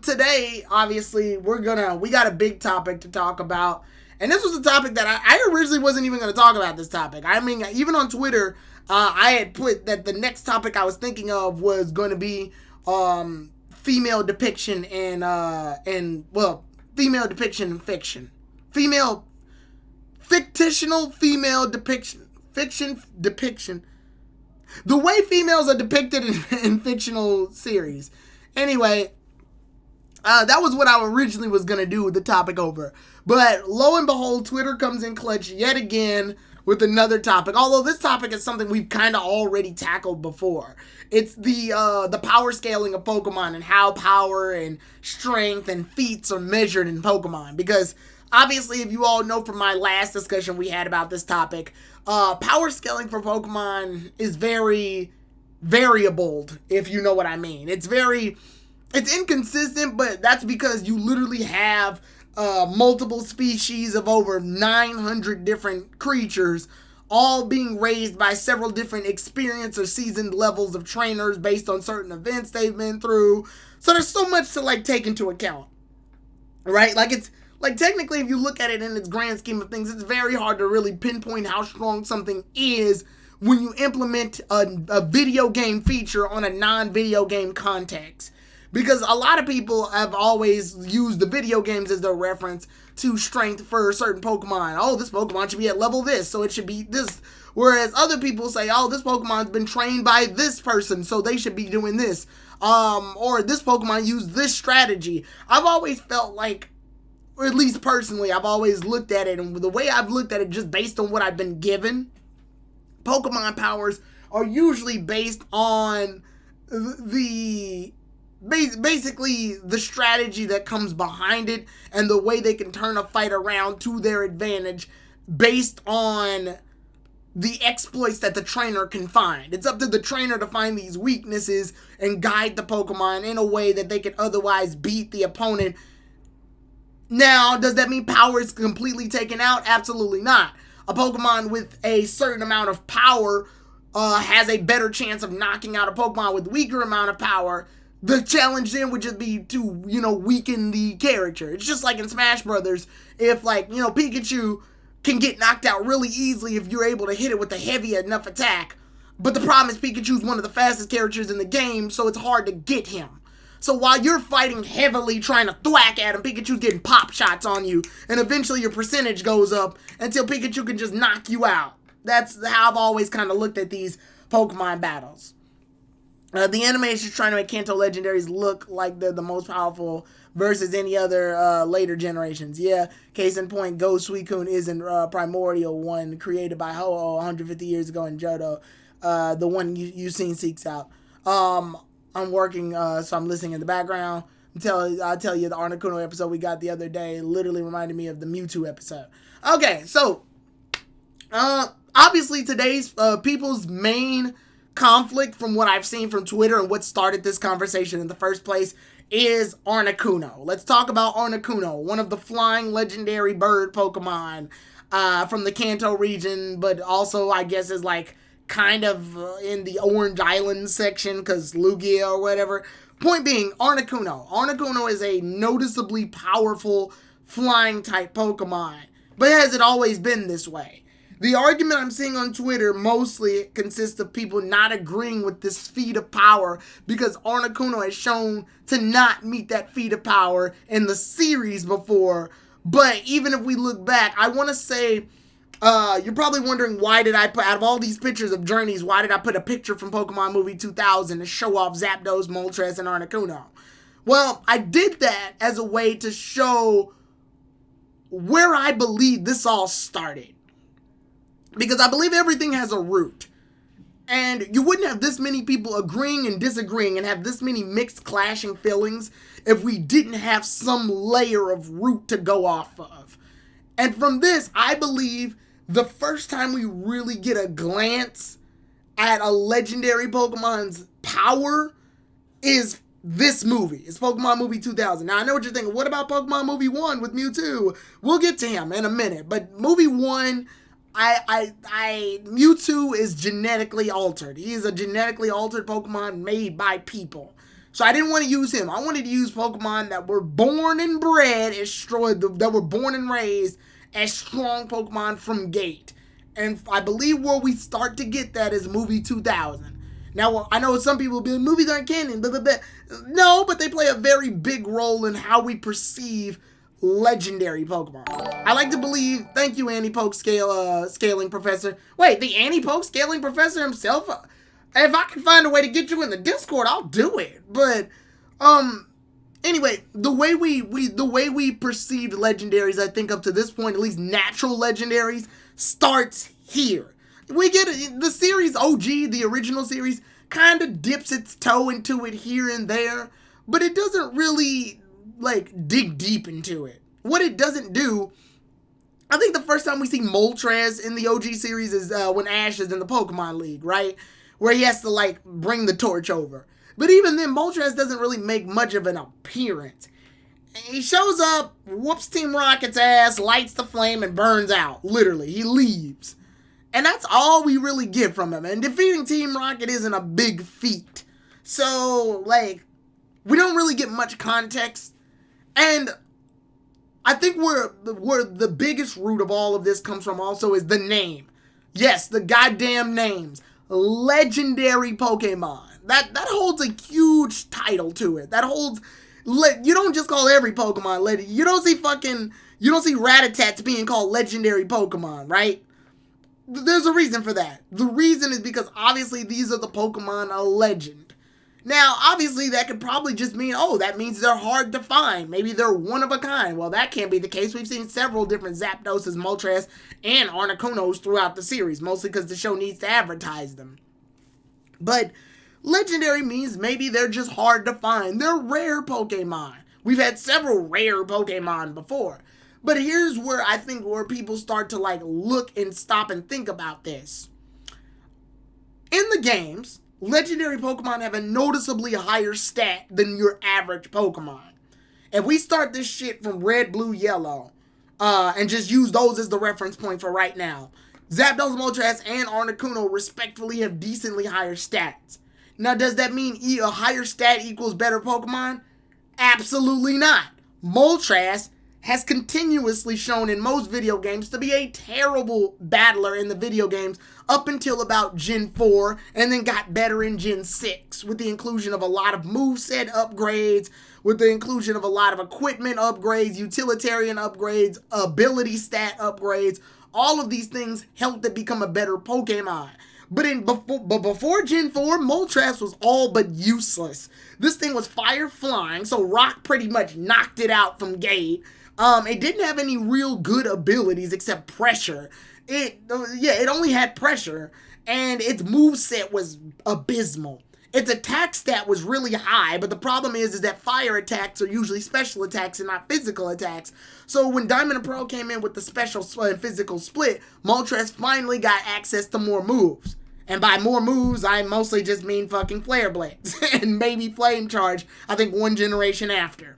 Today, obviously, we got a big topic to talk about. And this was a topic that I originally wasn't even going to talk about this topic. I mean, even on Twitter, I had put that the next topic I was thinking of was going to be, female depiction female depiction in fiction. Fictional female fiction depiction. The way females are depicted in fictional series. Anyway, that was what I originally was going to do the topic over. But lo and behold, Twitter comes in clutch yet again with another topic. Although this topic is something we've kind of already tackled before. It's the power scaling of Pokemon and how power and strength and feats are measured in Pokemon. Because obviously, if you all know from my last discussion we had about this topic, power scaling for Pokemon is very variable, if you know what I mean. It's inconsistent, but that's because you literally have multiple species of over 900 different creatures, all being raised by several different experienced or seasoned levels of trainers based on certain events they've been through. So there's so much to take into account, right? Technically, if you look at it in its grand scheme of things, it's very hard to really pinpoint how strong something is when you implement a video game feature on a non-video game context. Because a lot of people have always used the video games as their reference to strength for certain Pokemon. Oh, this Pokemon should be at level this, so it should be this. Whereas other people say, oh, this Pokemon's been trained by this person, so they should be doing this. Or this Pokemon used this strategy. I've always felt like, or at least personally, I've always looked at it, and the way I've looked at it just based on what I've been given, Pokemon powers are usually based on basically the strategy that comes behind it and the way they can turn a fight around to their advantage based on the exploits that the trainer can find. It's up to the trainer to find these weaknesses and guide the Pokemon in a way that they can otherwise beat the opponent. Now, does that mean power is completely taken out? Absolutely not. A Pokemon with a certain amount of power has a better chance of knocking out a Pokemon with weaker amount of power. The challenge then would just be to, weaken the character. It's just like in Smash Brothers, if Pikachu can get knocked out really easily if you're able to hit it with a heavy enough attack. But the problem is Pikachu's one of the fastest characters in the game, so it's hard to get him. So while you're fighting heavily trying to thwack at him, Pikachu's getting pop shots on you, and eventually your percentage goes up until Pikachu can just knock you out. That's how I've always kind of looked at these Pokemon battles. The animation is trying to make Kanto Legendaries look like they're the most powerful versus any other later generations. Yeah, case in point, Ghost Suicune isn't Primordial one created by Ho-Oh 150 years ago in Johto. The one you've seen seeks out. I'm working, so I'm listening in the background. I'll tell you the Articuno episode we got the other day literally reminded me of the Mewtwo episode. Okay, so obviously today's people's main conflict from what I've seen from Twitter and what started this conversation in the first place is Articuno. Let's talk about Articuno, one of the flying legendary bird Pokemon from the Kanto region, but also I guess is kind of in the Orange Island section because Lugia or whatever. Point being, Articuno. Articuno is a noticeably powerful flying type Pokemon, but has it always been this way? The argument I'm seeing on Twitter mostly consists of people not agreeing with this feat of power because Articuno has shown to not meet that feat of power in the series before. But even if we look back, I want to say, you're probably wondering why did I put, out of all these pictures of journeys, why did I put a picture from Pokemon Movie 2000 to show off Zapdos, Moltres, and Articuno? Well, I did that as a way to show where I believe this all started. Because I believe everything has a root. And you wouldn't have this many people agreeing and disagreeing and have this many mixed clashing feelings if we didn't have some layer of root to go off of. And from this, I believe the first time we really get a glance at a legendary Pokemon's power is this movie. It's Pokemon Movie 2000. Now, I know what you're thinking. What about Pokemon Movie 1 with Mewtwo? We'll get to him in a minute. But Movie 1... Mewtwo is genetically altered. He is a genetically altered Pokemon made by people. So I didn't want to use him. I wanted to use Pokemon that were born and bred as strong, that were born and raised as strong Pokemon from gate. And I believe where we start to get that is movie 2000. Now, I know some people will be like, movies aren't canon, blah, blah, blah. No, but they play a very big role in how we perceive legendary Pokemon. I like to believe, thank you, Anipoke scaling professor. Wait, the Anipoke scaling professor himself? If I can find a way to get you in the Discord, I'll do it. But, anyway, the way we perceived legendaries, I think up to this point, at least natural legendaries, starts here. We get the series OG, the original series, kind of dips its toe into it here and there, but it doesn't really, like, dig deep into it. What it doesn't do, I think the first time we see Moltres in the OG series is when Ash is in the Pokemon League, right? Where he has to, like, bring the torch over. But even then, Moltres doesn't really make much of an appearance. He shows up, whoops Team Rocket's ass, lights the flame, and burns out. Literally, he leaves. And that's all we really get from him. And defeating Team Rocket isn't a big feat. So, like, we don't really get much context. And I think where the biggest root of all of this comes from also is the name. Yes, the goddamn names. Legendary Pokemon. That holds a huge title to it. That holds... You don't just call every Pokemon legendary. You don't see Rattatats being called legendary Pokemon, right? There's a reason for that. The reason is because obviously these are the Pokemon a legend. Now, obviously that could probably just mean, oh, that means they're hard to find. Maybe they're one of a kind. Well, that can't be the case. We've seen several different Zapdoses, Moltres, and Articunos throughout the series, mostly because the show needs to advertise them. But legendary means maybe they're just hard to find. They're rare Pokemon. We've had several rare Pokemon before. But here's where I think where people start to like look and stop and think about this. In the games, legendary Pokemon have a noticeably higher stat than your average Pokemon. If we start this shit from red, blue, yellow, and just use those as the reference point for right now, Zapdos, Moltres, and Articuno respectfully have decently higher stats. Now, does that mean a higher stat equals better Pokemon? Absolutely not. Moltres has continuously shown in most video games to be a terrible battler in the video games up until about Gen 4, and then got better in Gen 6 with the inclusion of a lot of moveset upgrades, with the inclusion of a lot of equipment upgrades, utilitarian upgrades, ability stat upgrades. All of these things helped it become a better Pokemon. But before Gen 4, Moltres was all but useless. This thing was fire flying, so Rock pretty much knocked it out from gate. It didn't have any real good abilities except pressure. It only had pressure, and its moveset was abysmal. Its attack stat was really high, but the problem is that fire attacks are usually special attacks and not physical attacks. So when Diamond and Pearl came in with the special and physical split, Moltres finally got access to more moves. And by more moves, I mostly just mean fucking Flare Blades and maybe Flame Charge, I think one generation after.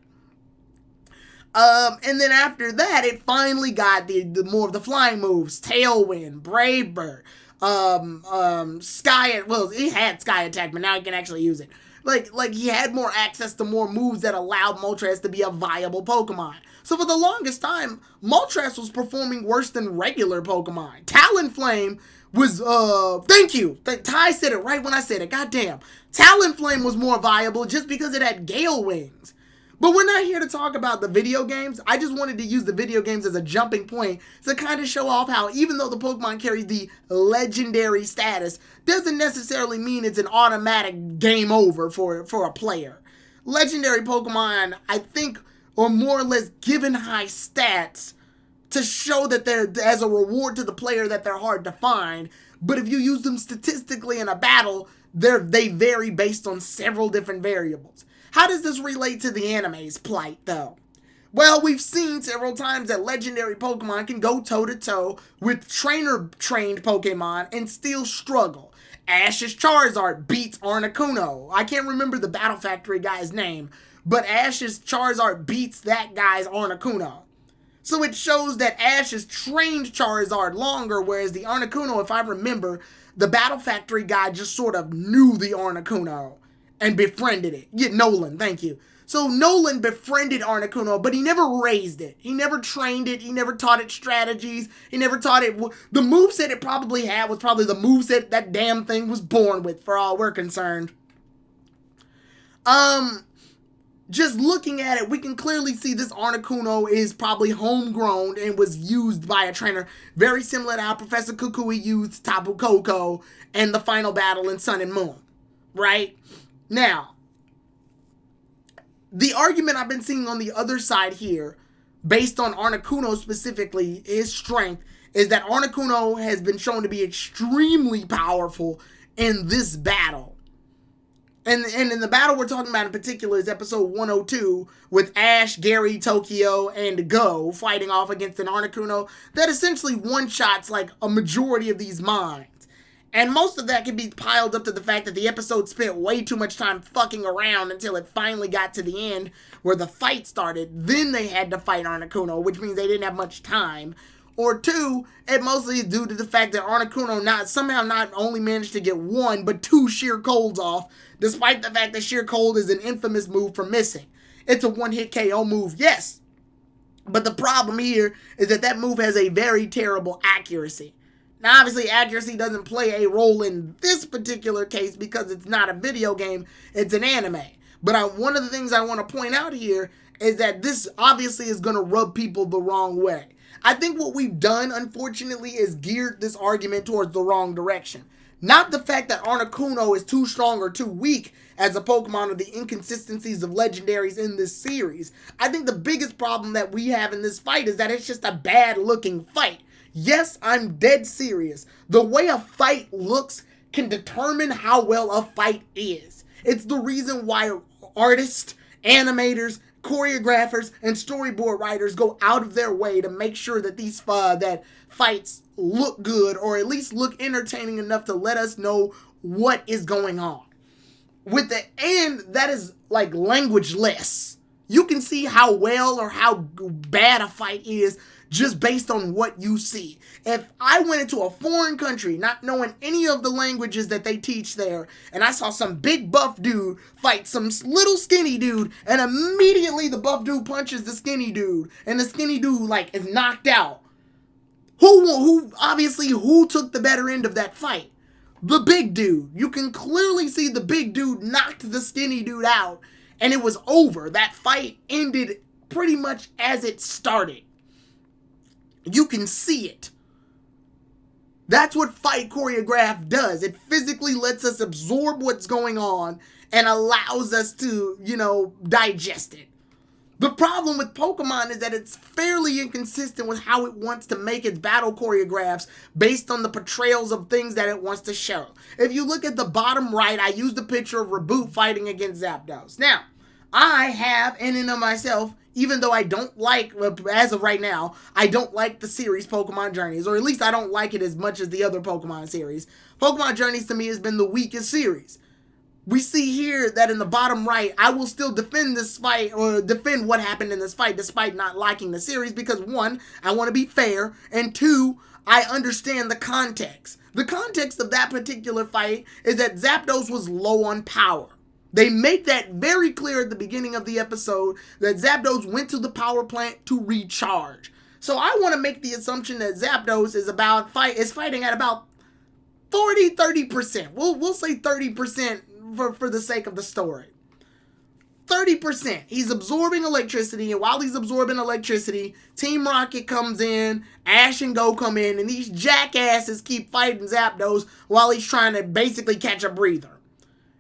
And then after that, it finally got the more of the flying moves. Tailwind, Brave Bird, Sky, well, he had Sky Attack, but now he can actually use it. Like he had more access to more moves that allowed Moltres to be a viable Pokemon. So for the longest time, Moltres was performing worse than regular Pokemon. Talonflame was, thank you. Ty said it right when I said it, goddamn. Talonflame was more viable just because it had Gale Wings. But we're not here to talk about the video games. I just wanted to use the video games as a jumping point to kind of show off how even though the Pokemon carries the legendary status, doesn't necessarily mean it's an automatic game over for a player. Legendary Pokemon, I think, are more or less given high stats to show that they're, as a reward to the player, that they're hard to find. But if you use them statistically in a battle, they vary based on several different variables. How does this relate to the anime's plight, though? Well, we've seen several times that legendary Pokemon can go toe-to-toe with trainer-trained Pokemon and still struggle. Ash's Charizard beats Articuno. I can't remember the Battle Factory guy's name, but Ash's Charizard beats that guy's Articuno. So it shows that Ash has trained Charizard longer, whereas the Articuno, if I remember, the Battle Factory guy just sort of knew the Articuno. and befriended it. Yeah, Nolan, thank you. So Nolan befriended Articuno, but he never raised it. He never trained it. He never taught it strategies. He never taught it. The moveset it probably had was probably the moveset that damn thing was born with, for all we're concerned. Just looking at it, we can clearly see this Articuno is probably homegrown and was used by a trainer very similar to how Professor Kukui used Tapu Koko in the final battle in Sun and Moon, right? Now, the argument I've been seeing on the other side here, based on Articuno specifically, his strength, is that Articuno has been shown to be extremely powerful in this battle. And in the battle we're talking about in particular is episode 102 with Ash, Gary, Tokyo, and Go fighting off against an Articuno that essentially one-shots like a majority of these mines. And most of that can be piled up to the fact that the episode spent way too much time fucking around until it finally got to the end where the fight started. Then they had to fight Articuno, which means they didn't have much time. Or two, it mostly is due to the fact that Articuno somehow not only managed to get one, but two sheer colds off, despite the fact that sheer cold is an infamous move for missing. It's a one-hit KO move, yes. But the problem here is that move has a very terrible accuracy. Now, obviously, accuracy doesn't play a role in this particular case because it's not a video game, it's an anime. But one of the things I want to point out here is that this obviously is going to rub people the wrong way. I think what we've done, unfortunately, is geared this argument towards the wrong direction. Not the fact that Articuno is too strong or too weak as a Pokemon or the inconsistencies of Legendaries in this series. I think the biggest problem that we have in this fight is that it's just a bad-looking fight. Yes, I'm dead serious. The way a fight looks can determine how well a fight is. It's the reason why artists, animators, choreographers, and storyboard writers go out of their way to make sure that these that fights look good or at least look entertaining enough to let us know what is going on. With the end, that is like languageless. You can see how well or how bad a fight is just based on what you see. If I went into a foreign country not knowing any of the languages that they teach there, and I saw some big buff dude fight some little skinny dude, and immediately the buff dude punches the skinny dude, and the skinny dude like is knocked out, who took the better end of that fight? The big dude. You can clearly see the big dude knocked the skinny dude out, and it was over. That fight ended pretty much as it started. You can see it. That's what Fight Choreograph does. It physically lets us absorb what's going on and allows us to, digest it. The problem with Pokemon is that it's fairly inconsistent with how it wants to make its battle choreographs based on the portrayals of things that it wants to show. If you look at the bottom right, I used a picture of Reboot fighting against Zapdos. Now, I have, in and of myself, even though I don't like, as of right now, I don't like the series Pokemon Journeys, or at least I don't like it as much as the other Pokemon series. Pokemon Journeys to me has been the weakest series. We see here that in the bottom right, I will still defend this fight, or defend what happened in this fight, despite not liking the series, because one, I want to be fair, and two, I understand the context. The context of that particular fight is that Zapdos was low on power. They make that very clear at the beginning of the episode that Zapdos went to the power plant to recharge. So I want to make the assumption that Zapdos is fighting at about 30%. We'll say 30% for the sake of the story. 30%. He's absorbing electricity, and while he's absorbing electricity, Team Rocket comes in, Ash and Go come in, and these jackasses keep fighting Zapdos while he's trying to basically catch a breather.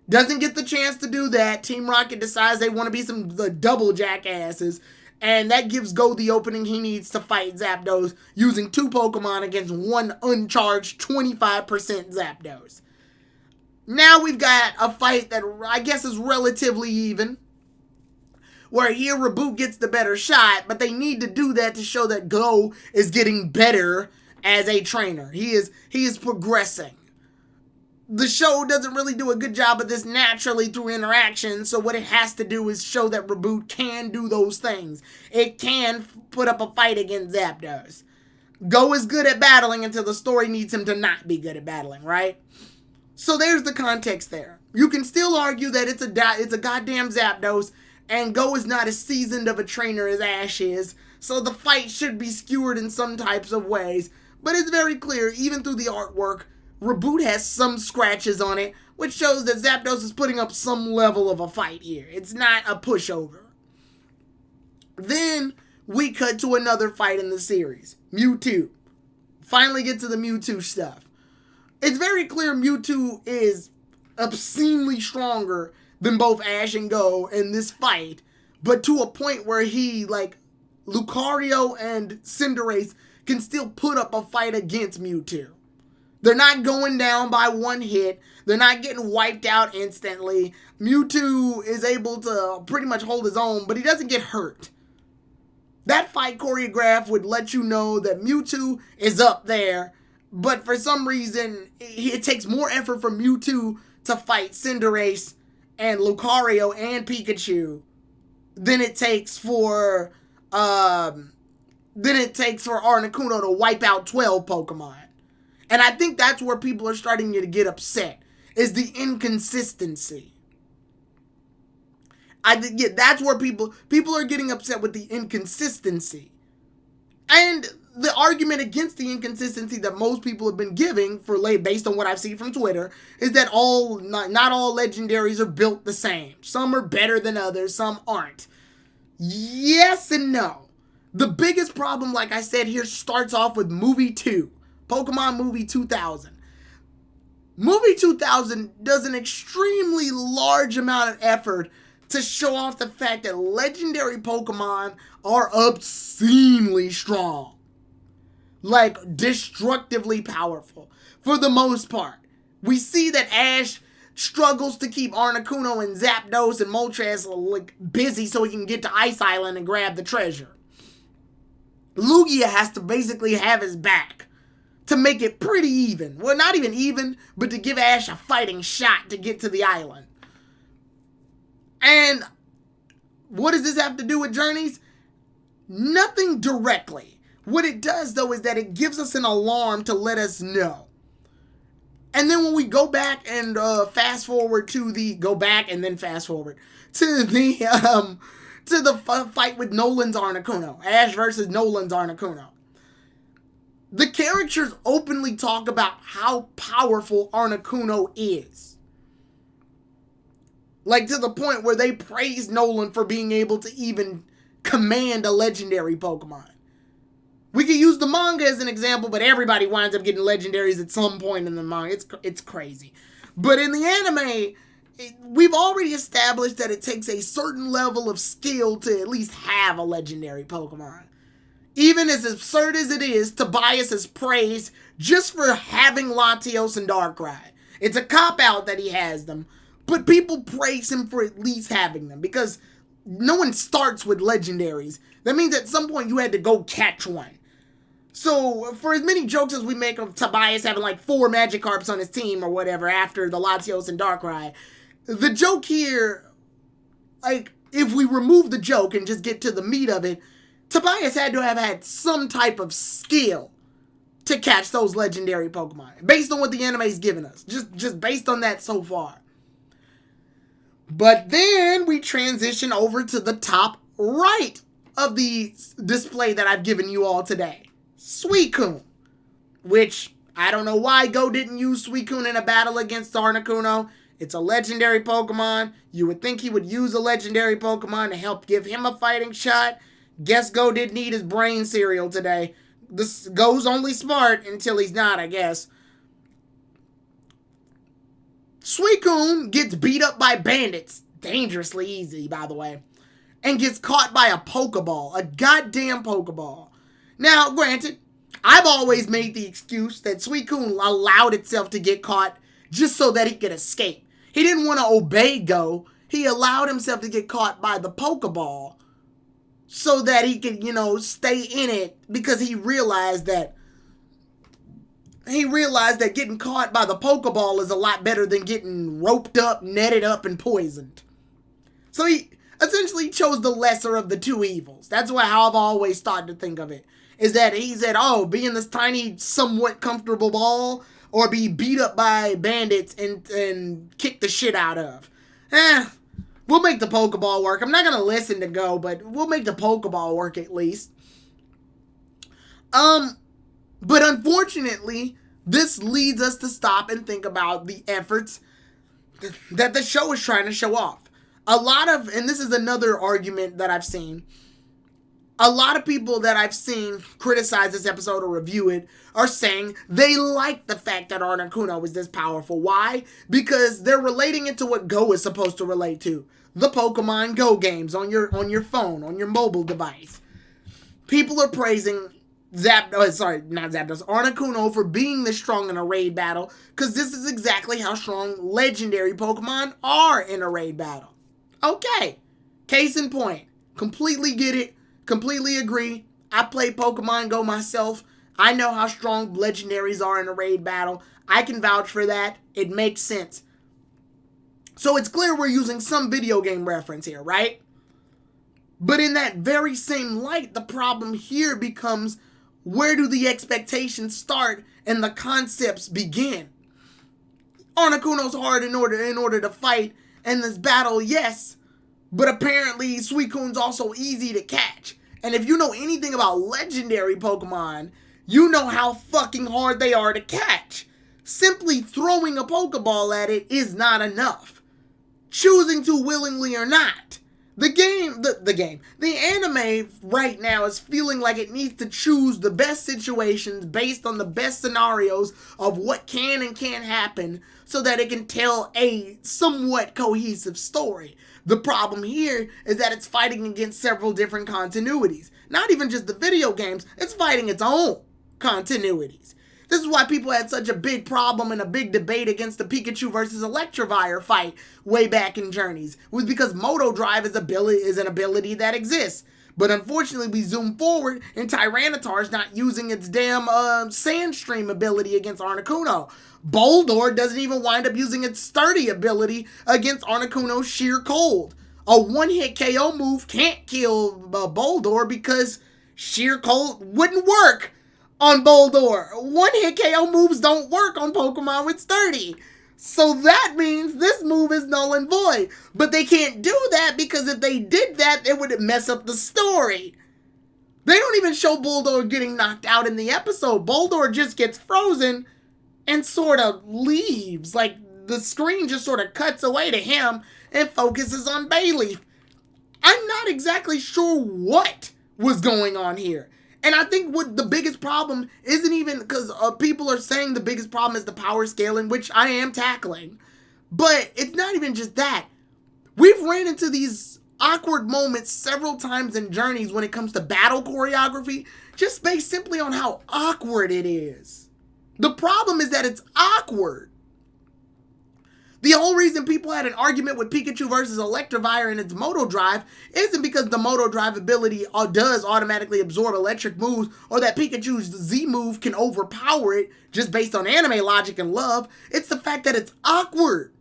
Doesn't get the chance to do that. Team Rocket decides they want to be the double jackasses, and that gives Go the opening he needs to fight Zapdos using two Pokemon against one uncharged 25% Zapdos. Now we've got a fight that I guess is relatively even, where here Reboot gets the better shot, but they need to do that to show that Go is getting better as a trainer. He is progressing. The show doesn't really do a good job of this naturally through interaction, so what it has to do is show that Reboot can do those things. It can put up a fight against Zapdos. Go is good at battling until the story needs him to not be good at battling, right? So there's the context there. You can still argue that it's a goddamn Zapdos, and Go is not as seasoned of a trainer as Ash is, so the fight should be skewered in some types of ways. But it's very clear, even through the artwork, Reboot has some scratches on it, which shows that Zapdos is putting up some level of a fight here. It's not a pushover. Then we cut to another fight in the series, Mewtwo. Finally get to the Mewtwo stuff. It's very clear Mewtwo is obscenely stronger than both Ash and Go in this fight, but to a point where he, like, Lucario and Cinderace can still put up a fight against Mewtwo. They're not going down by one hit. They're not getting wiped out instantly. Mewtwo is able to pretty much hold his own, but he doesn't get hurt. That fight choreograph would let you know that Mewtwo is up there, but for some reason, it takes more effort for Mewtwo to fight Cinderace and Lucario and Pikachu than it takes for Articuno to wipe out 12 Pokemon. And I think that's where people are starting to get upset, is the inconsistency. I think, yeah, that's where people are getting upset with the inconsistency. And the argument against the inconsistency that most people have been giving, based on what I've seen from Twitter, is that not all legendaries are built the same. Some are better than others, some aren't. Yes and no. The biggest problem, like I said here, starts off with Movie 2. Pokemon Movie 2000. Movie 2000 does an extremely large amount of effort to show off the fact that legendary Pokemon are obscenely strong. Like, destructively powerful. For the most part. We see that Ash struggles to keep Articuno and Zapdos and Moltres like busy so he can get to Ice Island and grab the treasure. Lugia has to basically have his back to make it pretty even. Well, not even, but to give Ash a fighting shot to get to the island. And what does this have to do with Journeys? Nothing directly. What it does, though, is that it gives us an alarm to let us know. And then when we go back and fast forward to the fight with Nolan's Articuno, Ash versus Nolan's Articuno. The characters openly talk about how powerful Articuno is. Like, to the point where they praise Nolan for being able to even command a legendary Pokemon. We could use the manga as an example, but everybody winds up getting legendaries at some point in the manga. It's crazy. But in the anime, we've already established that it takes a certain level of skill to at least have a legendary Pokemon. Even as absurd as it is, Tobias is praised just for having Latios and Darkrai. It's a cop-out that he has them, but people praise him for at least having them, because no one starts with legendaries. That means at some point you had to go catch one. So, for as many jokes as we make of Tobias having like 4 Magikarps on his team or whatever after the Latios and Darkrai, the joke here, like, if we remove the joke and just get to the meat of it, Tobias had to have had some type of skill to catch those legendary Pokemon, based on what the anime's given us. Just based on that so far. But then we transition over to the top right of the display that I've given you all today. Suicune, which I don't know why Go didn't use Suicune in a battle against Articuno. It's a legendary Pokemon. You would think he would use a legendary Pokemon to help give him a fighting shot. Guess Go didn't eat his brain cereal today. This Go's only smart until he's not, I guess. Suicune gets beat up by bandits, dangerously easy, by the way, and gets caught by a Pokeball, a goddamn Pokeball. Now, granted, I've always made the excuse that Suicune allowed itself to get caught just so that he could escape. He didn't want to obey Go. He allowed himself to get caught by the Pokeball so that he could, stay in it, because he realized that getting caught by the Pokeball is a lot better than getting roped up, netted up, and poisoned. So he essentially chose the lesser of the two evils. That's how I've always started to think of it. Is that he said, being this tiny, somewhat comfortable ball, or be beat up by bandits and kick the shit out of. We'll make the Pokeball work. I'm not going to listen to Go, but we'll make the Pokeball work at least. But unfortunately, this leads us to stop and think about the efforts that the show is trying to show off. And this is another argument that I've seen, a lot of people that I've seen criticize this episode or review it are saying they like the fact that Articuno is this powerful. Why? Because they're relating it to what Go is supposed to relate to. The Pokemon Go games on your phone, on your mobile device. People are praising Articuno for being this strong in a raid battle, because this is exactly how strong legendary Pokemon are in a raid battle. Okay, case in point. Completely get it. Completely agree. I play Pokemon Go myself. I know how strong legendaries are in a raid battle. I can vouch for that. It makes sense. So it's clear we're using some video game reference here, right? But in that very same light, the problem here becomes, where do the expectations start and the concepts begin? Articuno's hard in order to fight, and this battle, yes, but apparently Suicune's also easy to catch. And if you know anything about legendary Pokemon, you know how fucking hard they are to catch. Simply throwing a Pokeball at it is not enough. Choosing to willingly or not. The anime right now is feeling like it needs to choose the best situations based on the best scenarios of what can and can't happen so that it can tell a somewhat cohesive story. The problem here is that it's fighting against several different continuities. Not even just the video games, it's fighting its own continuities. This is why people had such a big problem and a big debate against the Pikachu versus Electivire fight way back in Journeys. It was because Moto Drive is an ability that exists. But unfortunately, we zoom forward and Tyranitar's not using its damn Sandstream ability against Articuno. Boldore doesn't even wind up using its Sturdy ability against Articuno's Sheer Cold. A one-hit KO move can't kill Boldore because Sheer Cold wouldn't work on Boldore. One-hit KO moves don't work on Pokemon with Sturdy. So that means this move is null and void. But they can't do that because if they did that, it would mess up the story. They don't even show Boldore getting knocked out in the episode. Boldore just gets frozen and sort of leaves. Like, the screen just sort of cuts away to him and focuses on Bayleaf. I'm not exactly sure what was going on here. And I think what the biggest problem isn't even, because people are saying the biggest problem is the power scaling, which I am tackling. But it's not even just that. We've ran into these awkward moments several times in Journeys when it comes to battle choreography, just based simply on how awkward it is. The problem is that it's awkward. The whole reason people had an argument with Pikachu versus Electivire in its Moto Drive isn't because the Moto Drive ability does automatically absorb electric moves, or that Pikachu's Z move can overpower it just based on anime logic and love. It's the fact that it's awkward.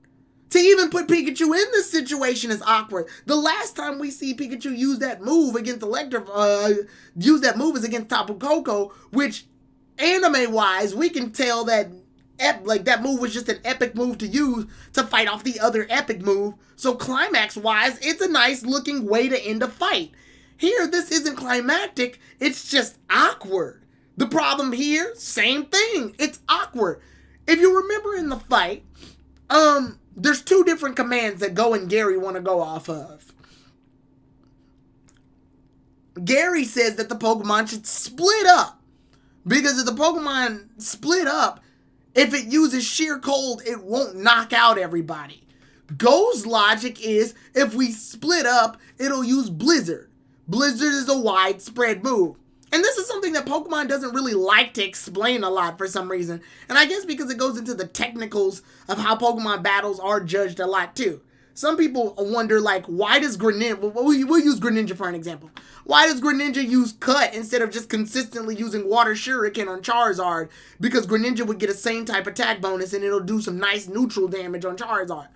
To even put Pikachu in this situation is awkward. The last time we see Pikachu use that move against is against Tapu Koko, which anime-wise we can tell that that move was just an epic move to use to fight off the other epic move. So climax-wise, it's a nice looking way to end a fight. Here, this isn't climactic, it's just awkward. The problem here, same thing, it's awkward. If you remember in the fight, there's two different commands that Go and Gary want to go off of. Gary says that the Pokemon should split up, because if the Pokemon split up, if it uses Sheer Cold, it won't knock out everybody. Go's logic is, if we split up, it'll use Blizzard. Blizzard is a widespread move. And this is something that Pokemon doesn't really like to explain a lot for some reason. And I guess because it goes into the technicals of how Pokemon battles are judged a lot too. Some people wonder, like, why does Greninja, we'll use Greninja for an example. Why does Greninja use Cut instead of just consistently using Water Shuriken on Charizard? Because Greninja would get a same type attack bonus and it'll do some nice neutral damage on Charizard.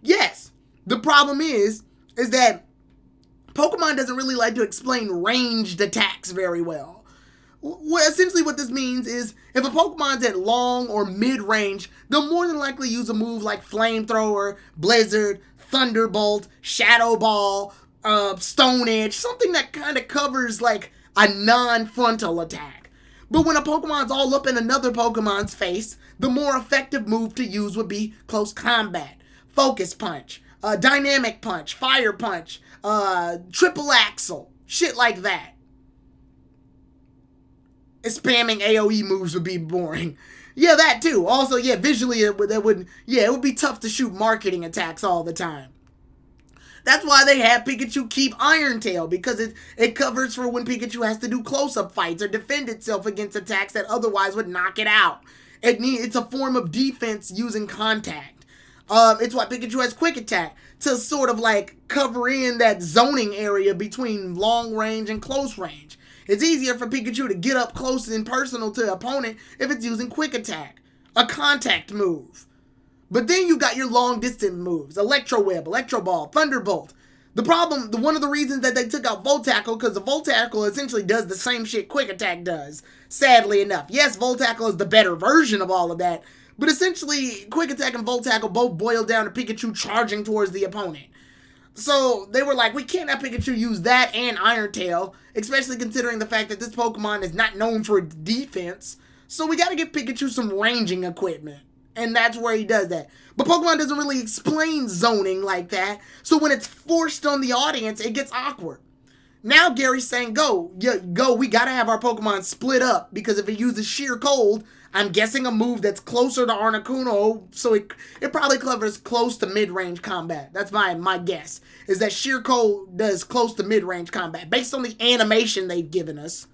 Yes, the problem is that Pokemon doesn't really like to explain ranged attacks very well. Well, essentially what this means is if a Pokemon's at long or mid-range, they'll more than likely use a move like Flamethrower, Blizzard, Thunderbolt, Shadow Ball, Stone Edge, something that kind of covers like a non-frontal attack. But when a Pokemon's all up in another Pokemon's face, the more effective move to use would be Close Combat, Focus Punch, Dynamic Punch, Fire Punch, Triple Axle, shit like that. Spamming AoE moves would be boring. Yeah, that too. Also, yeah, visually it would be tough to shoot marketing attacks all the time. That's why they have Pikachu keep Iron Tail, because it covers for when Pikachu has to do close-up fights or defend itself against attacks that otherwise would knock it out. It's a form of defense using contact. It's why Pikachu has Quick Attack, to sort of like cover in that zoning area between long range and close range. It's easier for Pikachu to get up close and personal to the opponent if it's using Quick Attack, a contact move. But then you got your long distance moves, Electro Web, Electro Ball, Thunderbolt. One of the reasons that they took out Volt Tackle, because the Volt Tackle essentially does the same shit Quick Attack does, sadly enough. Yes, Volt Tackle is the better version of all of that, but essentially Quick Attack and Volt Tackle both boil down to Pikachu charging towards the opponent. So they were like, we can't have Pikachu use that and Iron Tail, especially considering the fact that this Pokemon is not known for its defense. So we gotta give Pikachu some ranging equipment. And that's where he does that. But Pokemon doesn't really explain zoning like that. So when it's forced on the audience, it gets awkward. Now Gary's saying, go, we gotta have our Pokemon split up. Because if it uses Sheer Cold, I'm guessing a move that's closer to Articuno, so it probably covers close to mid-range combat. That's my guess, is that Sheer Cold does close to mid-range combat, based on the animation they've given us.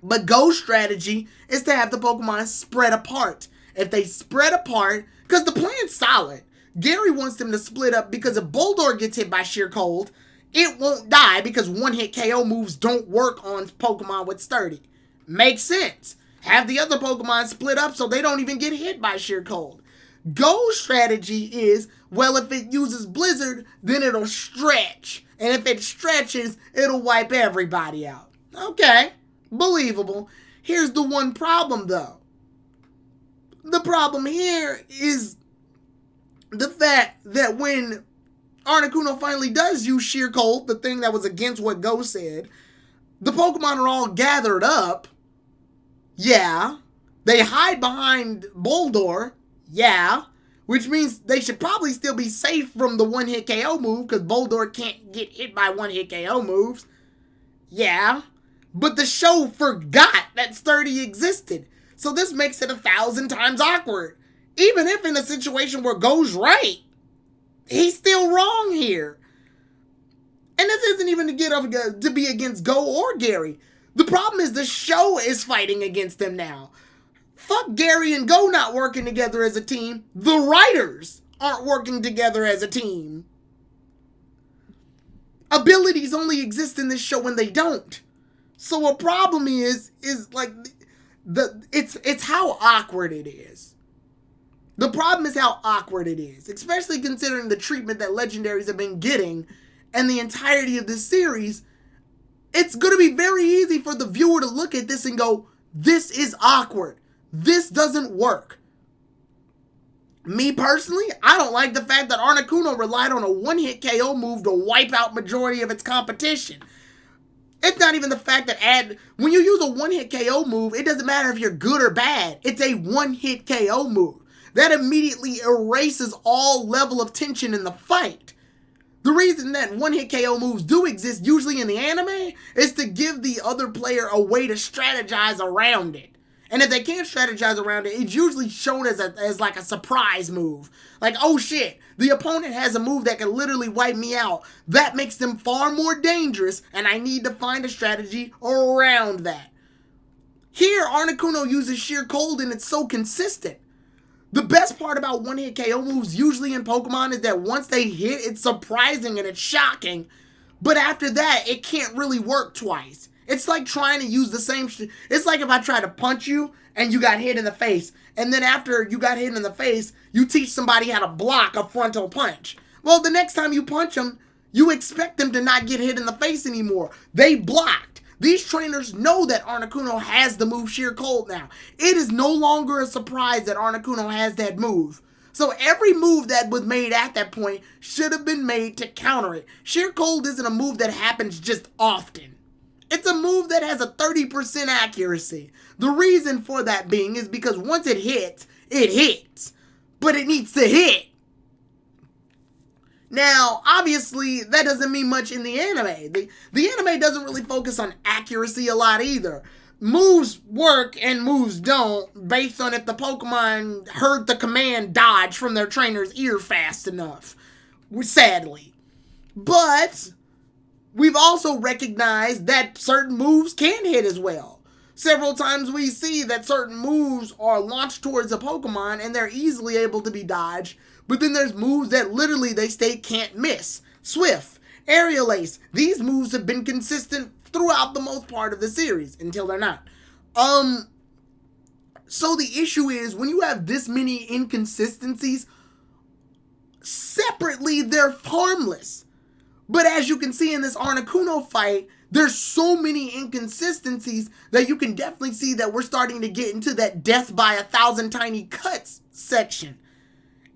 But Go's strategy is to have the Pokemon spread apart. If they spread apart, because the plan's solid, Gary wants them to split up because if Boldore gets hit by Sheer Cold, it won't die because one-hit KO moves don't work on Pokemon with Sturdy. Makes sense. Have the other Pokemon split up so they don't even get hit by Sheer Cold. Go's strategy is, well, if it uses Blizzard, then it'll stretch. And if it stretches, it'll wipe everybody out. Okay, believable. Here's the one problem, though. The problem here is the fact that when Articuno finally does use Sheer Cold, the thing that was against what Go said, the Pokemon are all gathered up. Yeah. They hide behind Boldore. Yeah. Which means they should probably still be safe from the one-hit KO move because Boldore can't get hit by one-hit KO moves. Yeah. But the show forgot that Sturdy existed. So this makes it 1,000 times awkward. Even if in a situation where Go's right, he's still wrong here. And this isn't even to be against Go or Gary. The problem is the show is fighting against them now. Fuck Gary and Go not working together as a team. The writers aren't working together as a team. Abilities only exist in this show when they don't. So a problem is like it's how awkward it is. The problem is how awkward it is, especially considering the treatment that Legendaries have been getting and the entirety of this series. It's going to be very easy for the viewer to look at this and go, this is awkward. This doesn't work. Me personally, I don't like the fact that Articuno relied on a one-hit KO move to wipe out majority of its competition. It's not even the fact that when you use a one-hit KO move, it doesn't matter if you're good or bad. It's a one-hit KO move. That immediately erases all level of tension in the fight. The reason that one-hit KO moves do exist, usually in the anime, is to give the other player a way to strategize around it. And if they can't strategize around it, it's usually shown as like a surprise move. Like, oh shit, the opponent has a move that can literally wipe me out. That makes them far more dangerous, and I need to find a strategy around that. Here, Articuno uses Sheer Cold, and it's so consistent. The best part about one-hit KO moves usually in Pokemon is that once they hit, it's surprising and it's shocking. But after that, it can't really work twice. It's like trying to use the same it's like if I try to punch you and you got hit in the face. And then after you got hit in the face, you teach somebody how to block a frontal punch. Well, the next time you punch them, you expect them to not get hit in the face anymore. They blocked. These trainers know that Articuno has the move Sheer Cold now. It is no longer a surprise that Articuno has that move. So every move that was made at that point should have been made to counter it. Sheer Cold isn't a move that happens just often. It's a move that has a 30% accuracy. The reason for that being is because once it hits. But it needs to hit. Now, obviously, that doesn't mean much in the anime. The anime doesn't really focus on accuracy a lot either. Moves work and moves don't based on if the Pokemon heard the command dodge from their trainer's ear fast enough. Sadly. But we've also recognized that certain moves can hit as well. Several times we see that certain moves are launched towards a Pokemon and they're easily able to be dodged. But then there's moves that literally they state can't miss. Swift, Aerial Ace, these moves have been consistent throughout the most part of the series until they're not. So the issue is when you have this many inconsistencies, separately they're harmless. But as you can see in this Articuno fight, there's so many inconsistencies that you can definitely see that we're starting to get into that death by 1,000 tiny cuts section.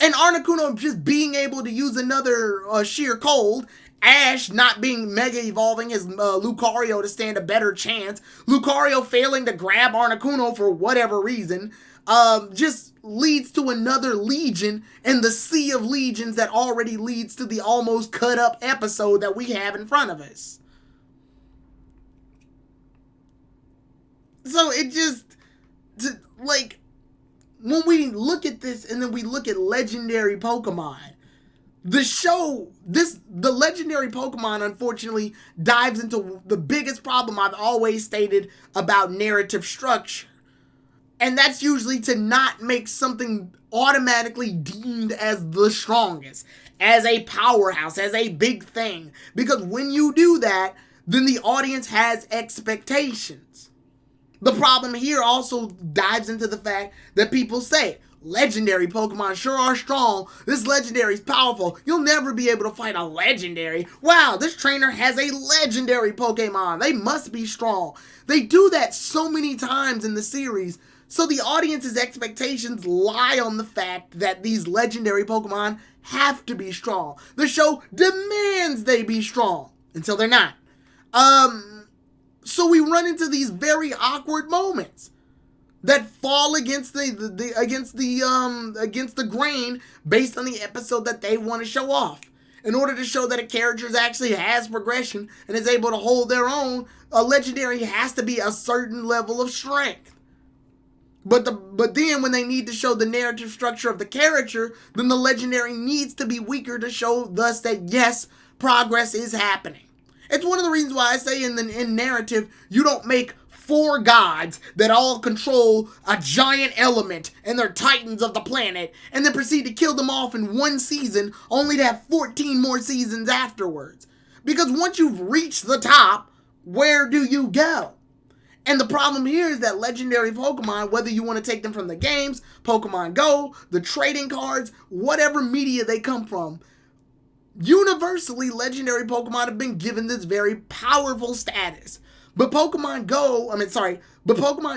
And Articuno just being able to use another Sheer Cold, Ash not being Mega Evolving his Lucario to stand a better chance, Lucario failing to grab Articuno for whatever reason, just leads to another Legion and the sea of Legions that already leads to the almost cut up episode that we have in front of us. So it just, like, when we look at this and then we look at legendary Pokemon, the legendary Pokemon unfortunately dives into the biggest problem I've always stated about narrative structure. And that's usually to not make something automatically deemed as the strongest, as a powerhouse, as a big thing. Because when you do that, then the audience has expectations. The problem here also dives into the fact that people say, legendary Pokemon sure are strong. This legendary is powerful. You'll never be able to fight a legendary. Wow, this trainer has a legendary Pokemon. They must be strong. They do that so many times in the series. So the audience's expectations lie on the fact that these legendary Pokemon have to be strong. The show demands they be strong until they're not. So we run into these very awkward moments that fall against the grain based on the episode that they want to show off. In order to show that a character actually has progression and is able to hold their own, a legendary has to be a certain level of strength. But then when they need to show the narrative structure of the character, then the legendary needs to be weaker to show thus that yes, progress is happening. It's one of the reasons why I say in narrative, you don't make 4 gods that all control a giant element and they're titans of the planet and then proceed to kill them off in one season only to have 14 more seasons afterwards. Because once you've reached the top, where do you go? And the problem here is that legendary Pokemon, whether you want to take them from the games, Pokemon Go, the trading cards, whatever media they come from, universally, legendary Pokemon have been given this very powerful status. But Pokemon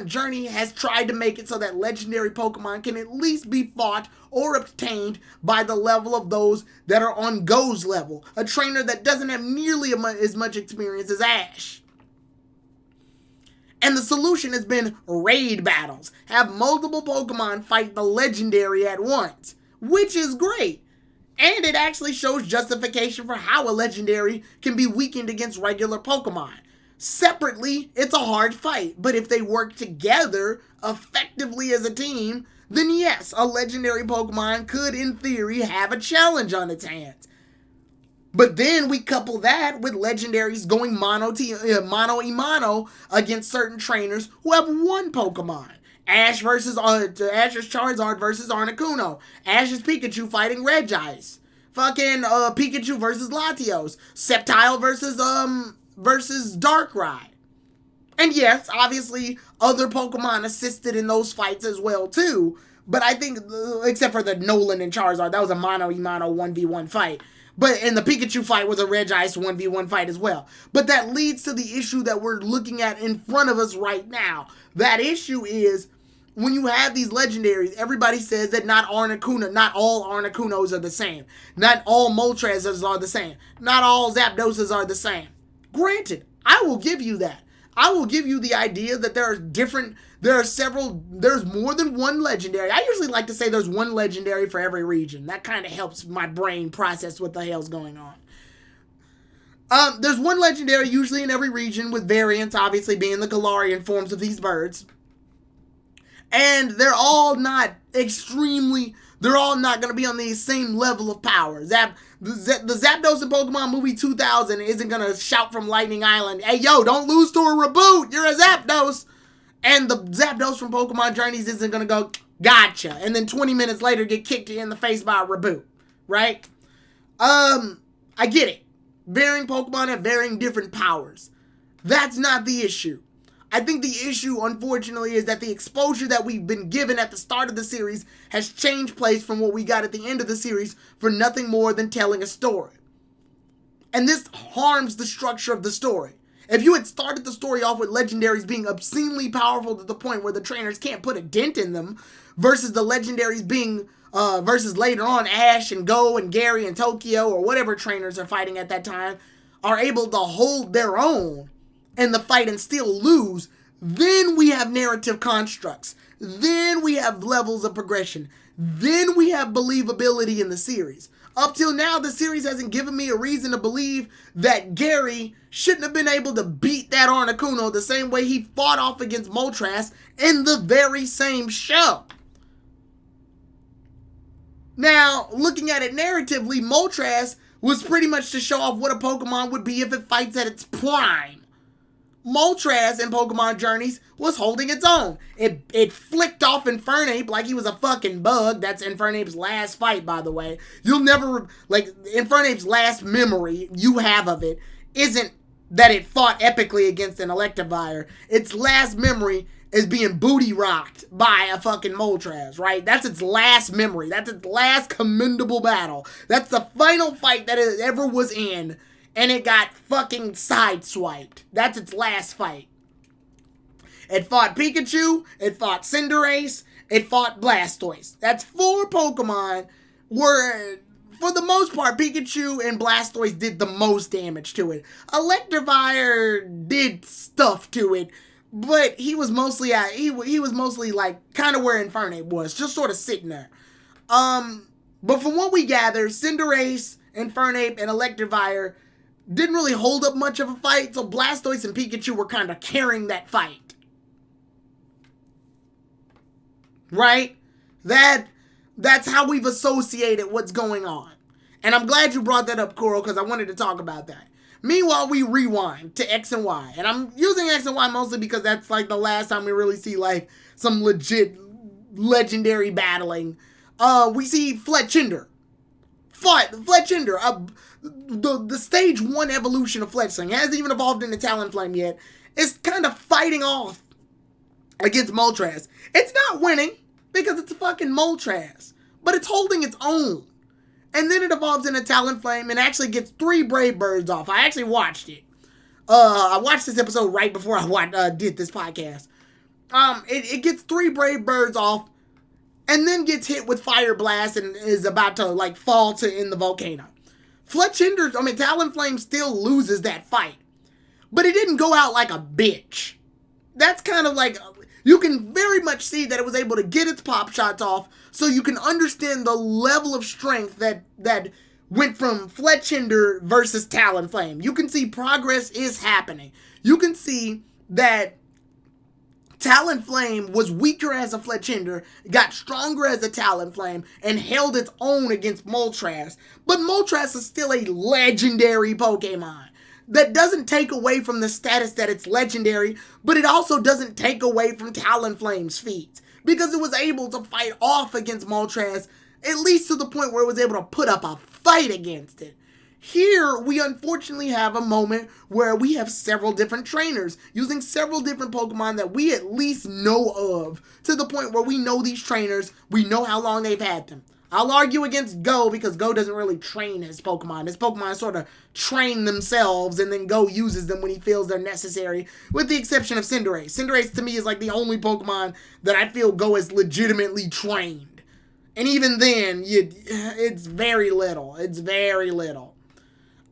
Journey has tried to make it so that legendary Pokemon can at least be fought or obtained by the level of those that are on Go's level, a trainer that doesn't have nearly as much experience as Ash. And the solution has been raid battles. Have multiple Pokemon fight the legendary at once, which is great. And it actually shows justification for how a legendary can be weakened against regular Pokemon. Separately, it's a hard fight, but if they work together effectively as a team, then yes, a legendary Pokemon could, in theory, have a challenge on its hands. But then we couple that with legendaries going mano-a-mano against certain trainers who have one Pokemon. Ash's Charizard versus Articuno. Ash's Pikachu fighting Regice. Fucking Pikachu versus Latios. Sceptile versus Darkrai. And yes, obviously, other Pokemon assisted in those fights as well, too. But I think, except for the Nolan and Charizard, that was a mano-a-mano 1v1 fight. But and the Pikachu fight was a Regice 1v1 fight as well. But that leads to the issue that we're looking at in front of us right now. That issue is when you have these legendaries, everybody says that not all Articunos are the same. Not all Moltres are the same. Not all Zapdoses are the same. Granted, I will give you that. I will give you the idea that there's more than one legendary. I usually like to say there's one legendary for every region. That kind of helps my brain process what the hell's going on. There's one legendary usually in every region, with variants obviously being the Galarian forms of these birds. And they're all not going to be on the same level of power. The Zapdos in Pokemon Movie 2000 isn't going to shout from Lightning Island, "Hey, yo, don't lose to a Reboot, you're a Zapdos." And the Zapdos from Pokemon Journeys isn't going to go, "Gotcha," and then 20 minutes later get kicked in the face by a Reboot, right? I get it. Varying Pokemon have varying different powers. That's not the issue. I think the issue, unfortunately, is that the exposure that we've been given at the start of the series has changed place from what we got at the end of the series for nothing more than telling a story. And this harms the structure of the story. If you had started the story off with legendaries being obscenely powerful to the point where the trainers can't put a dent in them, versus the legendaries being, versus later on Ash and Go and Gary and Tokyo or whatever trainers are fighting at that time, are able to hold their own in the fight and still lose, then we have narrative constructs. Then we have levels of progression. Then we have believability in the series. Up till now, the series hasn't given me a reason to believe that Gary shouldn't have been able to beat that Articuno the same way he fought off against Moltres in the very same show. Now, looking at it narratively, Moltres was pretty much to show off what a Pokemon would be if it fights at its prime. Moltres in Pokemon Journeys was holding its own. It flicked off Infernape like he was a fucking bug. That's Infernape's last fight, by the way. You'll never, Infernape's last memory you have of it isn't that it fought epically against an Electivire. Its last memory is being booty rocked by a fucking Moltres, right? That's its last memory. That's its last commendable battle. That's the final fight that it ever was in. And it got fucking sideswiped. That's its last fight. It fought Pikachu, it fought Cinderace, it fought Blastoise. That's 4 Pokemon where, for the most part, Pikachu and Blastoise did the most damage to it. Electivire did stuff to it, but he was mostly like kind of where Infernape was, just sort of sitting there. But from what we gather, Cinderace, Infernape, and Electivire didn't really hold up much of a fight, so Blastoise and Pikachu were kind of carrying that fight. Right? That's how we've associated what's going on. And I'm glad you brought that up, Kuro, because I wanted to talk about that. Meanwhile, we rewind to X and Y. And I'm using X and Y mostly because that's like the last time we really see like some legit legendary battling. We see Fletchinder. Fletchinder, the stage 1 evolution of Fletchling, hasn't even evolved into Talonflame yet, is kind of fighting off against Moltres. It's not winning, because it's a fucking Moltres, but it's holding its own. And then it evolves into Talonflame and actually gets 3 Brave Birds off. I actually watched it. I watched this episode right before I did this podcast. It gets 3 Brave Birds off, and then gets hit with Fire Blast and is about to like fall in the volcano. Talonflame still loses that fight, but it didn't go out like a bitch. That's kind of like, you can very much see that it was able to get its pop shots off, so you can understand the level of strength that went from Fletchinder versus Talonflame. You can see progress is happening. You can see that Talonflame was weaker as a Fletchinder, got stronger as a Talonflame, and held its own against Moltres. But Moltres is still a legendary Pokemon. That doesn't take away from the status that it's legendary, but it also doesn't take away from Talonflame's feats. Because it was able to fight off against Moltres, at least to the point where it was able to put up a fight against it. Here, we unfortunately have a moment where we have several different trainers using several different Pokemon that we at least know of, to the point where we know these trainers, we know how long they've had them. I'll argue against Go because Go doesn't really train his Pokemon. His Pokemon sort of train themselves and then Go uses them when he feels they're necessary, with the exception of Cinderace. Cinderace to me is like the only Pokemon that I feel Go is legitimately trained. And even then, it's very little. It's very little.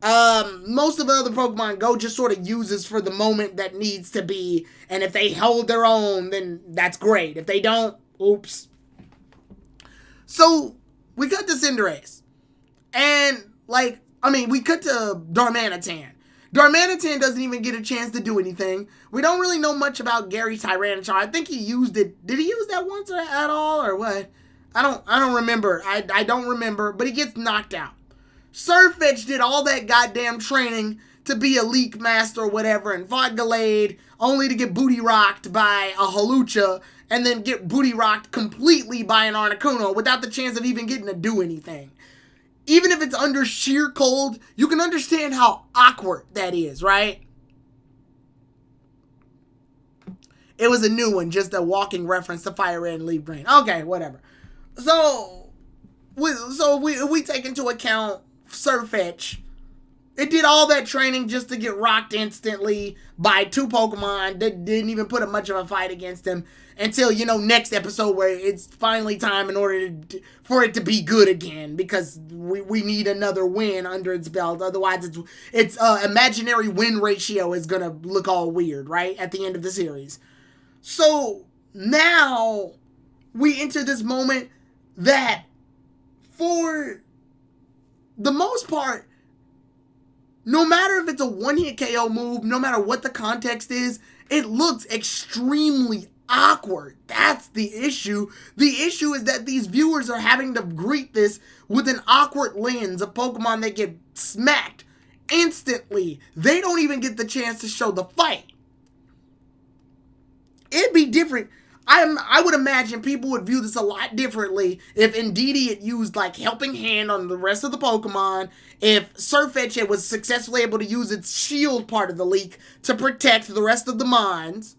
Most of the other Pokemon Go just sort of uses for the moment that needs to be, and if they hold their own, then that's great. If they don't, oops. So, we cut to Cinderace. And, we cut to Darmanitan. Darmanitan doesn't even get a chance to do anything. We don't really know much about Gary Tyranitar. I think he used it. Did he use that once at all, or what? I don't remember. I don't remember, but he gets knocked out. Sirfetch'd did all that goddamn training to be a Leak Master or whatever and fought Gallade only to get booty rocked by a Hawlucha and then get booty rocked completely by an Articuno without the chance of even getting to do anything. Even if it's under sheer cold, you can understand how awkward that is, right? It was a new one, just a walking reference to Fire Red and Leaf Green. Okay, whatever. So we take into account Sirfetch'd. It did all that training just to get rocked instantly by two Pokemon that didn't even put up much of a fight against him until, next episode where it's finally time in order for it to be good again because we need another win under its belt. Otherwise, its imaginary win ratio is going to look all weird, right, at the end of the series. So now we enter this moment that for the most part, no matter if it's a one-hit KO move, no matter what the context is, it looks extremely awkward. That's the issue. The issue is that these viewers are having to greet this with an awkward lens of Pokemon that get smacked instantly. They don't even get the chance to show the fight. It'd be different. I would imagine people would view this a lot differently if Indeedee had used Helping Hand on the rest of the Pokemon, if Sirfetch'd was successfully able to use its shield part of the leak to protect the rest of the Mons,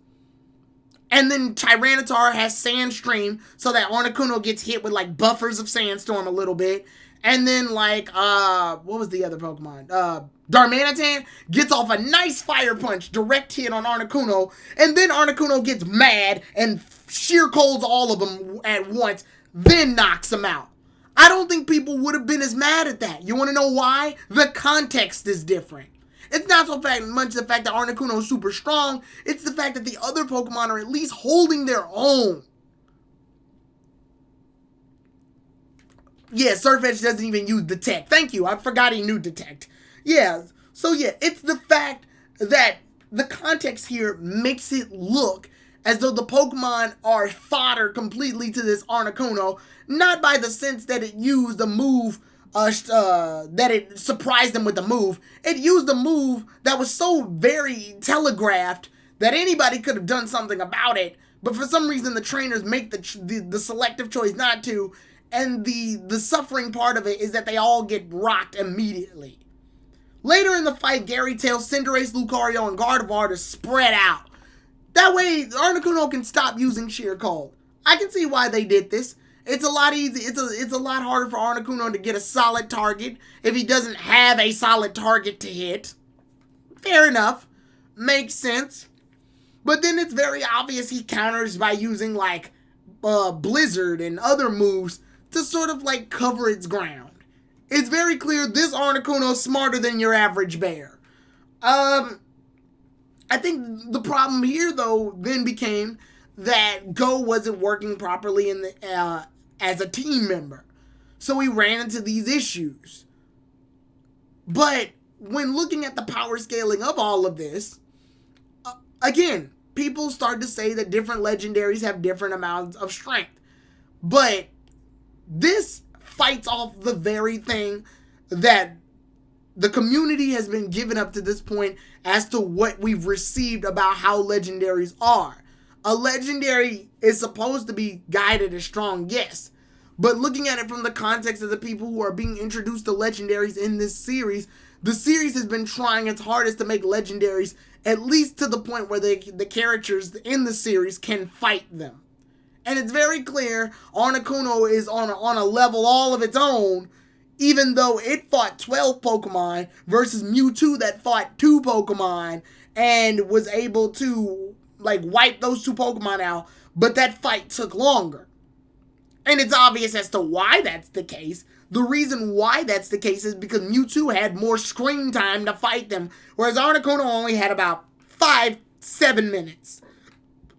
and then Tyranitar has Sandstream so that Articuno gets hit with buffers of Sandstorm a little bit, and then what was the other Pokemon? Darmanitan gets off a nice Fire Punch, direct hit on Articuno, and then Articuno gets mad and sheer colds all of them at once, then knocks them out. I don't think people would have been as mad at that. You want to know why? The context is different. It's not so much the fact that Articuno is super strong, it's the fact that the other Pokemon are at least holding their own. Yeah, Sirfetch'd doesn't even use Detect. Thank you, I forgot he knew Detect. Yeah, so it's the fact that the context here makes it look as though the Pokemon are fodder completely to this Articuno, not by the sense that it used a move, that it surprised them with a move. It used a move that was so very telegraphed that anybody could have done something about it, but for some reason the trainers make the selective choice not to, and the suffering part of it is that they all get rocked immediately. Later in the fight, Gary tells Cinderace, Lucario, and Gardevoir to spread out. That way, Articuno can stop using Sheer Cold. I can see why they did this. It's a lot easier. It's a lot harder for Articuno to get a solid target if he doesn't have a solid target to hit. Fair enough. Makes sense. But then it's very obvious he counters by using Blizzard and other moves to sort of cover its ground. It's very clear this Articuno is smarter than your average bear. I think the problem here, though, then became that Go wasn't working properly as a team member. So we ran into these issues. But when looking at the power scaling of all of this, again, people start to say that different legendaries have different amounts of strength. But this fights off the very thing that the community has been given up to this point as to what we've received about how legendaries are. A legendary is supposed to be guided as strong, yes. But looking at it from the context of the people who are being introduced to legendaries in this series, the series has been trying its hardest to make legendaries at least to the point where the characters in the series can fight them. And it's very clear Articuno is on a level all of its own, even though it fought 12 Pokemon versus Mewtwo that fought 2 Pokemon and was able to like wipe those 2 Pokemon out, but that fight took longer. And it's obvious as to why that's the case. The reason why that's the case is because Mewtwo had more screen time to fight them, whereas Articuno only had about 5-7 minutes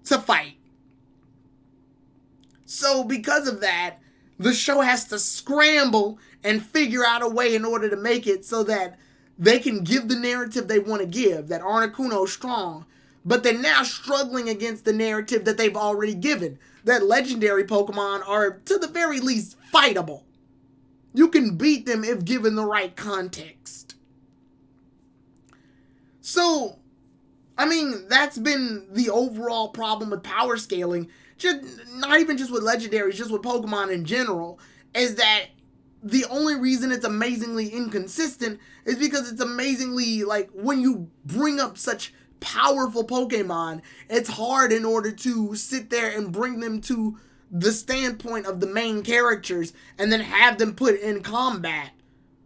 to fight. So because of that, the show has to scramble and figure out a way in order to make it so that they can give the narrative they want to give, that Articuno's strong, but they're now struggling against the narrative that they've already given, that legendary Pokemon are, to the very least, fightable. You can beat them if given the right context. So, I mean, that's been the overall problem with power scaling, just not even just with legendaries, just with Pokemon in general, is that the only reason it's amazingly inconsistent is because it's amazingly, like, when you bring up such powerful Pokemon, it's hard in order to sit there and bring them to the standpoint of the main characters and then have them put in combat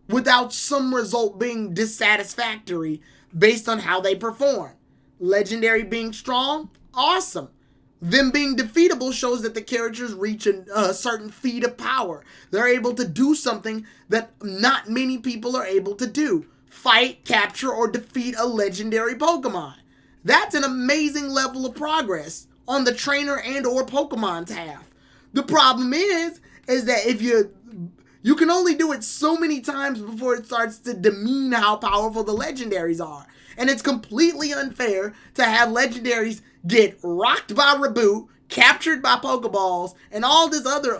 without some result being dissatisfactory based on how they perform. Legendary being strong, awesome. Them being defeatable shows that the characters reach a certain feat of power. They're able to do something that not many people are able to do. Fight, capture, or defeat a legendary Pokemon. That's an amazing level of progress on the trainer and or Pokemon's half. The problem is that if you can only do it so many times before it starts to demean how powerful the legendaries are. And it's completely unfair to have legendaries get rocked by Reboot, captured by Pokeballs, and all this other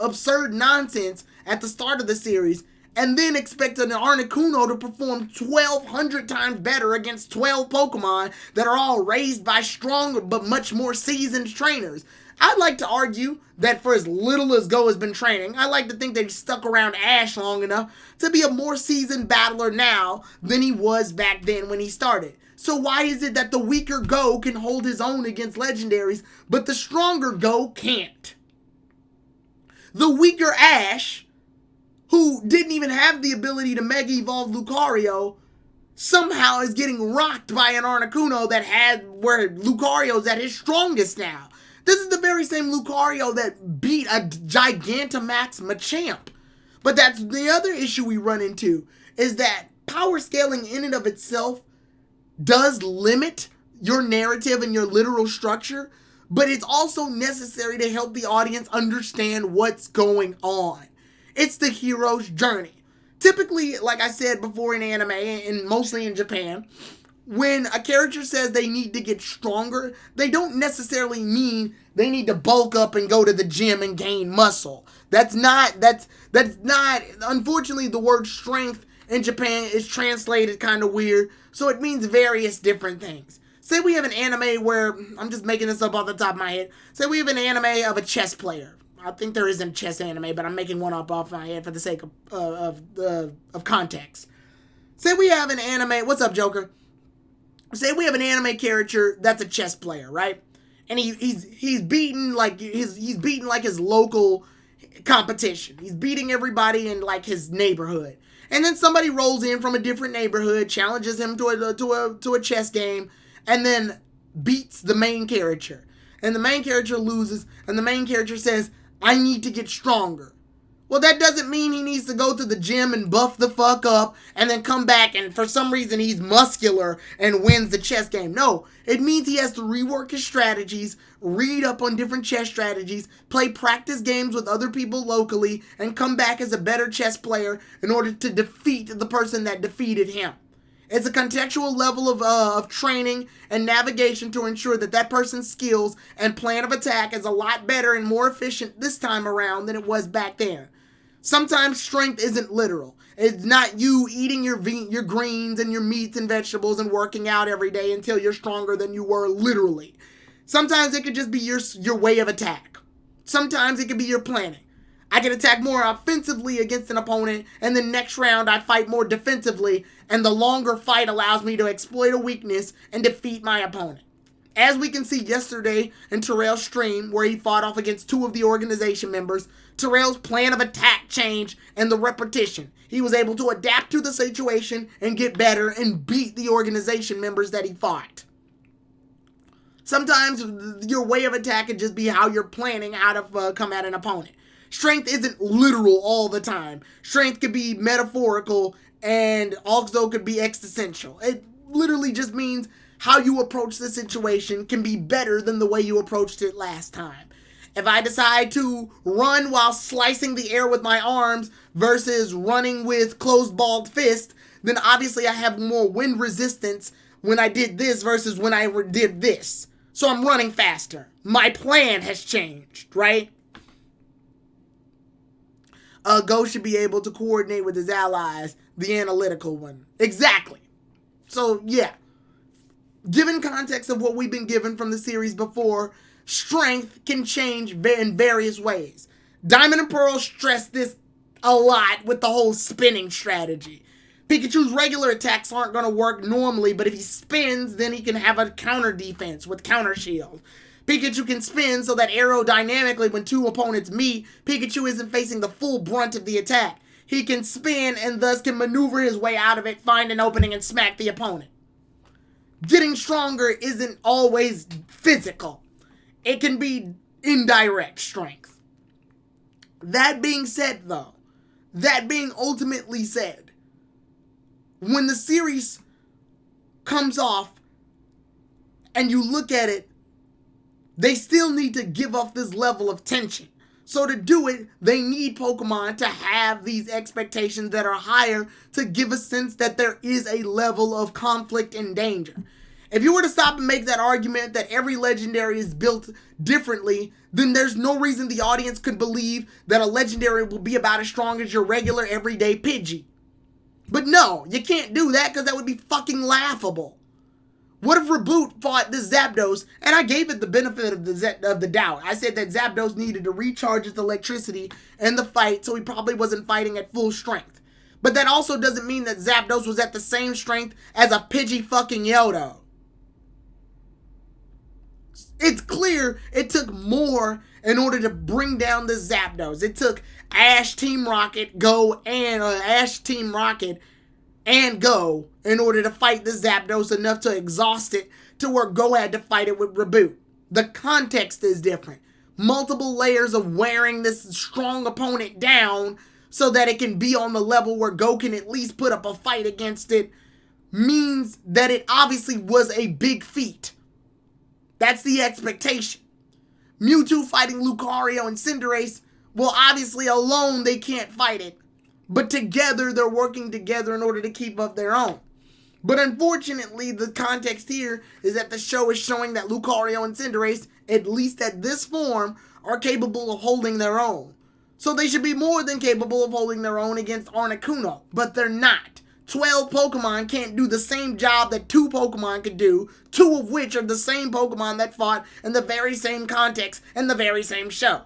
absurd nonsense at the start of the series, and then expect an Articuno to perform 1,200 times better against 12 Pokemon that are all raised by stronger but much more seasoned trainers. I'd like to argue that for as little as Go has been training, I like to think they've stuck around Ash long enough to be a more seasoned battler now than he was back then when he started. So why is it that the weaker Go can hold his own against legendaries, but the stronger Go can't? The weaker Ash, who didn't even have the ability to Mega Evolve Lucario, somehow is getting rocked by an Articuno where Lucario's at his strongest now. This is the very same Lucario that beat a Gigantamax Machamp. But that's the other issue we run into, is that power scaling in and of itself does limit your narrative and your literal structure, but it's also necessary to help the audience understand what's going on. It's the hero's journey. Typically, like I said before in anime, and mostly in Japan, when a character says they need to get stronger, they don't necessarily mean they need to bulk up and go to the gym and gain muscle. That's not, unfortunately the word strength in Japan is translated kind of weird, so it means various different things. Say we have an anime where, I'm just making this up off the top of my head, say we have an anime of a chess player. I think there isn't chess anime, but I'm making one up off my head for the sake of context. Say we have an anime, what's up Joker? Say we have an anime character that's a chess player, right? And he's beating like his local competition. He's beating everybody in like his neighborhood. And then somebody rolls in from a different neighborhood, challenges him to a chess game, and then beats the main character. And the main character loses, and the main character says, I need to get stronger. Well, that doesn't mean he needs to go to the gym and buff the fuck up and then come back and for some reason he's muscular and wins the chess game. No, it means he has to rework his strategies, read up on different chess strategies, play practice games with other people locally, and come back as a better chess player in order to defeat the person that defeated him. It's a contextual level of training and navigation to ensure that that person's skills and plan of attack is a lot better and more efficient this time around than it was back then. Sometimes strength isn't literal. It's not you eating your greens and your meats and vegetables and working out every day until you're stronger than you were literally. Sometimes it could just be your way of attack. Sometimes it could be your planning. I can attack more offensively against an opponent, and then next round I fight more defensively, and the longer fight allows me to exploit a weakness and defeat my opponent. As we can see yesterday in Terrell's stream, where he fought off against 2 of the organization members, Terrell's plan of attack changed and the repetition. He was able to adapt to the situation and get better and beat the organization members that he fought. Sometimes your way of attack can just be how you're planning how to come at an opponent. Strength isn't literal all the time. Strength could be metaphorical and also could be existential. It literally just means how you approach the situation can be better than the way you approached it last time. If I decide to run while slicing the air with my arms versus running with closed balled fist, then obviously I have more wind resistance when I did this versus when I did this. So I'm running faster. My plan has changed, right? Go should be able to coordinate with his allies, the analytical one. Exactly. So, yeah. Given context of what we've been given from the series before, strength can change in various ways. Diamond and Pearl stress this a lot with the whole spinning strategy. Pikachu's regular attacks aren't going to work normally, but if he spins, then he can have a counter defense with counter shield. Pikachu can spin so that aerodynamically when 2 opponents meet, Pikachu isn't facing the full brunt of the attack. He can spin and thus can maneuver his way out of it, find an opening, and smack the opponent. Getting stronger isn't always physical. It can be indirect strength. That being said, though, that being ultimately said, when the series comes off and you look at it, they still need to give off this level of tension. So to do it, they need Pokemon to have these expectations that are higher to give a sense that there is a level of conflict and danger. If you were to stop and make that argument that every legendary is built differently, then there's no reason the audience could believe that a legendary will be about as strong as your regular everyday Pidgey. But no, you can't do that because that would be fucking laughable. What if Reboot fought this Zapdos, and I gave it the benefit of the doubt. I said that Zapdos needed to recharge its electricity in the fight, so he probably wasn't fighting at full strength. But that also doesn't mean that Zapdos was at the same strength as a Pidgey fucking Yodo. It's clear it took more in order to bring down the Zapdos. It took Ash Team Rocket, Go, and Ash Team Rocket and Go in order to fight the Zapdos enough to exhaust it to where Go had to fight it with Reboot. The context is different. Multiple layers of wearing this strong opponent down so that it can be on the level where Go can at least put up a fight against it means that it obviously was a big feat. That's the expectation. Mewtwo fighting Lucario and Cinderace, well, obviously alone they can't fight it. But together, they're working together in order to keep up their own. But unfortunately, the context here is that the show is showing that Lucario and Cinderace, at least at this form, are capable of holding their own. So they should be more than capable of holding their own against Articuno, but they're not. 12 Pokemon can't do the same job that 2 Pokemon could do, 2 of which are the same Pokemon that fought in the very same context and the very same show.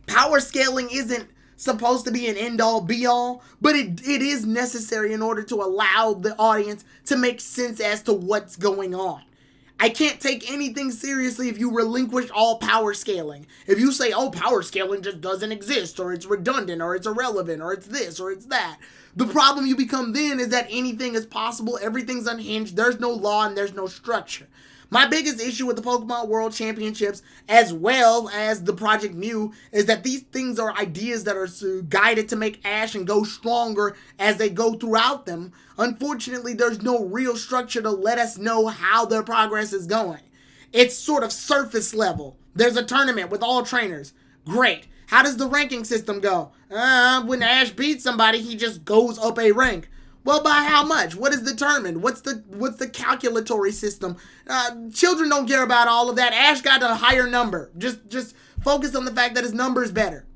Power scaling isn't supposed to be an end-all be-all, but it is necessary in order to allow the audience to make sense as to what's going on. I can't take anything seriously if you relinquish all power scaling. If you say, oh, power scaling just doesn't exist, or it's redundant, or it's irrelevant, or it's this, or it's that. The problem you become then is that anything is possible, everything's unhinged, there's no law, and there's no structure. My biggest issue with the Pokemon World Championships, as well as the Project Mew, is that these things are ideas that are guided to make Ash and Go stronger as they go throughout them. Unfortunately, there's no real structure to let us know how their progress is going. It's sort of surface level. There's a tournament with all trainers. Great. How does the ranking system go? When Ash beats somebody, he just goes up a rank. Well, by how much? What is determined? What's the calculatory system? Children don't care about all of that. Ash got a higher number. Just focus on the fact that his number is better.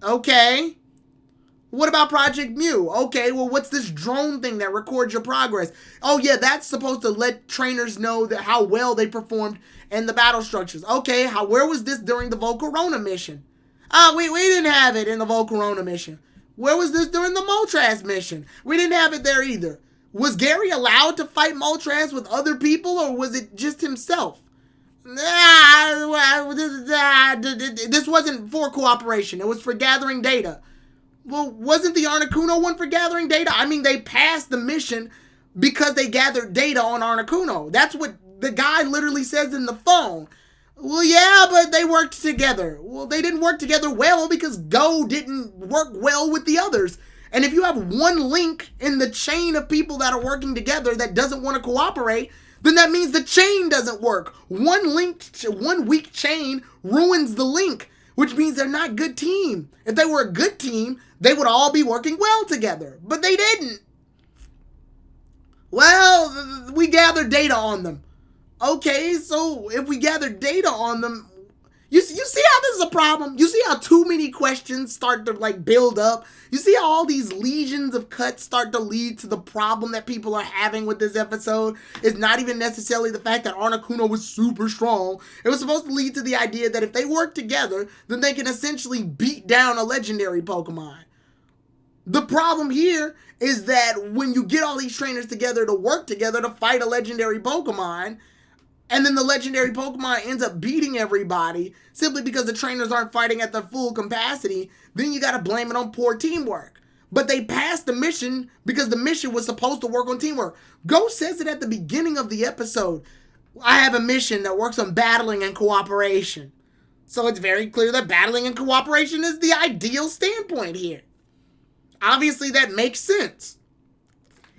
Okay. What about Project Mew? Okay, well, what's this drone thing that records your progress? Oh, yeah, that's supposed to let trainers know that how well they performed in the battle structures. Okay, where was this during the Volcarona mission? We didn't have it in the Volcarona mission. Where was this during the Moltres mission? We didn't have it there either. Was Gary allowed to fight Moltres with other people, or was it just himself? This wasn't for cooperation. It was for gathering data. Well, wasn't the Articuno one for gathering data? I mean, they passed the mission because they gathered data on Articuno. That's what the guy literally says in the phone. Well, yeah, but they worked together. Well, they didn't work together well because Go didn't work well with the others. And if you have one link in the chain of people that are working together that doesn't want to cooperate, then that means the chain doesn't work. One weak chain ruins the link, which means they're not a good team. If they were a good team, they would all be working well together, but they didn't. Well, we gathered data on them. Okay, so if we gather data on them, you see how this is a problem? You see how too many questions start to like build up? You see how all these legions of cuts start to lead to the problem that people are having with this episode? It's not even necessarily the fact that Articuno was super strong. It was supposed to lead to the idea that if they work together, then they can essentially beat down a legendary Pokemon. The problem here is that when you get all these trainers together to work together to fight a legendary Pokemon, and then the legendary Pokemon ends up beating everybody simply because the trainers aren't fighting at their full capacity, then you gotta blame it on poor teamwork. But they passed the mission because the mission was supposed to work on teamwork. Go says it at the beginning of the episode. I have a mission that works on battling and cooperation. So it's very clear that battling and cooperation is the ideal standpoint here. Obviously that makes sense.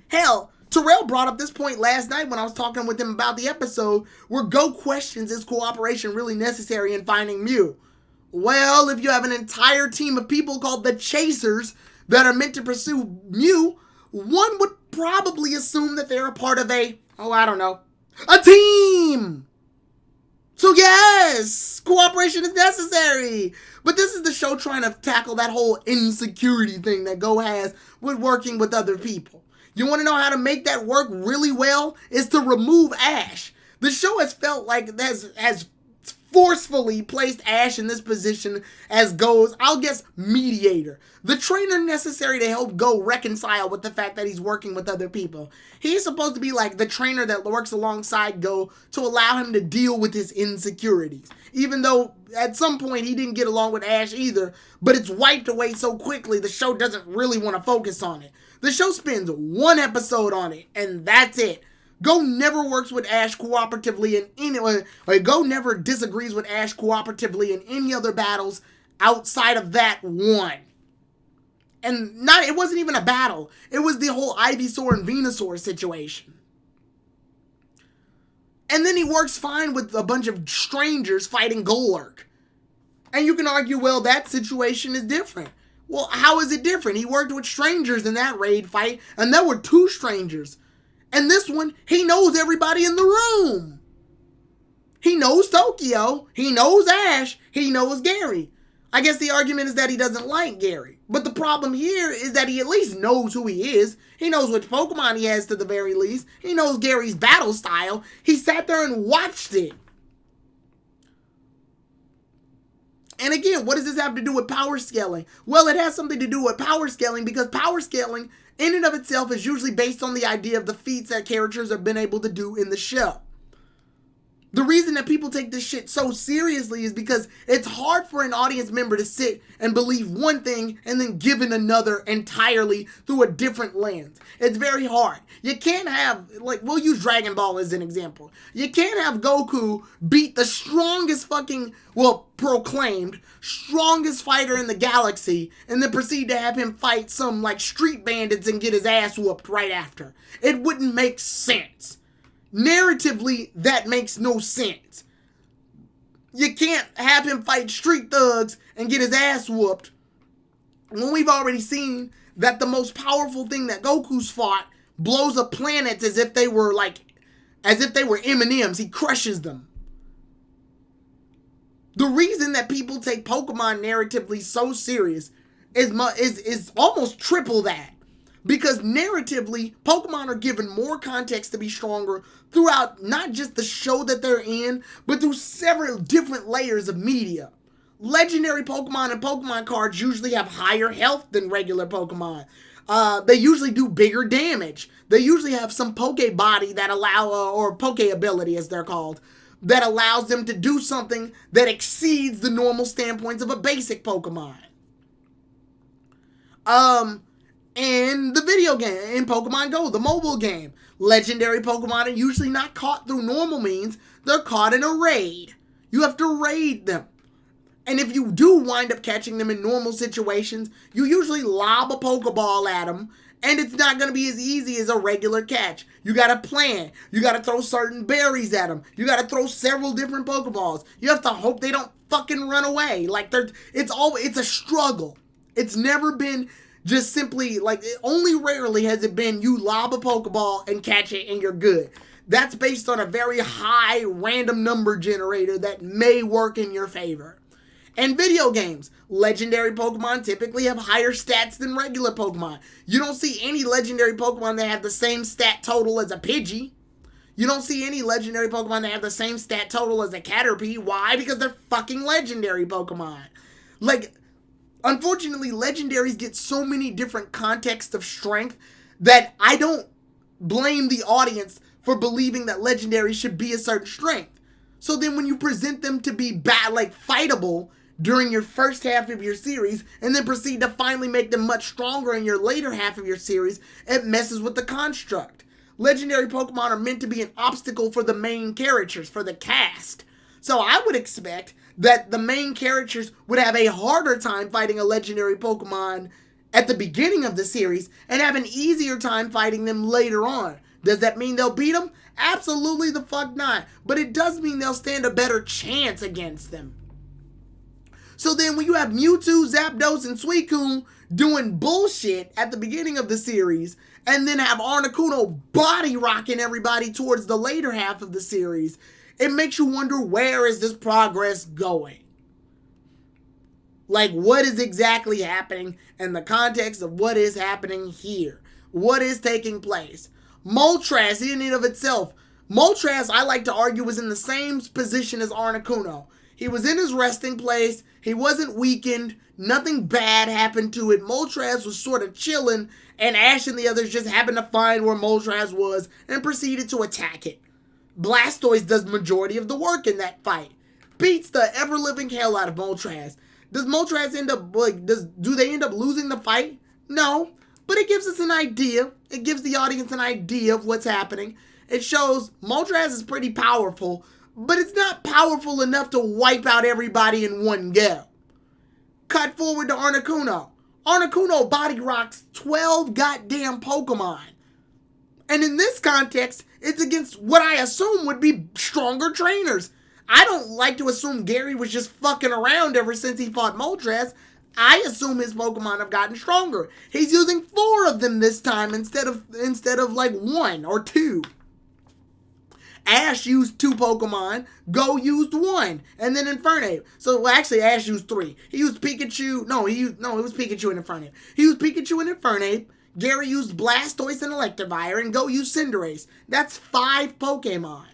Hell, Terrell brought up this point last night when I was talking with him about the episode where Go questions, is cooperation really necessary in finding Mew? Well, if you have an entire team of people called the Chasers that are meant to pursue Mew, one would probably assume that they're a part of a team! So yes, cooperation is necessary. But this is the show trying to tackle that whole insecurity thing that Go has with working with other people. You want to know how to make that work really well? Is to remove Ash. The show has felt like has forcefully placed Ash in this position as Go's, I'll guess, mediator. The trainer necessary to help Go reconcile with the fact that he's working with other people. He's supposed to be like the trainer that works alongside Go to allow him to deal with his insecurities. Even though at some point he didn't get along with Ash either, but it's wiped away so quickly the show doesn't really want to focus on it. The show spends one episode on it, and that's it. Go never works with Ash cooperatively in any way. Go never disagrees with Ash cooperatively in any other battles outside of that one. And it wasn't even a battle. It was the whole Ivysaur and Venusaur situation. And then he works fine with a bunch of strangers fighting Golurk. And you can argue, well, that situation is different. Well, how is it different? He worked with strangers in that raid fight, and there were 2 strangers. And this one, he knows everybody in the room. He knows Tokyo, he knows Ash, he knows Gary. I guess the argument is that he doesn't like Gary. But the problem here is that he at least knows who he is. He knows which Pokemon he has to the very least. He knows Gary's battle style. He sat there and watched it. And again, what does this have to do with power scaling? Well, it has something to do with power scaling because power scaling in and of itself is usually based on the idea of the feats that characters have been able to do in the show. The reason that people take this shit so seriously is because it's hard for an audience member to sit and believe one thing and then give it another entirely through a different lens. It's very hard. You can't have, we'll use Dragon Ball as an example. You can't have Goku beat the strongest proclaimed strongest fighter in the galaxy and then proceed to have him fight some street bandits and get his ass whooped right after. It wouldn't make sense. Narratively, that makes no sense. You can't have him fight street thugs and get his ass whooped when we've already seen that the most powerful thing that Goku's fought blows up planets as if they were M&Ms. He crushes them. The reason that people take Pokemon narratively so serious is almost triple that. Because narratively, Pokemon are given more context to be stronger throughout not just the show that they're in, but through several different layers of media. Legendary Pokemon and Pokemon cards usually have higher health than regular Pokemon. They usually do bigger damage. They usually have some Poke body that or Poke ability as they're called, that allows them to do something that exceeds the normal standpoints of a basic Pokemon. In the video game, in Pokemon Go, the mobile game, legendary Pokemon are usually not caught through normal means. They're caught in a raid. You have to raid them. And if you do wind up catching them in normal situations, you usually lob a Pokeball at them, and it's not going to be as easy as a regular catch. You got to plan. You got to throw certain berries at them. You got to throw several different Pokeballs. You have to hope they don't fucking run away. Like, it's a struggle. It's never been just simply, like, only rarely has it been you lob a Pokeball and catch it and you're good. That's based on a very high random number generator that may work in your favor. In video games, legendary Pokemon typically have higher stats than regular Pokemon. You don't see any legendary Pokemon that have the same stat total as a Pidgey. You don't see any legendary Pokemon that have the same stat total as a Caterpie. Why? Because they're fucking legendary Pokemon. Like, unfortunately, legendaries get so many different contexts of strength that I don't blame the audience for believing that legendaries should be a certain strength. So then when you present them to be fightable during your first half of your series, and then proceed to finally make them much stronger in your later half of your series, it messes with the construct. Legendary Pokemon are meant to be an obstacle for the main characters, for the cast. So I would expect that the main characters would have a harder time fighting a legendary Pokemon at the beginning of the series, and have an easier time fighting them later on. Does that mean they'll beat them? Absolutely the fuck not. But it does mean they'll stand a better chance against them. So then when you have Mewtwo, Zapdos, and Suicune doing bullshit at the beginning of the series, and then have Articuno body rocking everybody towards the later half of the series, it makes you wonder, where is this progress going? Like, what is exactly happening in the context of what is happening here? What is taking place? Moltres, in and of itself, Moltres, I like to argue, was in the same position as Articuno. He was in his resting place. He wasn't weakened. Nothing bad happened to it. Moltres was sort of chilling, and Ash and the others just happened to find where Moltres was and proceeded to attack it. Blastoise does majority of the work in that fight. Beats the ever-living hell out of Moltres. Does Moltres end up, do they end up losing the fight? No. But it gives us an idea. It gives the audience an idea of what's happening. It shows Moltres is pretty powerful, but it's not powerful enough to wipe out everybody in one go. Cut forward to Articuno. Articuno body rocks 12 goddamn Pokemon. And in this context, it's against what I assume would be stronger trainers. I don't like to assume Gary was just fucking around ever since he fought Moltres. I assume his Pokemon have gotten stronger. He's using 4 of them this time instead of like 1 or 2. Ash used 2 Pokemon, Go used 1, and then Infernape. So, well, actually, Ash used 3. He used Pikachu, it was Pikachu and Infernape. He used Pikachu and Infernape, Gary used Blastoise and Electivire, and Go used Cinderace. That's 5 Pokemon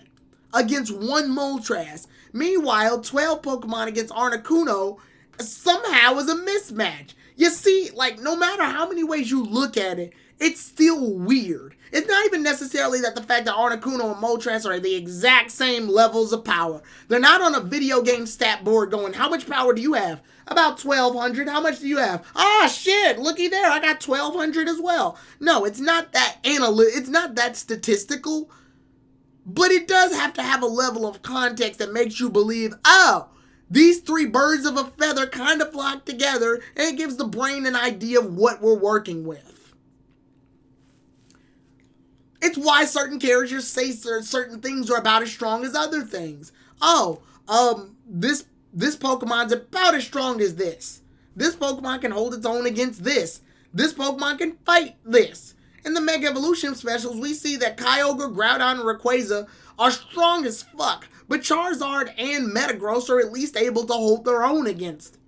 against 1 Moltres. Meanwhile, 12 Pokemon against Articuno somehow is a mismatch. You see, like, no matter how many ways you look at it, it's still weird. It's not even necessarily that the fact that Articuno and Moltres are the exact same levels of power. They're not on a video game stat board going, how much power do you have? About 1,200. How much do you have? Ah, shit, looky there, I got 1,200 as well. No, it's not that it's not that statistical, but it does have to have a level of context that makes you believe, oh, these 3 birds of a feather kind of flock together, and it gives the brain an idea of what we're working with. It's why certain characters say certain things are about as strong as other things. Oh, this Pokemon's about as strong as this. This Pokemon can hold its own against this. This Pokemon can fight this. In the Mega Evolution specials, we see that Kyogre, Groudon, and Rayquaza are strong as fuck, but Charizard and Metagross are at least able to hold their own against them.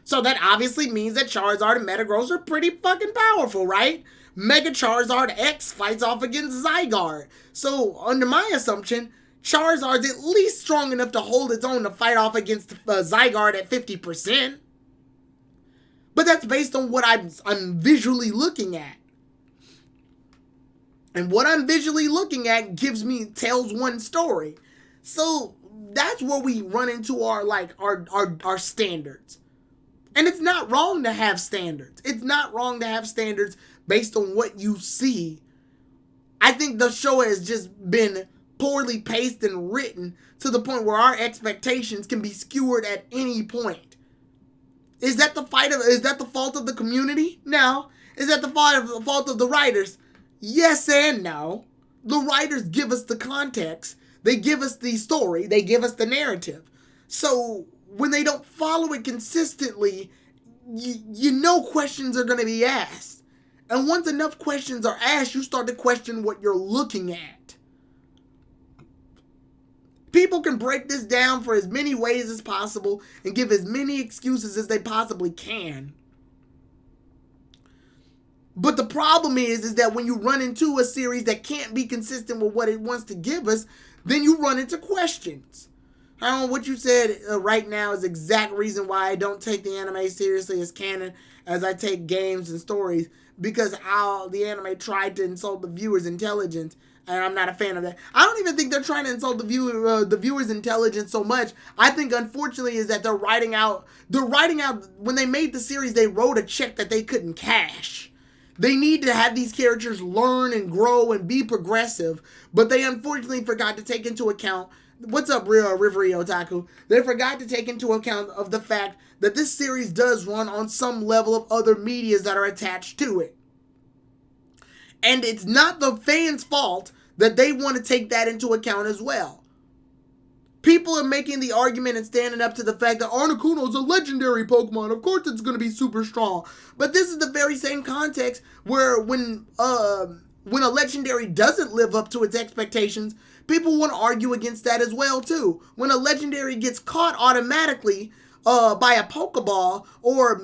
So that obviously means that Charizard and Metagross are pretty fucking powerful, right? Mega Charizard X fights off against Zygarde. So, under my assumption, Charizard's at least strong enough to hold its own to fight off against Zygarde at 50%. But that's based on what I'm visually looking at. And what I'm visually looking at tells one story. So that's where we run into our standards. And it's not wrong to have standards. It's not wrong to have standards based on what you see. I think the show has just been poorly paced and written to the point where our expectations can be skewered at any point. Is that the fault of the community? No. Is that the fault of the writers? Yes and no. The writers give us the context. They give us the story. They give us the narrative. So when they don't follow it consistently, you know questions are going to be asked. And once enough questions are asked, you start to question what you're looking at. People can break this down for as many ways as possible and give as many excuses as they possibly can. But the problem is that when you run into a series that can't be consistent with what it wants to give us, then you run into questions. I don't know what you said right now is the exact reason why I don't take the anime seriously as canon as I take games and stories, because how the anime tried to insult the viewer's intelligence, and I'm not a fan of that. I don't even think they're trying to insult the viewer's intelligence so much. I think, unfortunately, is that they're writing out, when they made the series, they wrote a check that they couldn't cash. They need to have these characters learn and grow and be progressive, but they unfortunately forgot to take into account, what's up, Rivery Otaku? They forgot to take into account of the fact that this series does run on some level of other medias that are attached to it. And it's not the fans' fault that they want to take that into account as well. People are making the argument and standing up to the fact that Articuno is a legendary Pokemon. Of course it's going to be super strong. But this is the very same context where when a legendary doesn't live up to its expectations, people want to argue against that as well too. When a legendary gets caught automatically by a Pokeball, or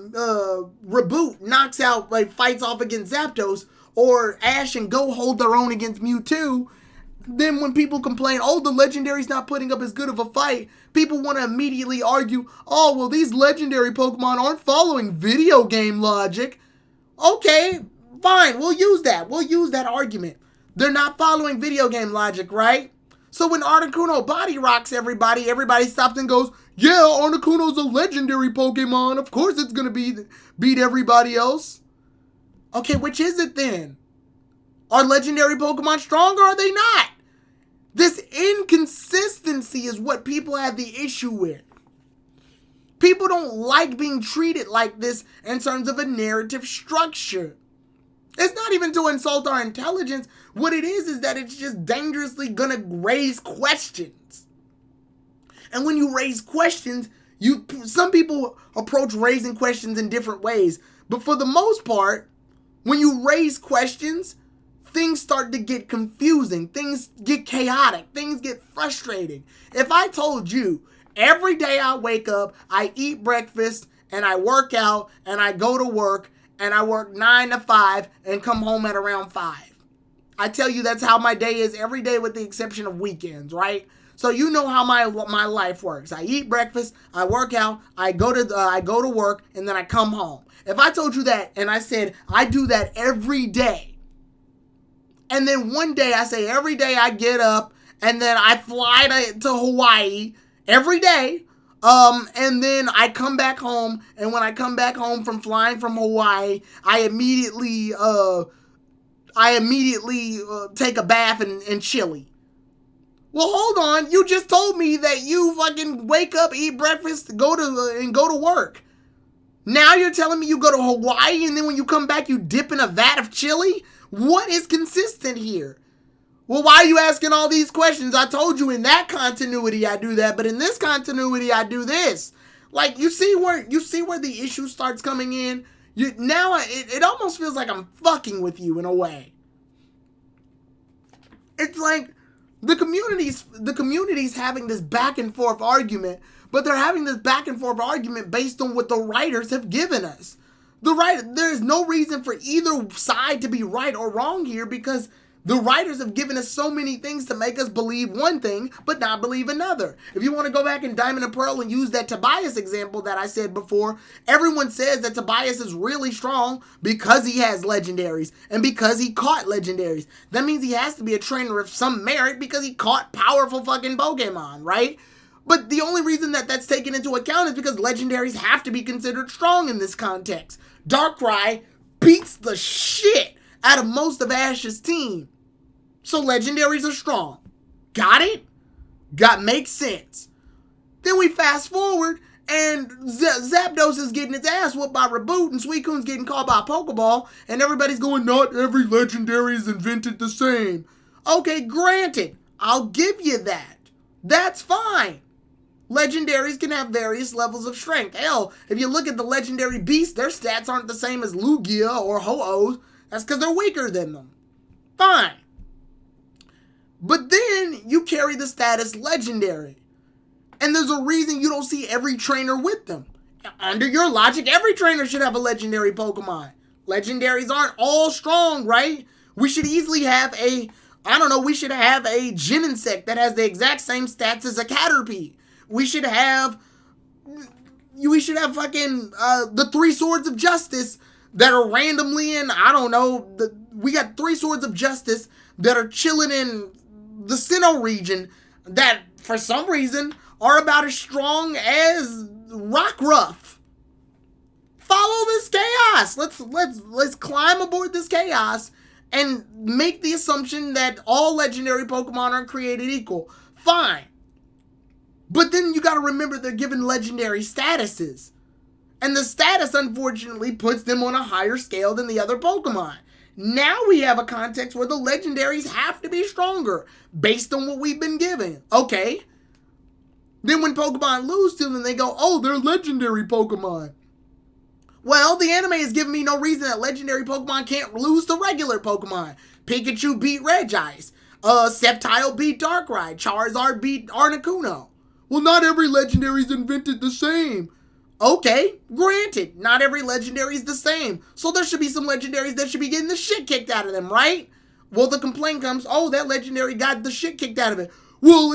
Reboot knocks out, fights off against Zapdos, or Ash and Go hold their own against Mewtwo, then when people complain, oh, the legendary's not putting up as good of a fight, people want to immediately argue, oh, well, these legendary Pokemon aren't following video game logic. Okay, fine, we'll use that. We'll use that argument. They're not following video game logic, right? So when Articuno body rocks everybody stops and goes, yeah, Articuno's a legendary Pokemon. Of course it's going to beat everybody else. Okay, which is it then? Are legendary Pokemon strong or are they not? This inconsistency is what people have the issue with. People don't like being treated like this in terms of a narrative structure. It's not even to insult our intelligence. What it is that it's just dangerously gonna raise questions. And when you raise questions, some people approach raising questions in different ways. But for the most part, when you raise questions, things start to get confusing. Things get chaotic. Things get frustrating. If I told you, every day I wake up, I eat breakfast, and I work out, and I go to work, and I work 9 to 5, and come home at around 5. I tell you that's how my day is every day with the exception of weekends, right? So you know how my life works. I eat breakfast, I work out, I go to work, and then I come home. If I told you that, and I said I do that every day, and then one day I say every day I get up and then I fly to Hawaii every day. And then I come back home, and when I come back home from flying from Hawaii, I immediately take a bath in Chile. Well, hold on. You just told me that you fucking wake up, eat breakfast, go to work. Now you're telling me you go to Hawaii, and then when you come back, you dip in a vat of chili? What is consistent here? Well, why are you asking all these questions? I told you in that continuity I do that, but in this continuity I do this. You see where the issue starts coming in? It almost feels like I'm fucking with you in a way. It's like the community's having this back and forth argument, but they're having this back and forth argument based on what the writers have given us. There's no reason for either side to be right or wrong here, because The writers have given us so many things to make us believe one thing, but not believe another. If you want to go back in Diamond and Pearl and use that Tobias example that I said before, everyone says that Tobias is really strong because he has legendaries and because he caught legendaries. That means he has to be a trainer of some merit because he caught powerful fucking Pokemon, right? But the only reason that that's taken into account is because legendaries have to be considered strong in this context. Darkrai beats the shit out of most of Ash's team. So legendaries are strong. Got it? Makes sense. Then we fast forward and Zapdos is getting its ass whooped by Reboot and Suicune's getting caught by a Pokeball and everybody's going, not every legendary is invented the same. Okay, granted. I'll give you that. That's fine. Legendaries can have various levels of strength. Hell, if you look at the legendary beasts, their stats aren't the same as Lugia or Ho-Oh's. That's because they're weaker than them. Fine. But then you carry the status legendary. And there's a reason you don't see every trainer with them. Under your logic, every trainer should have a legendary Pokemon. Legendaries aren't all strong, right? We should easily have we should have a Gin Insect that has the exact same stats as a Caterpie. We should have fucking the 3 Swords of Justice that are randomly in, we got 3 Swords of Justice that are chilling in the Sinnoh region that, for some reason, are about as strong as Rockruff. Follow this chaos. Let's climb aboard this chaos and make the assumption that all legendary Pokemon are created equal. Fine. But then you gotta remember they're given legendary statuses. And the status, unfortunately, puts them on a higher scale than the other Pokemon. Now we have a context where the legendaries have to be stronger, based on what we've been given. Okay. Then when Pokemon lose to them, they go, oh, they're legendary Pokemon. Well, the anime has given me no reason that legendary Pokemon can't lose to regular Pokemon. Pikachu beat Regice. Sceptile beat Darkrai. Charizard beat Articuno. Well, not every legendary is invented the same. Okay, granted, not every legendary is the same. So there should be some legendaries that should be getting the shit kicked out of them, right? Well, the complaint comes, oh, that legendary got the shit kicked out of it. Well,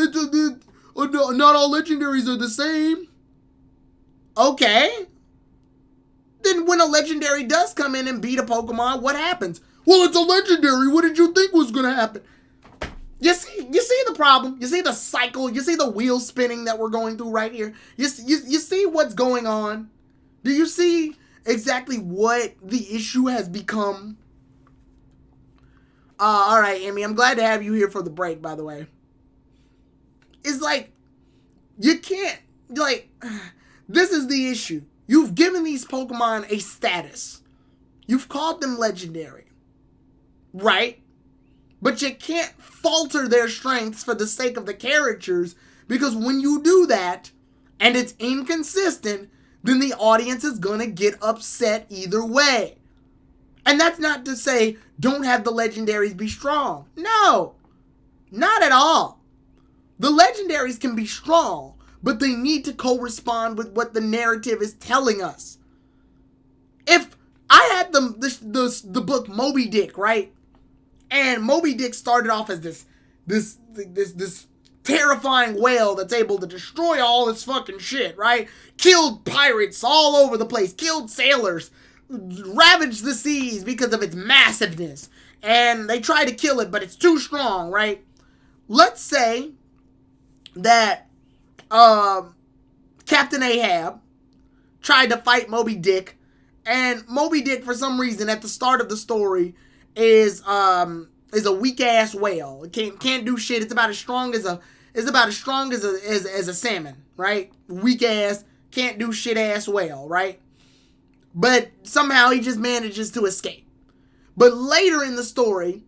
not all legendaries are the same. Okay. Then when a legendary does come in and beat a Pokemon, what happens? Well, it's a legendary. What did you think was going to happen? You see the problem? You see the cycle? You see the wheel spinning that we're going through right here? You see what's going on? Do you see exactly what the issue has become? All right, Amy, I'm glad to have you here for the break, by the way. It's like, you can't, this is the issue. You've given these Pokemon a status. You've called them legendary, right? But you can't falter their strengths for the sake of the characters, because when you do that, and it's inconsistent, then the audience is gonna get upset either way. And that's not to say, don't have the legendaries be strong. No, not at all. The legendaries can be strong, but they need to correspond with what the narrative is telling us. If I had the book Moby Dick, right? And Moby Dick started off as this terrifying whale that's able to destroy all this fucking shit, right? Killed pirates all over the place, killed sailors, ravaged the seas because of its massiveness. And they try to kill it, but it's too strong, right? Let's say that Captain Ahab tried to fight Moby Dick, and Moby Dick, for some reason, at the start of the story, is a weak ass whale. It can't do shit. It's about as strong as a salmon, right? Weak ass, can't do shit ass whale, right? But somehow he just manages to escape. But later in the story,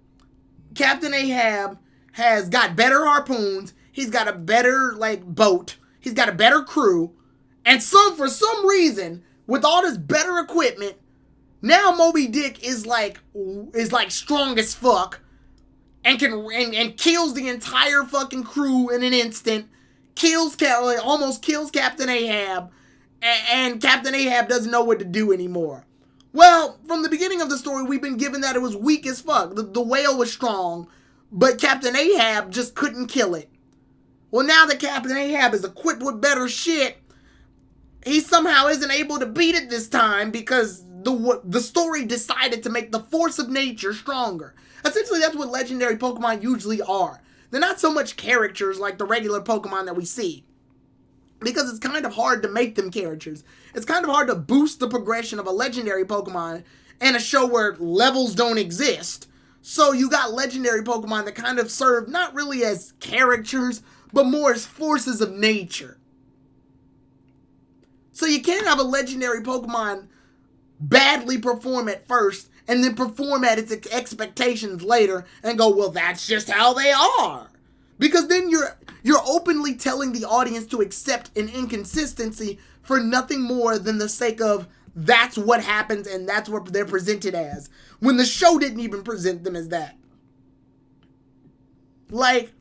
Captain Ahab has got better harpoons. He's got a better boat. He's got a better crew. And for some reason, with all this better equipment, now Moby Dick is strong as fuck and kills the entire fucking crew in an instant. Almost kills Captain Ahab, and Captain Ahab doesn't know what to do anymore. Well, from the beginning of the story, we've been given that it was weak as fuck. The whale was strong, but Captain Ahab just couldn't kill it. Well, now that Captain Ahab is equipped with better shit, he somehow isn't able to beat it this time because the story decided to make the force of nature stronger. Essentially, that's what legendary Pokemon usually are. They're not so much characters like the regular Pokemon that we see, because it's kind of hard to make them characters. It's kind of hard to boost the progression of a legendary Pokemon in a show where levels don't exist. So you got legendary Pokemon that kind of serve not really as characters, but more as forces of nature. So you can't have a legendary Pokemon badly perform at first and then perform at its expectations later and go, well, that's just how they are. Because then you're openly telling the audience to accept an inconsistency for nothing more than the sake of that's what happens and that's what they're presented as, when the show didn't even present them as that. Like,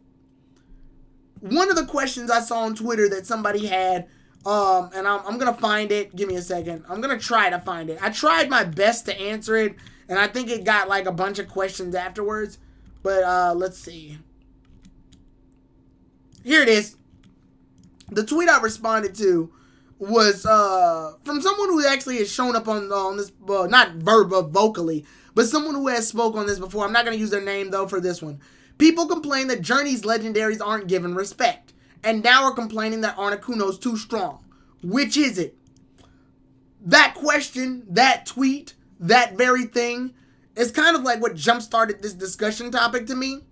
one of the questions I saw on Twitter that somebody had, and I'm going to find it. Give me a second. I'm going to try to find it. I tried my best to answer it, and I think it got like a bunch of questions afterwards. But let's see. Here it is. The tweet I responded to was from someone who actually has shown up on this, not vocally, but someone who has spoke on this before. I'm not going to use their name, though, for this one. People complain that Journey's legendaries aren't given respect, and now are complaining that Articuno's too strong. Which is it? That question, that tweet, that very thing is kind of like what jump-started this discussion topic to me.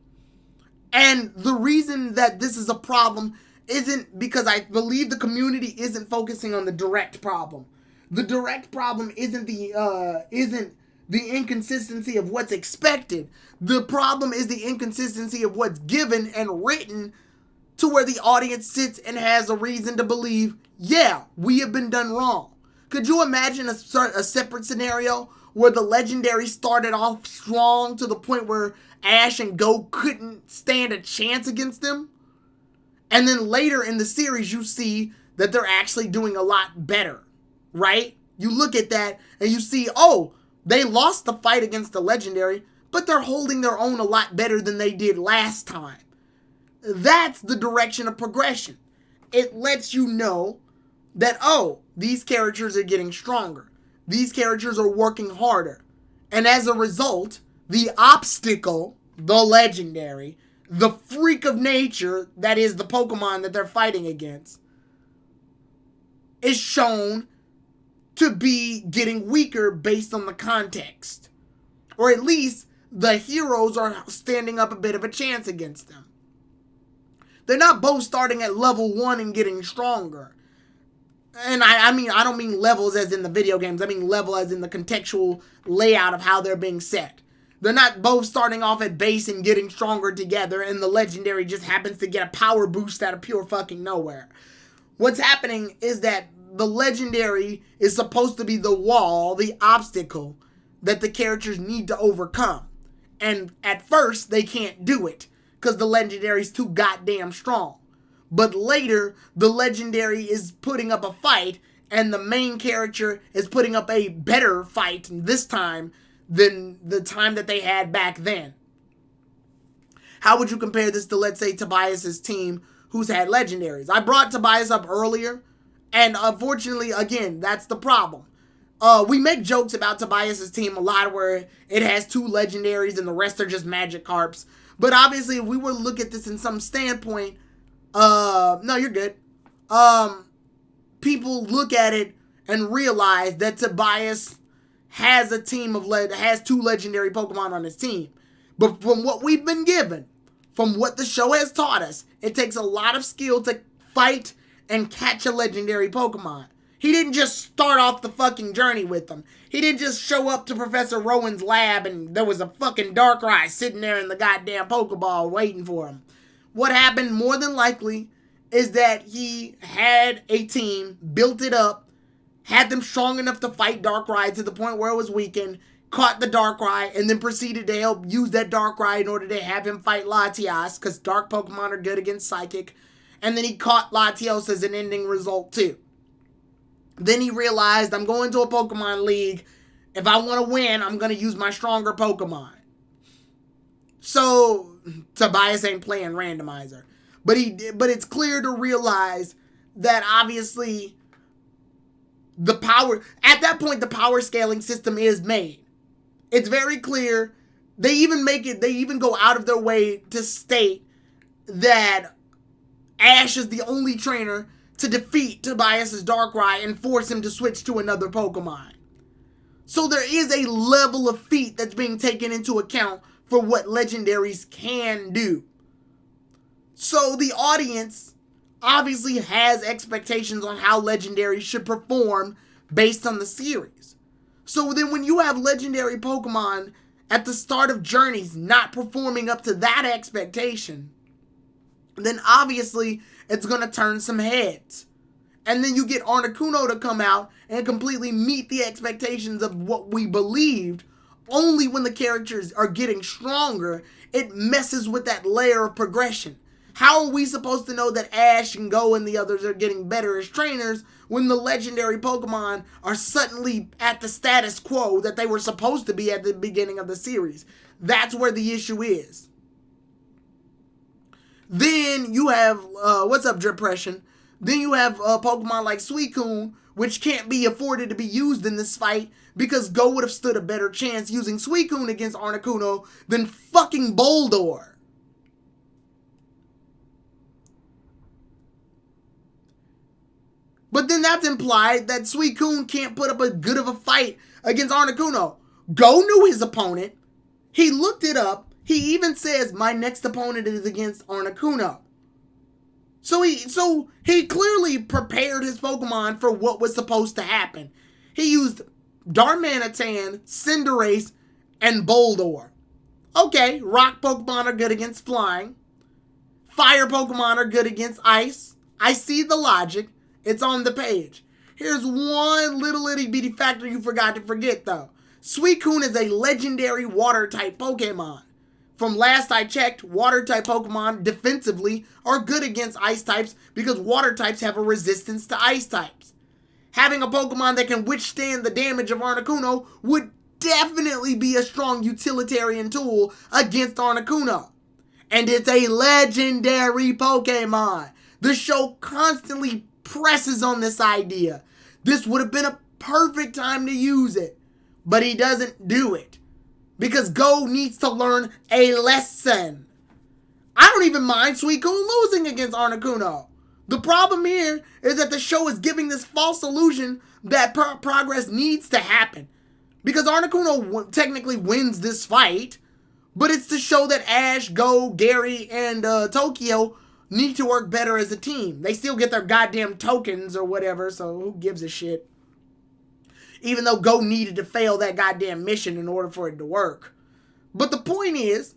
And the reason that this is a problem isn't because I believe the community isn't focusing on the direct problem. The direct problem isn't the inconsistency of what's expected. The problem is the inconsistency of what's given and written to where the audience sits and has a reason to believe, yeah, we have been done wrong. Could you imagine a separate scenario where the legendary started off strong to the point where Ash and Go couldn't stand a chance against them? And then later in the series, you see that they're actually doing a lot better, right? You look at that and you see, oh, they lost the fight against the legendary, but they're holding their own a lot better than they did last time. That's the direction of progression. It lets you know that, oh, these characters are getting stronger. These characters are working harder. And as a result, the obstacle, the legendary, the freak of nature that is the Pokemon that they're fighting against, is shown to be getting weaker based on the context. Or at least the heroes are standing up a bit of a chance against them. They're not both starting at level 1 and getting stronger. And I don't mean levels as in the video games. I mean level as in the contextual layout of how they're being set. They're not both starting off at base and getting stronger together, and the legendary just happens to get a power boost out of pure fucking nowhere. What's happening is that the legendary is supposed to be the wall, the obstacle that the characters need to overcome. And at first, they can't do it because the legendary's too goddamn strong. But later, the legendary is putting up a fight, and the main character is putting up a better fight this time than the time that they had back then. How would you compare this to, let's say, Tobias's team, who's had legendaries? I brought Tobias up earlier, and unfortunately, again, that's the problem. We make jokes about Tobias's team a lot where it has 2 legendaries and the rest are just Magikarps. But obviously, if we were to look at this in some standpoint, no, you're good. People look at it and realize that Tobias has a team of has 2 legendary Pokemon on his team. But from what we've been given, from what the show has taught us, it takes a lot of skill to fight and catch a legendary Pokemon. He didn't just start off the fucking journey with them. He didn't just show up to Professor Rowan's lab and there was a fucking Darkrai sitting there in the goddamn Pokeball waiting for him. What happened more than likely is that he had a team, built it up, had them strong enough to fight Darkrai to the point where it was weakened, caught the Darkrai, and then proceeded to help use that Darkrai in order to have him fight Latias, because Dark Pokemon are good against Psychic. And then he caught Latios as an ending result too. Then he realized, I'm going to a Pokemon League, If I want to win, I'm going to use my stronger Pokemon. So, Tobias ain't playing randomizer. But it's clear to realize that obviously the power, at that point, the power scaling system is made. It's very clear. They even go out of their way to state that Ash is the only trainer to defeat Tobias's Darkrai and force him to switch to another Pokemon. So there is a level of feat that's being taken into account for what Legendaries can do. So the audience obviously has expectations on how Legendaries should perform based on the series. So then when you have Legendary Pokemon at the start of journeys not performing up to that expectation, then obviously it's going to turn some heads. And then you get Articuno to come out and completely meet the expectations of what we believed. Only when the characters are getting stronger, it messes with that layer of progression. How are we supposed to know that Ash and Go and the others are getting better as trainers when the legendary Pokemon are suddenly at the status quo that they were supposed to be at the beginning of the series? That's where the issue is. Then you have, what's up, Depression? Then you have Pokemon like Suicune, which can't be afforded to be used in this fight because Go would have stood a better chance using Suicune against Articuno than fucking Boldore. But then that's implied that Suicune can't put up as good of a fight against Articuno. Go knew his opponent. He looked it up. He even says, my next opponent is against Articuno. So he clearly prepared his Pokemon for what was supposed to happen. He used Darmanitan, Cinderace, and Boldore. Okay, rock Pokemon are good against flying. Fire Pokemon are good against ice. I see the logic. It's on the page. Here's one little itty bitty factor you forgot to forget though. Suicune is a legendary water type Pokemon. From last I checked, water type Pokemon defensively are good against ice types because water types have a resistance to ice types. Having a Pokemon that can withstand the damage of Articuno would definitely be a strong utilitarian tool against Articuno. And it's a legendary Pokemon. The show constantly presses on this idea. This would have been a perfect time to use it, but he doesn't do it. Because Go needs to learn a lesson. I don't even mind Suicune losing against Articuno. The problem here is that the show is giving this false illusion that progress needs to happen. Because Articuno technically wins this fight, but it's to show that Ash, Go, Gary, and Tokyo need to work better as a team. They still get their goddamn tokens or whatever, so who gives a shit? Even though Go needed to fail that goddamn mission in order for it to work. But the point is,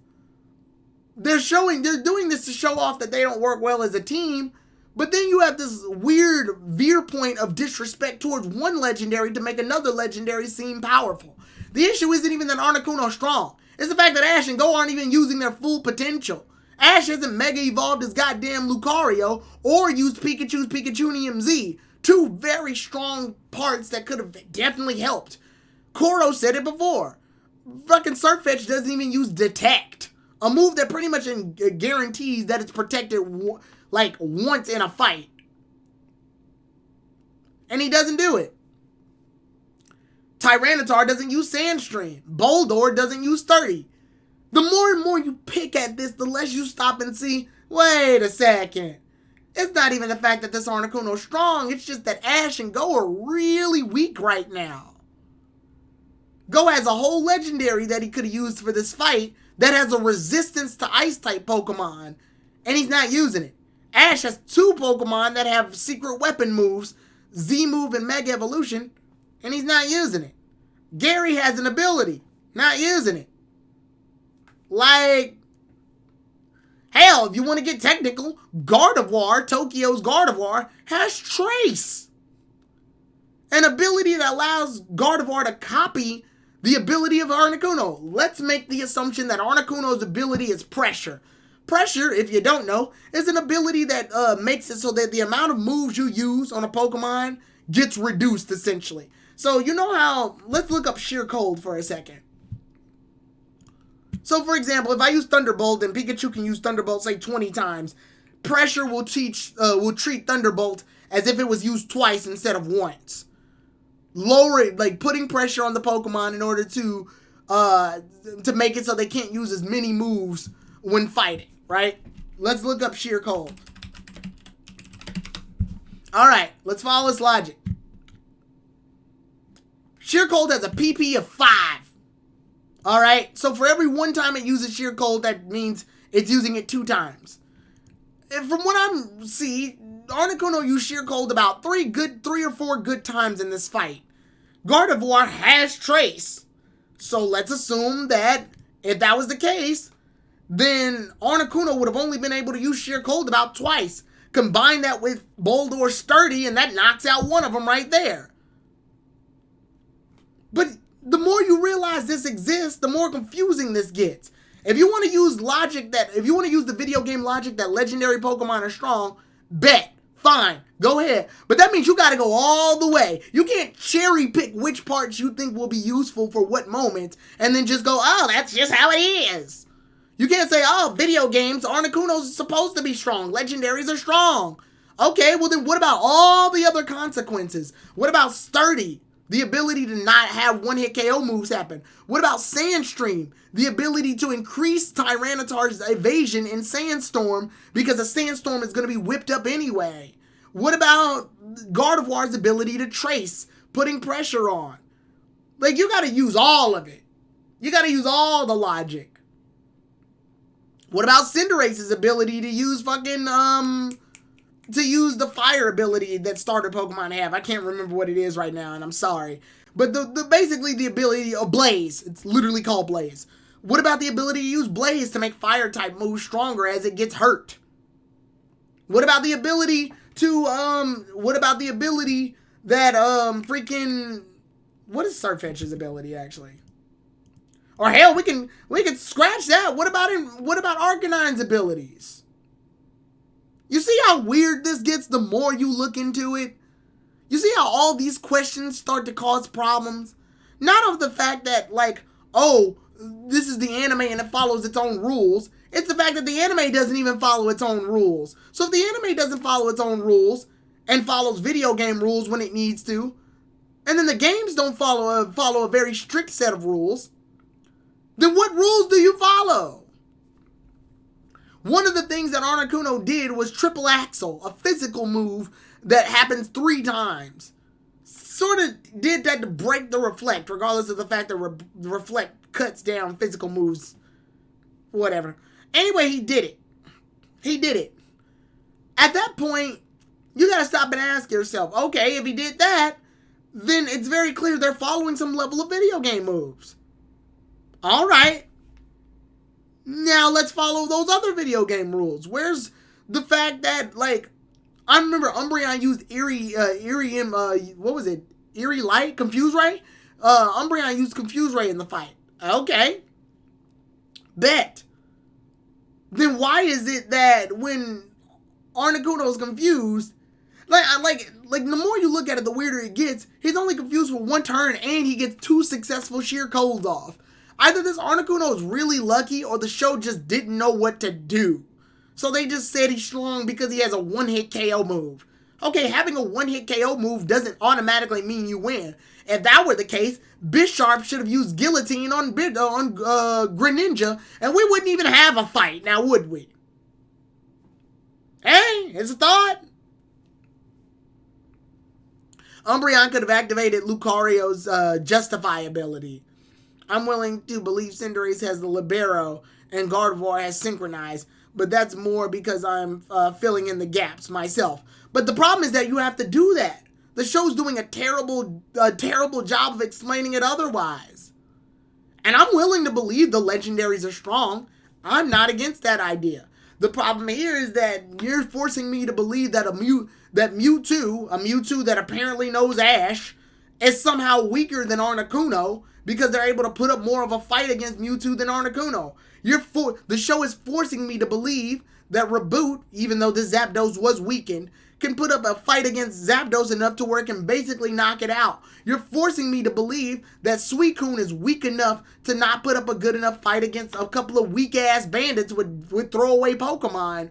they're doing this to show off that they don't work well as a team, but then you have this weird veer point of disrespect towards one legendary to make another legendary seem powerful. The issue isn't even that Articuno's strong. It's the fact that Ash and Go aren't even using their full potential. Ash hasn't mega evolved his goddamn Lucario or used Pikachu's Pikachunium Z. Two very strong parts that could have definitely helped. Koro said it before. Fucking Surfetch doesn't even use Detect. A move that pretty much guarantees that it's protected like once in a fight. And he doesn't do it. Tyranitar doesn't use Sandstream. Boldore doesn't use 30. The more and more you pick at this, the less you stop and see, wait a second. It's not even the fact that this Articuno's strong, it's just that Ash and Go are really weak right now. Go has a whole legendary that he could have used for this fight that has a resistance to ice-type Pokemon, and he's not using it. Ash has two Pokemon that have secret weapon moves, Z-Move and Mega Evolution, and he's not using it. Gary has an ability, not using it. Like, hell, if you want to get technical, Gardevoir, Tokyo's Gardevoir, has Trace. An ability that allows Gardevoir to copy the ability of Articuno. Let's make the assumption that Articuno's ability is Pressure. Pressure, if you don't know, is an ability that makes it so that the amount of moves you use on a Pokemon gets reduced, essentially. So you know how, let's look up sheer cold for a second. So for example, if I use Thunderbolt and Pikachu can use Thunderbolt say 20 times, Pressure will treat Thunderbolt as if it was used twice instead of once. Lower it, like putting pressure on the Pokemon in order to make it so they can't use as many moves when fighting, right? Let's look up sheer cold. Alright, let's follow this logic. Sheer cold has a PP of 5. Alright, so for every one time it uses sheer cold, that means it's using it 2 times. And from what I see, Articuno used sheer cold about 3 or 4 good times in this fight. Gardevoir has Trace. So let's assume that if that was the case, then Articuno would have only been able to use sheer cold about twice. Combine that with Bold or Sturdy, and that knocks out one of them right there. But the more you realize this exists, the more confusing this gets. If you want to use the video game logic that legendary Pokemon are strong, bet. Fine, go ahead. But that means you gotta go all the way. You can't cherry pick which parts you think will be useful for what moment, and then just go, oh, that's just how it is. You can't say, oh, video games, Articuno's supposed to be strong. Legendaries are strong. Okay, well then what about all the other consequences? What about Sturdy? The ability to not have one-hit KO moves happen. What about Sandstream? The ability to increase Tyranitar's evasion in Sandstorm because a Sandstorm is going to be whipped up anyway. What about Gardevoir's ability to trace, putting pressure on? Like, you got to use all of it. You got to use all the logic. What about Cinderace's ability to use use the fire ability that starter Pokemon have? I can't remember what it is right now, and I'm sorry. But basically the ability of Blaze. It's literally called Blaze. What about the ability to use Blaze to make fire type moves stronger as it gets hurt? What about the ability to what is Sirfetch's ability actually? Or hell, we can scratch that. What about Arcanine's abilities? You see how weird this gets the more you look into it? You see how all these questions start to cause problems? Not of the fact that, like, oh, this is the anime and it follows its own rules. It's the fact that the anime doesn't even follow its own rules. So if the anime doesn't follow its own rules and follows video game rules when it needs to, and then the games don't follow a very strict set of rules, then what rules do you follow? One of the things that Articuno did was Triple Axle, a physical move that happens 3 times. Sort of did that to break the Reflect, regardless of the fact that Reflect cuts down physical moves. Whatever. Anyway, he did it. He did it. At that point, you gotta stop and ask yourself, okay, if he did that, then it's very clear they're following some level of video game moves. Alright. Now let's follow those other video game rules. Where's the fact that, like, I remember Umbreon used Eerie Light? Confuse Ray? Umbreon used Confuse Ray in the fight. Okay. Bet. Then why is it that when Articuno is confused, like the more you look at it, the weirder it gets. He's only confused for 1 turn and he gets 2 successful sheer colds off. Either this Articuno is really lucky or the show just didn't know what to do. So they just said he's strong because he has a 1-hit KO move. Okay, having a 1-hit KO move doesn't automatically mean you win. If that were the case, Bisharp should have used Guillotine on Greninja and we wouldn't even have a fight, now would we? Hey, it's a thought. Umbreon could have activated Lucario's Justify ability. I'm willing to believe Cinderace has the Libero and Gardevoir has Synchronize, but that's more because I'm filling in the gaps myself. But the problem is that you have to do that. The show's doing a terrible job of explaining it otherwise. And I'm willing to believe the Legendaries are strong. I'm not against that idea. The problem here is that you're forcing me to believe that Mewtwo that apparently knows Ash, is somehow weaker than Articuno because they're able to put up more of a fight against Mewtwo than Articuno. The show is forcing me to believe that Reboot, even though this Zapdos was weakened, can put up a fight against Zapdos enough to where it can basically knock it out. You're forcing me to believe that Suicune is weak enough to not put up a good enough fight against a couple of weak-ass bandits with throwaway Pokemon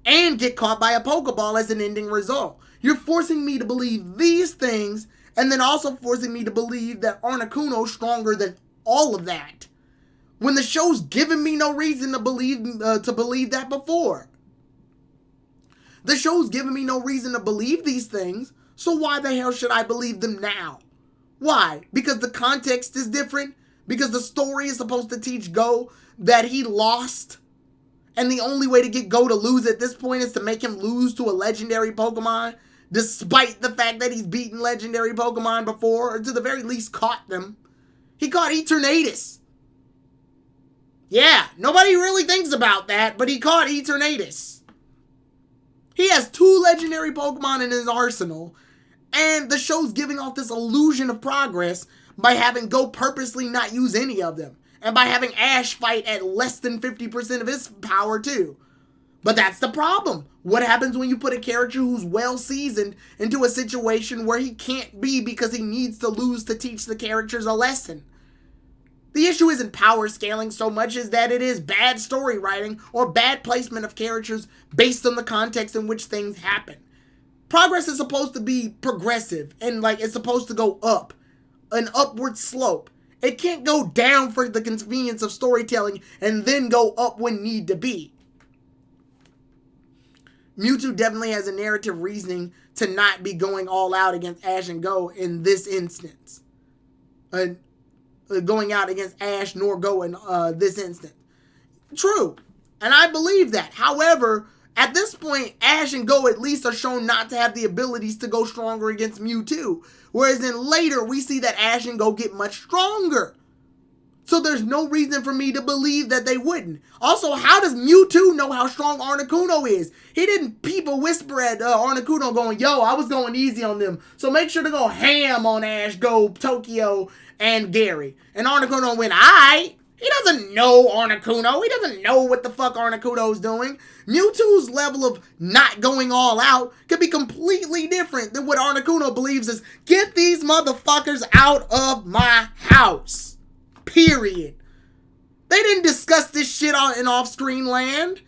and get caught by a Pokeball as an ending result. You're forcing me to believe these things, and then also forcing me to believe that Articuno's stronger than all of that, when the show's given me no reason to believe that before. The show's given me no reason to believe these things, so why the hell should I believe them now? Why? Because the context is different? Because the story is supposed to teach Go that he lost, and the only way to get Go to lose at this point is to make him lose to a legendary Pokemon, despite the fact that he's beaten legendary Pokemon before, or to the very least caught them. He caught Eternatus. Yeah, nobody really thinks about that, but he caught Eternatus. He has 2 legendary Pokemon in his arsenal, and the show's giving off this illusion of progress by having Go purposely not use any of them, and by having Ash fight at less than 50% of his power too. But that's the problem. What happens when you put a character who's well seasoned into a situation where he can't be because he needs to lose to teach the characters a lesson? The issue isn't power scaling so much as that it is bad story writing or bad placement of characters based on the context in which things happen. Progress is supposed to be progressive and it's supposed to go up, an upward slope. It can't go down for the convenience of storytelling and then go up when need to be. Mewtwo definitely has a narrative reasoning to not be going all out against Ash and Go in this instance. Going out against Ash nor Go in this instance. True, and I believe that. However, at this point, Ash and Go at least are shown not to have the abilities to go stronger against Mewtwo. Whereas in later, we see that Ash and Go get much stronger. So there's no reason for me to believe that they wouldn't. Also, how does Mewtwo know how strong Articuno is? He didn't people whisper at Articuno going, yo, I was going easy on them. So make sure to go ham on Ash, Go, Tokyo, and Gary. And Articuno went, aight. He doesn't know Articuno. He doesn't know what the fuck Articuno's doing. Mewtwo's level of not going all out could be completely different than what Articuno believes is, get these motherfuckers out of my house. Period. They didn't discuss this shit in off-screen land.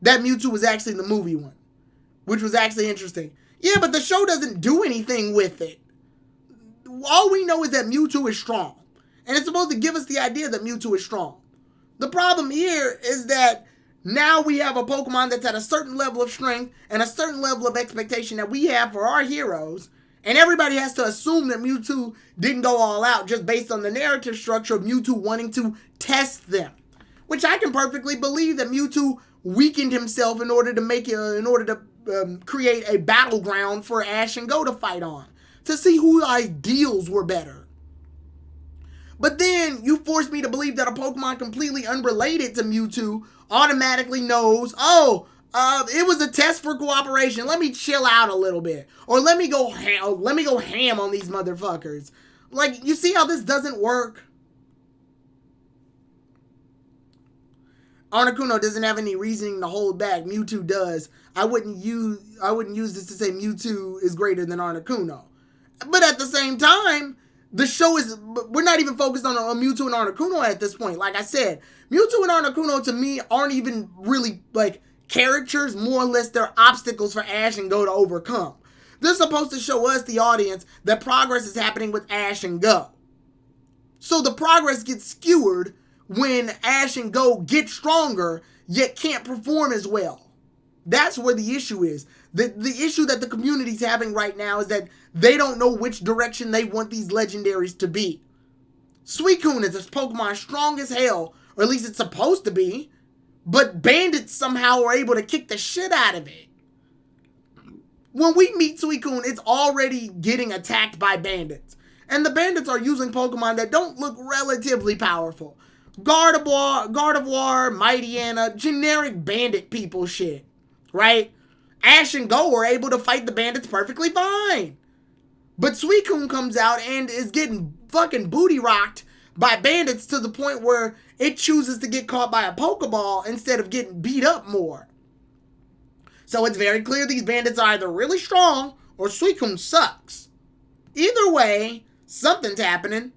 That Mewtwo was actually the movie one, which was actually interesting. Yeah, but the show doesn't do anything with it. All we know is that Mewtwo is strong. And it's supposed to give us the idea that Mewtwo is strong. The problem here is that now we have a Pokemon that's at a certain level of strength and a certain level of expectation that we have for our heroes. And everybody has to assume that Mewtwo didn't go all out just based on the narrative structure of Mewtwo wanting to test them. Which I can perfectly believe that Mewtwo weakened himself in order to create a battleground for Ash and Go to fight on. To see whose ideals were better. But then you force me to believe that a Pokemon completely unrelated to Mewtwo automatically knows, it was a test for cooperation. Let me chill out a little bit. Or let me go ham on these motherfuckers. Like, you see how this doesn't work? Articuno doesn't have any reasoning to hold back. Mewtwo does. I wouldn't use this to say Mewtwo is greater than Articuno. But at the same time, the show is, we're not even focused on Mewtwo and Articuno at this point. Like I said, Mewtwo and Articuno to me aren't even really characters, more or less they're obstacles for Ash and Go to overcome. They're supposed to show us, the audience, that progress is happening with Ash and Go. So the progress gets skewered when Ash and Go get stronger, yet can't perform as well. That's where the issue is. The issue that the community's having right now is that they don't know which direction they want these legendaries to be. Suicune is a Pokemon strong as hell, or at least it's supposed to be, but bandits somehow are able to kick the shit out of it. When we meet Suicune, it's already getting attacked by bandits. And the bandits are using Pokemon that don't look relatively powerful. Gardevoir, Mightyena, generic bandit people shit, right? Ash and Go were able to fight the bandits perfectly fine. But Suicune comes out and is getting fucking booty rocked by bandits to the point where it chooses to get caught by a Pokeball instead of getting beat up more. So it's very clear these bandits are either really strong or Suicune sucks. Either way, something's happening.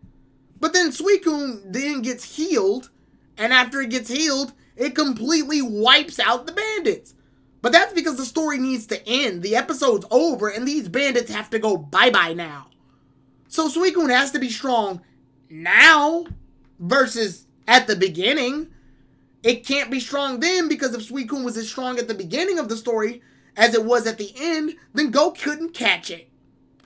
But then Suicune then gets healed, and after it gets healed, it completely wipes out the bandits. But that's because the story needs to end. The episode's over, and these bandits have to go bye-bye now. So Suicune has to be strong now versus at the beginning. It can't be strong then, because if Suicune was as strong at the beginning of the story as it was at the end, then Go couldn't catch it.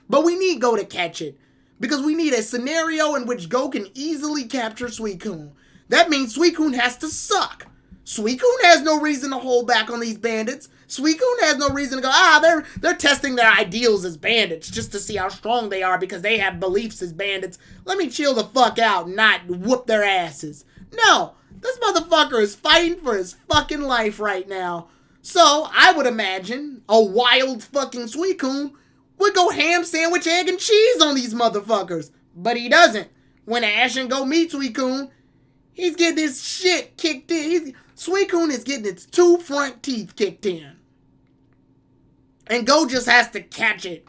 But we need Go to catch it, because we need a scenario in which Go can easily capture Suicune. That means Suicune has to suck. Suicune has no reason to hold back on these bandits. Suicune has no reason to go, they're testing their ideals as bandits just to see how strong they are because they have beliefs as bandits. Let me chill the fuck out and not whoop their asses. No, this motherfucker is fighting for his fucking life right now. So, I would imagine a wild fucking Suicune would go ham sandwich, egg, and cheese on these motherfuckers. But he doesn't. When Ash and Go meet Suicune, he's getting his shit kicked in. Suicune is getting its 2 front teeth kicked in. And Go just has to catch it.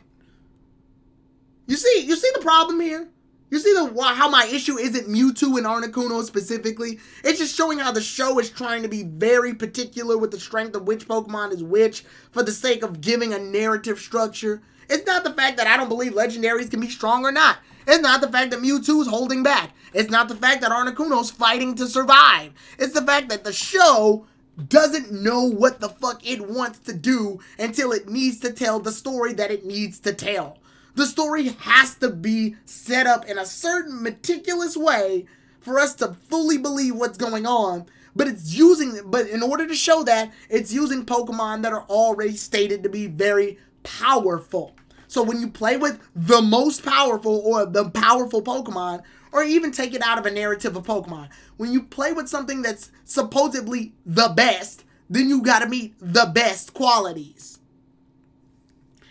You see the problem here? You see how my issue isn't Mewtwo and Articuno specifically? It's just showing how the show is trying to be very particular with the strength of which Pokemon is which for the sake of giving a narrative structure. It's not the fact that I don't believe Legendaries can be strong or not. It's not the fact that Mewtwo is holding back. It's not the fact that Articuno's fighting to survive. It's the fact that the show doesn't know what the fuck it wants to do until it needs to tell the story that it needs to tell. The story has to be set up in a certain meticulous way for us to fully believe what's going on. But in order to show that, it's using Pokemon that are already stated to be very powerful. So when you play with the most powerful or the powerful Pokemon, or even take it out of a narrative of Pokemon, when you play with something that's supposedly the best, then you gotta meet the best qualities.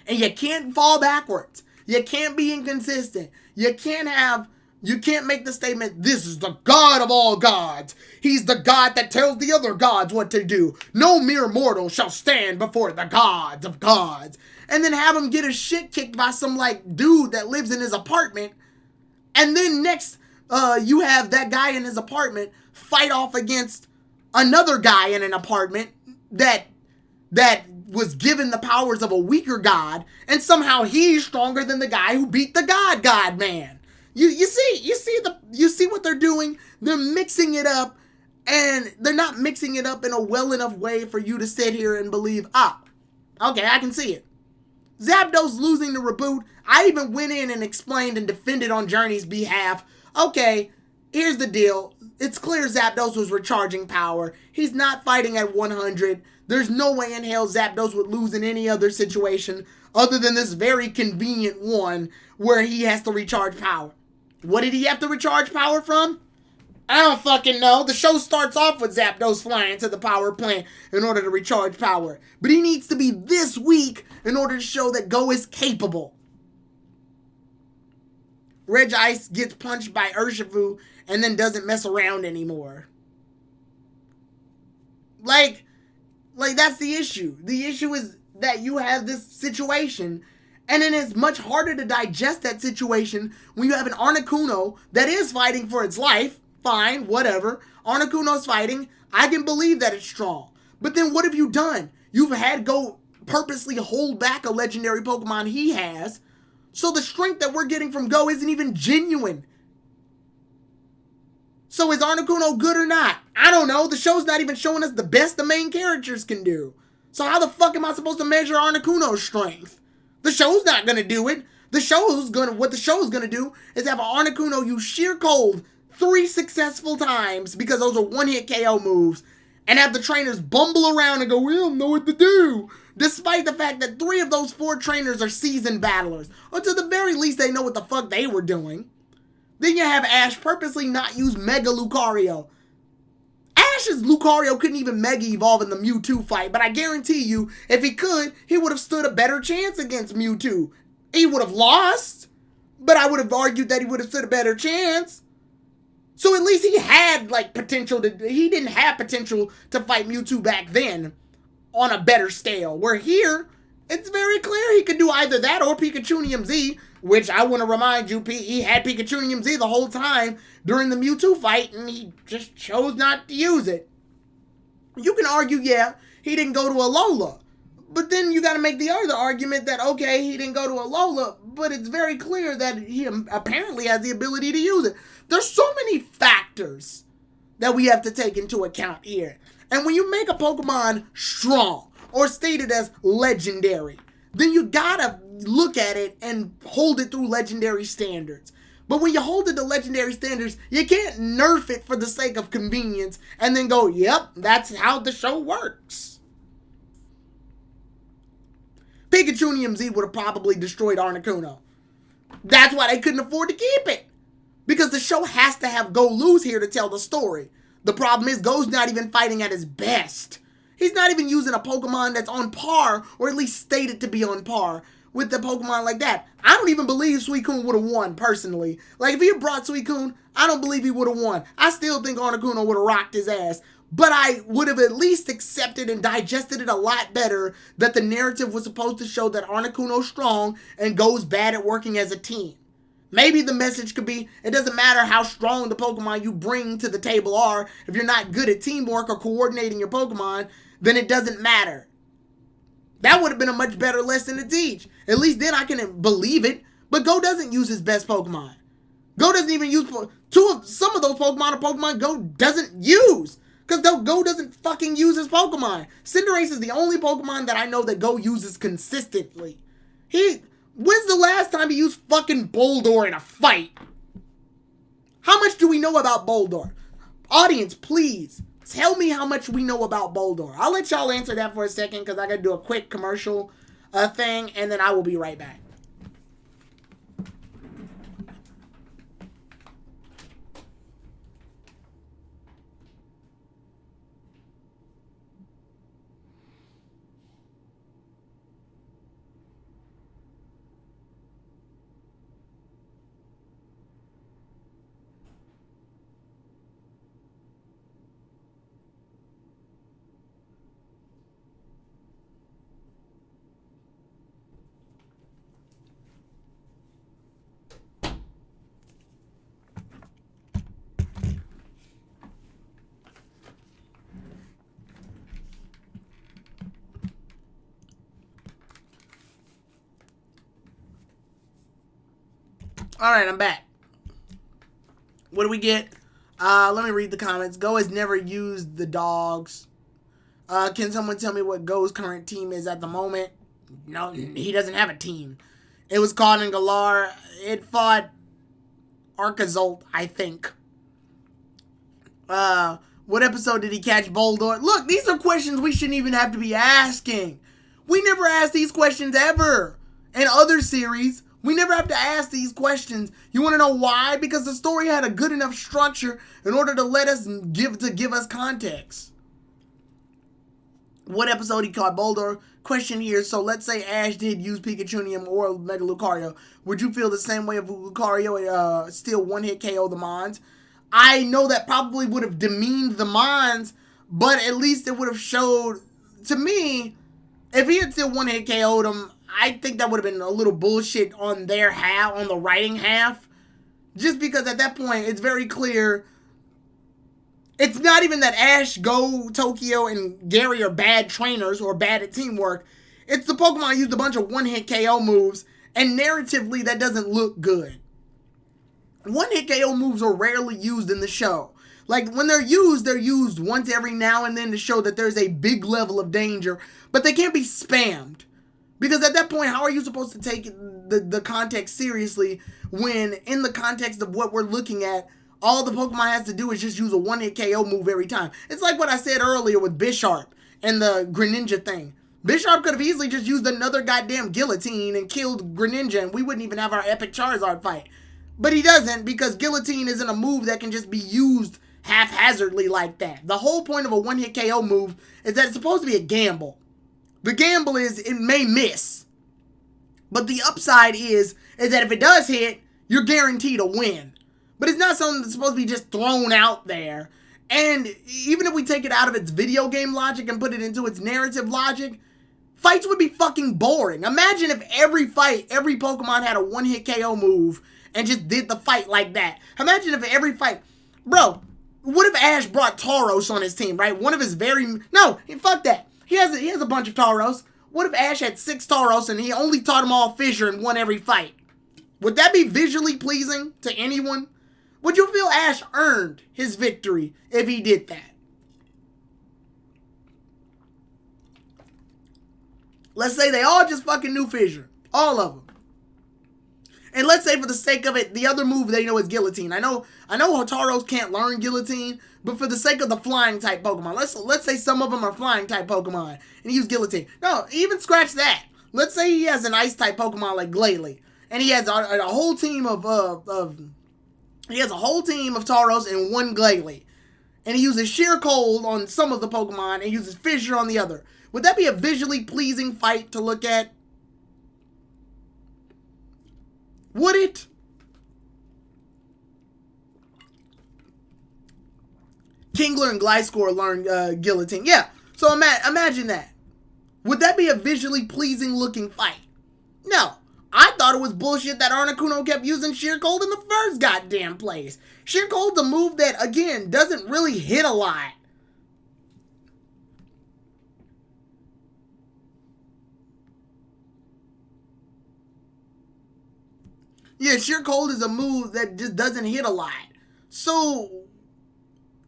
And you can't fall backwards. You can't be inconsistent. You can't make the statement, this is the God of all gods. He's the God that tells the other gods what to do. No mere mortal shall stand before the gods of gods. And then have him get his shit kicked by some dude that lives in his apartment. And then next, you have that guy in his apartment fight off against another guy in an apartment that was given the powers of a weaker god, and somehow he's stronger than the guy who beat the God man. You see what they're doing? They're mixing it up, and they're not mixing it up in a well enough way for you to sit here and believe, okay, I can see it. Zapdos losing the reboot, I even went in and explained and defended on Journey's behalf. Okay, here's the deal. It's clear Zapdos was recharging power. He's not fighting at 100. There's no way in hell Zapdos would lose in any other situation other than this very convenient one where he has to recharge power. What did he have to recharge power from? I don't fucking know. The show starts off with Zapdos flying to the power plant in order to recharge power. But he needs to be this weak in order to show that Go is capable. Regice gets punched by Urshifu and then doesn't mess around anymore. Like that's the issue. The issue is that you have this situation, and then it's much harder to digest that situation when you have an Articuno that is fighting for its life. Fine, whatever. Articuno's fighting. I can believe that it's strong. But then what have you done? You've had Go purposely hold back a legendary Pokemon he has, so the strength that we're getting from Go isn't even genuine. So is Articuno good or not? I don't know. The show's not even showing us the best the main characters can do. So how the fuck am I supposed to measure Articuno's strength? The show's not gonna do it. What the show's gonna do is have an Articuno use sheer cold 3 successful times, because those are one-hit KO moves, and have the trainers bumble around and go, we don't know what to do. Despite the fact that 3 of those 4 trainers are seasoned battlers. Or to the very least, they know what the fuck they were doing. Then you have Ash purposely not use Mega Lucario. Ash's Lucario couldn't even Mega Evolve in the Mewtwo fight, but I guarantee you, if he could, he would have stood a better chance against Mewtwo. He would have lost, but I would have argued that he would have stood a better chance. So at least he had, potential he didn't have potential to fight Mewtwo back then. on a better scale. Where here, it's very clear he could do either that or Pikachunium Z, which I want to remind you, he had Pikachunium Z the whole time during the Mewtwo fight, and he just chose not to use it. You can argue, yeah, he didn't go to Alola. But then you got to make the other argument that, okay, he didn't go to Alola, but it's very clear that he apparently has the ability to use it. There's so many factors that we have to take into account here. And when you make a Pokemon strong or stated as legendary, then you gotta look at it and hold it through legendary standards. But when you hold it to legendary standards, you can't nerf it for the sake of convenience and then go, yep, that's how the show works. Pikachunium Z would have probably destroyed Articuno. That's why they couldn't afford to keep it. Because the show has to have Go lose here to tell the story. The problem is Go's not even fighting at his best. He's not even using a Pokemon that's on par, or at least stated to be on par, with the Pokemon like that. I don't even believe Suicune would have won, personally. Like, if he had brought Suicune, I don't believe he would have won. I still think Articuno would have rocked his ass. But I would have at least accepted and digested it a lot better that the narrative was supposed to show that Articuno's strong and Go's bad at working as a team. Maybe the message could be, it doesn't matter how strong the Pokemon you bring to the table are. If you're not good at teamwork or coordinating your Pokemon, then it doesn't matter. That would have been a much better lesson to teach. At least then I can believe it. But Go doesn't use his best Pokemon. Go doesn't even use some of those Pokemon are Pokemon Go doesn't use. Because Go doesn't fucking use his Pokemon. Cinderace is the only Pokemon that I know that Go uses consistently. When's the last time he used fucking Boldore in a fight? How much do we know about Boldore? Audience, please, tell me how much we know about Boldore. I'll let y'all answer that for a second because I got to do a quick commercial thing, and then I will be right back. All right, I'm back. What do we get? Let me read the comments. Go has never used the dogs. Can someone tell me what Go's current team is at the moment? No, he doesn't have a team. It was caught in Galar. It fought Arcazolt, I think. What episode did he catch Boldore? Look, these are questions we shouldn't even have to be asking. We never ask these questions ever. In other series, we never have to ask these questions. You want to know why? Because the story had a good enough structure in order to let us give us context. What episode he caught Boldore? Question here. So let's say Ash did use Pikachunium or Mega Lucario. Would you feel the same way if Lucario still one-hit KO the Mons? I know that probably would have demeaned the Mons, but at least it would have showed, to me, if he had still one-hit KO'd them, I think that would have been a little bullshit on their half, on the writing half. Just because at that point, it's very clear. It's not even that Ash, Go, Tokyo, and Gary are bad trainers or bad at teamwork. It's the Pokemon used a bunch of one-hit KO moves, and narratively, that doesn't look good. One-hit KO moves are rarely used in the show. Like, when they're used once every now and then to show that there's a big level of danger, but they can't be spammed. Because at that point, how are you supposed to take the context seriously when, in the context of what we're looking at, all the Pokemon has to do is just use a one-hit KO move every time? It's like what I said earlier with Bisharp and the Greninja thing. Bisharp could have easily just used another goddamn guillotine and killed Greninja, and we wouldn't even have our epic Charizard fight. But he doesn't, because guillotine isn't a move that can just be used haphazardly like that. The whole point of a one-hit KO move is that it's supposed to be a gamble. The gamble is it may miss. But the upside is that if it does hit, you're guaranteed a win. But it's not something that's supposed to be just thrown out there And even if we take it out of its video game logic and put it into its narrative logic, fights would be fucking boring. Imagine if every fight, every Pokemon had a one-hit KO move and just did the fight like that. Imagine if every fight... Bro, what if Ash brought Tauros on his team, right? One of his very... No, fuck that. He has a bunch of Tauros. What if Ash had 6 Tauros and he only taught them all Fissure and won every fight? Would that be visually pleasing to anyone? Would you feel Ash earned his victory if he did that? Let's say they all just fucking knew Fissure. All of them. And let's say for the sake of it, the other move they know is Guillotine. I know Hotaros can't learn Guillotine, but for the sake of the flying type Pokemon, let's say some of them are flying type Pokemon and he use Guillotine. No, even scratch that. Let's say he has an ice type Pokemon like Glalie, and he has a whole team of Tauros and one Glalie, and he uses Sheer Cold on some of the Pokemon and uses Fissure on the other. Would that be a visually pleasing fight to look at? Would it? Kingler and Gliscor learn Guillotine. Yeah, so imagine that. Would that be a visually pleasing looking fight? No. I thought it was bullshit that Articuno kept using Sheer Cold in the first goddamn place. Sheer Cold's a move that, again, doesn't really hit a lot. Yeah, Sheer Cold is a move that just doesn't hit a lot. So,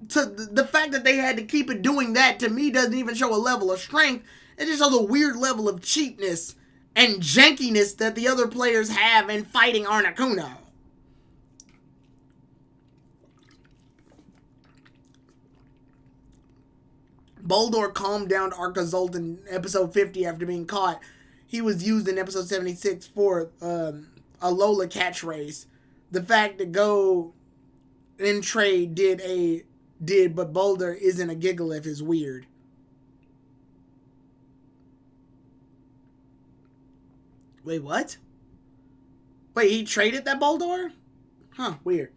to the fact that they had to keep it doing that, to me, doesn't even show a level of strength. It just shows a weird level of cheapness and jankiness that the other players have in fighting Articuno. Boldor calmed down Arcazult in episode 50 after being caught. He was used in episode 76 for a Lola catchphrase. The fact that Go in trade did, but Boulder isn't a Gigalith is weird. Wait, what? Wait, he traded that Boldor? Huh, weird.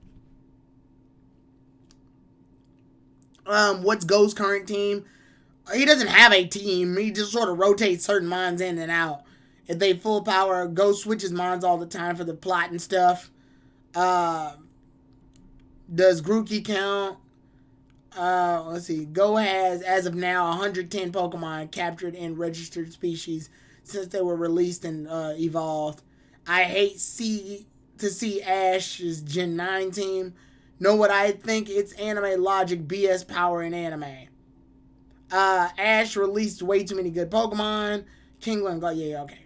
What's Go's current team? He doesn't have a team. He just sort of rotates certain Mons in and out. If they full power, Go switches Mons all the time for the plot and stuff. Does Grookey count? Let's see. Go has, as of now, 110 Pokemon captured in registered species since they were released and evolved. I hate to see Ash's Gen 9 team. Know what I think? It's anime logic BS power in anime. Ash released way too many good Pokemon. Kingler, yeah, okay.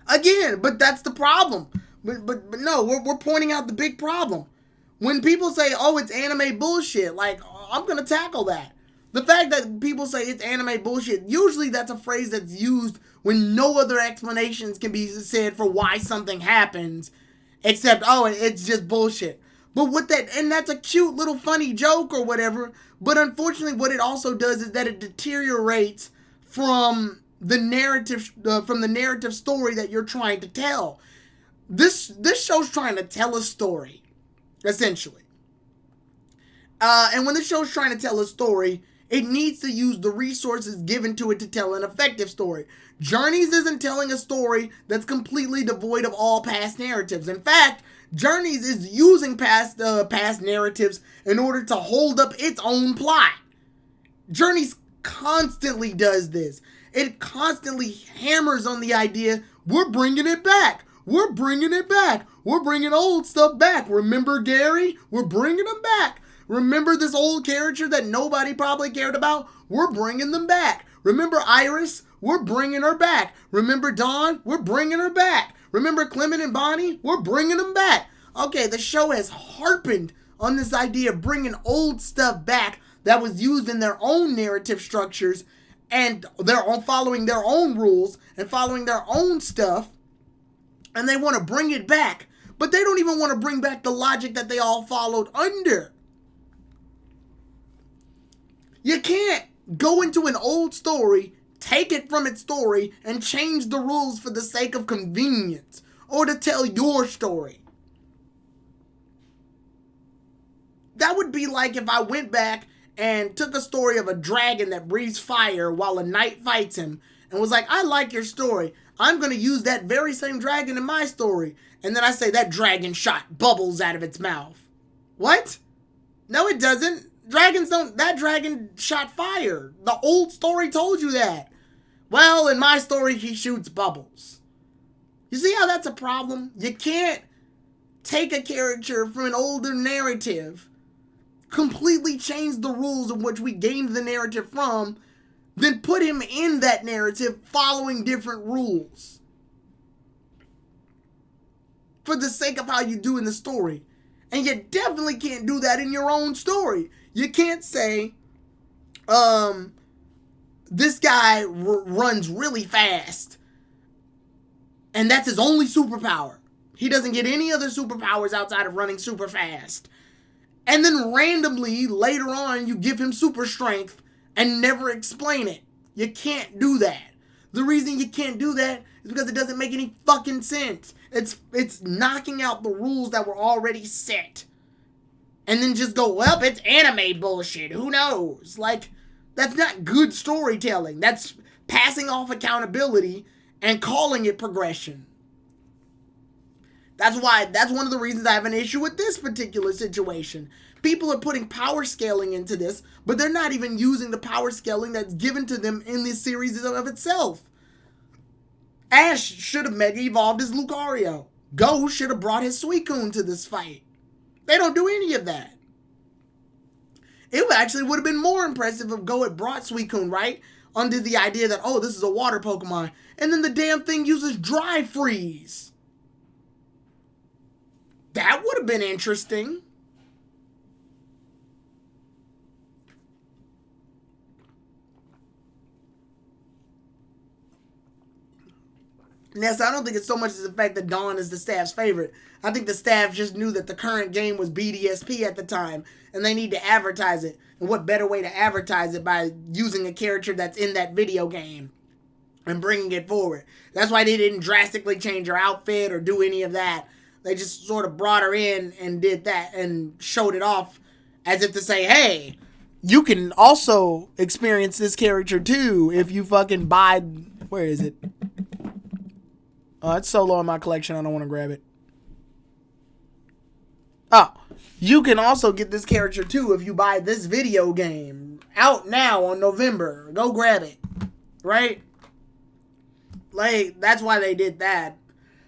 Again, but that's the problem. But no, we're pointing out the big problem. When people say, oh, it's anime bullshit, like, I'm going to tackle that. The fact that people say it's anime bullshit, usually that's a phrase that's used when no other explanations can be said for why something happens, except, oh, it's just bullshit. But with that, and that's a cute little funny joke or whatever, but unfortunately what it also does is that it deteriorates from the narrative story that you're trying to tell. This show's trying to tell a story, essentially. And when the show's trying to tell a story, it needs to use the resources given to it to tell an effective story. Journeys isn't telling a story that's completely devoid of all past narratives. In fact, Journeys is using past narratives in order to hold up its own plot. Journeys constantly does this. It constantly hammers on the idea, we're bringing it back. We're bringing it back. We're bringing old stuff back. Remember Gary? We're bringing them back. Remember this old character that nobody probably cared about? We're bringing them back. Remember Iris? We're bringing her back. Remember Dawn? We're bringing her back. Remember Clement and Bonnie? We're bringing them back. Okay, the show has harpened on this idea of bringing old stuff back that was used in their own narrative structures and they're following their own rules and following their own stuff, and they want to bring it back, but they don't even want to bring back the logic that they all followed under. You can't go into an old story, take it from its story, and change the rules for the sake of convenience or to tell your story. That would be like if I went back and took a story of a dragon that breathes fire while a knight fights him and was like, I like your story. I'm going to use that very same dragon in my story. And then I say that dragon shot bubbles out of its mouth. What? No, it doesn't. Dragons don't. That dragon shot fire. The old story told you that. Well, in my story, he shoots bubbles. You see how that's a problem? You can't take a character from an older narrative, completely change the rules of which we gained the narrative from, then put him in that narrative following different rules for the sake of how you do in the story. And you definitely can't do that in your own story. You can't say, this guy runs really fast and that's his only superpower. He doesn't get any other superpowers outside of running super fast. And then randomly, later on, you give him super strength and never explain it. You can't do that. The reason you can't do that is because it doesn't make any fucking sense. It's knocking out the rules that were already set. And then just go, well, it's anime bullshit. Who knows? Like, that's not good storytelling. That's passing off accountability and calling it progression. That's one of the reasons I have an issue with this particular situation. People are putting power scaling into this, but they're not even using the power scaling that's given to them in this series of itself. Ash should have mega evolved his Lucario. Go should have brought his Suicune to this fight. They don't do any of that. It actually would have been more impressive if Go had brought Suicune, right? Under the idea that, oh, this is a water Pokemon. And then the damn thing uses Dry Freeze. That would have been interesting. Ness, I don't think it's so much as the fact that Dawn is the staff's favorite. I think the staff just knew that the current game was BDSP at the time, and they need to advertise it. And what better way to advertise it by using a character that's in that video game and bringing it forward. That's why they didn't drastically change her outfit or do any of that. They just sort of brought her in and did that and showed it off as if to say, hey, you can also experience this character too if you fucking buy... Where is it? Oh, it's so low in my collection, I don't want to grab it. Oh, you can also get this character too if you buy this video game. Out now on November. Go grab it. Right? Like, that's why they did that.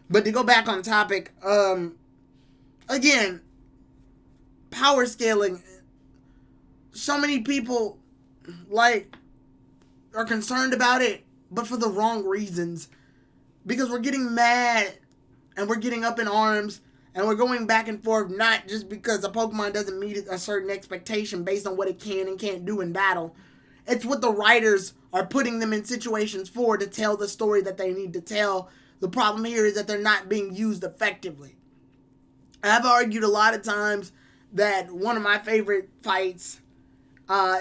But to go back on topic, again, power scaling. So many people, like, are concerned about it, but for the wrong reasons. Because we're getting mad, and we're getting up in arms, and we're going back and forth, not just because a Pokemon doesn't meet a certain expectation based on what it can and can't do in battle. It's what the writers are putting them in situations for to tell the story that they need to tell. The problem here is that they're not being used effectively. I've argued a lot of times that one of my favorite fights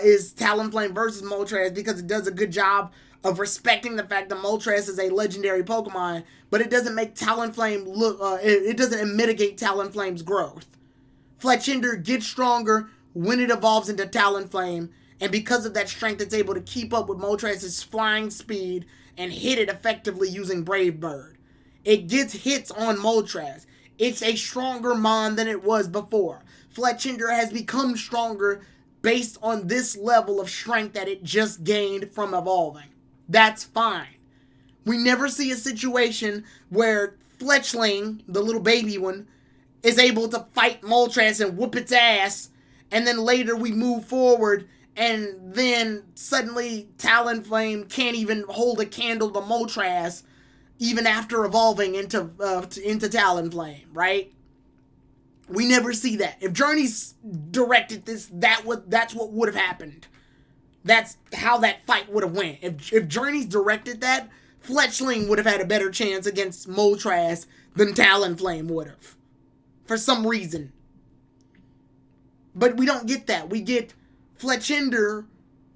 is Talonflame versus Moltres because it does a good job of respecting the fact that Moltres is a legendary Pokemon, but it doesn't make Talonflame look, it doesn't mitigate Talonflame's growth. Fletchinder gets stronger when it evolves into Talonflame, and because of that strength, it's able to keep up with Moltres' flying speed and hit it effectively using Brave Bird. It gets hits on Moltres. It's a stronger Mon than it was before. Fletchinder has become stronger based on this level of strength that it just gained from evolving. That's fine. We never see a situation where Fletchling, the little baby one, is able to fight Moltres and whoop its ass, and then later we move forward and then suddenly Talonflame can't even hold a candle to Moltres even after evolving into Talonflame, right? We never see that. If Journey's directed this, that's what would have happened. That's how that fight would have went. If Journey's directed that, Fletchling would have had a better chance against Moltres than Talonflame would have. For some reason. But we don't get that. We get Fletchinder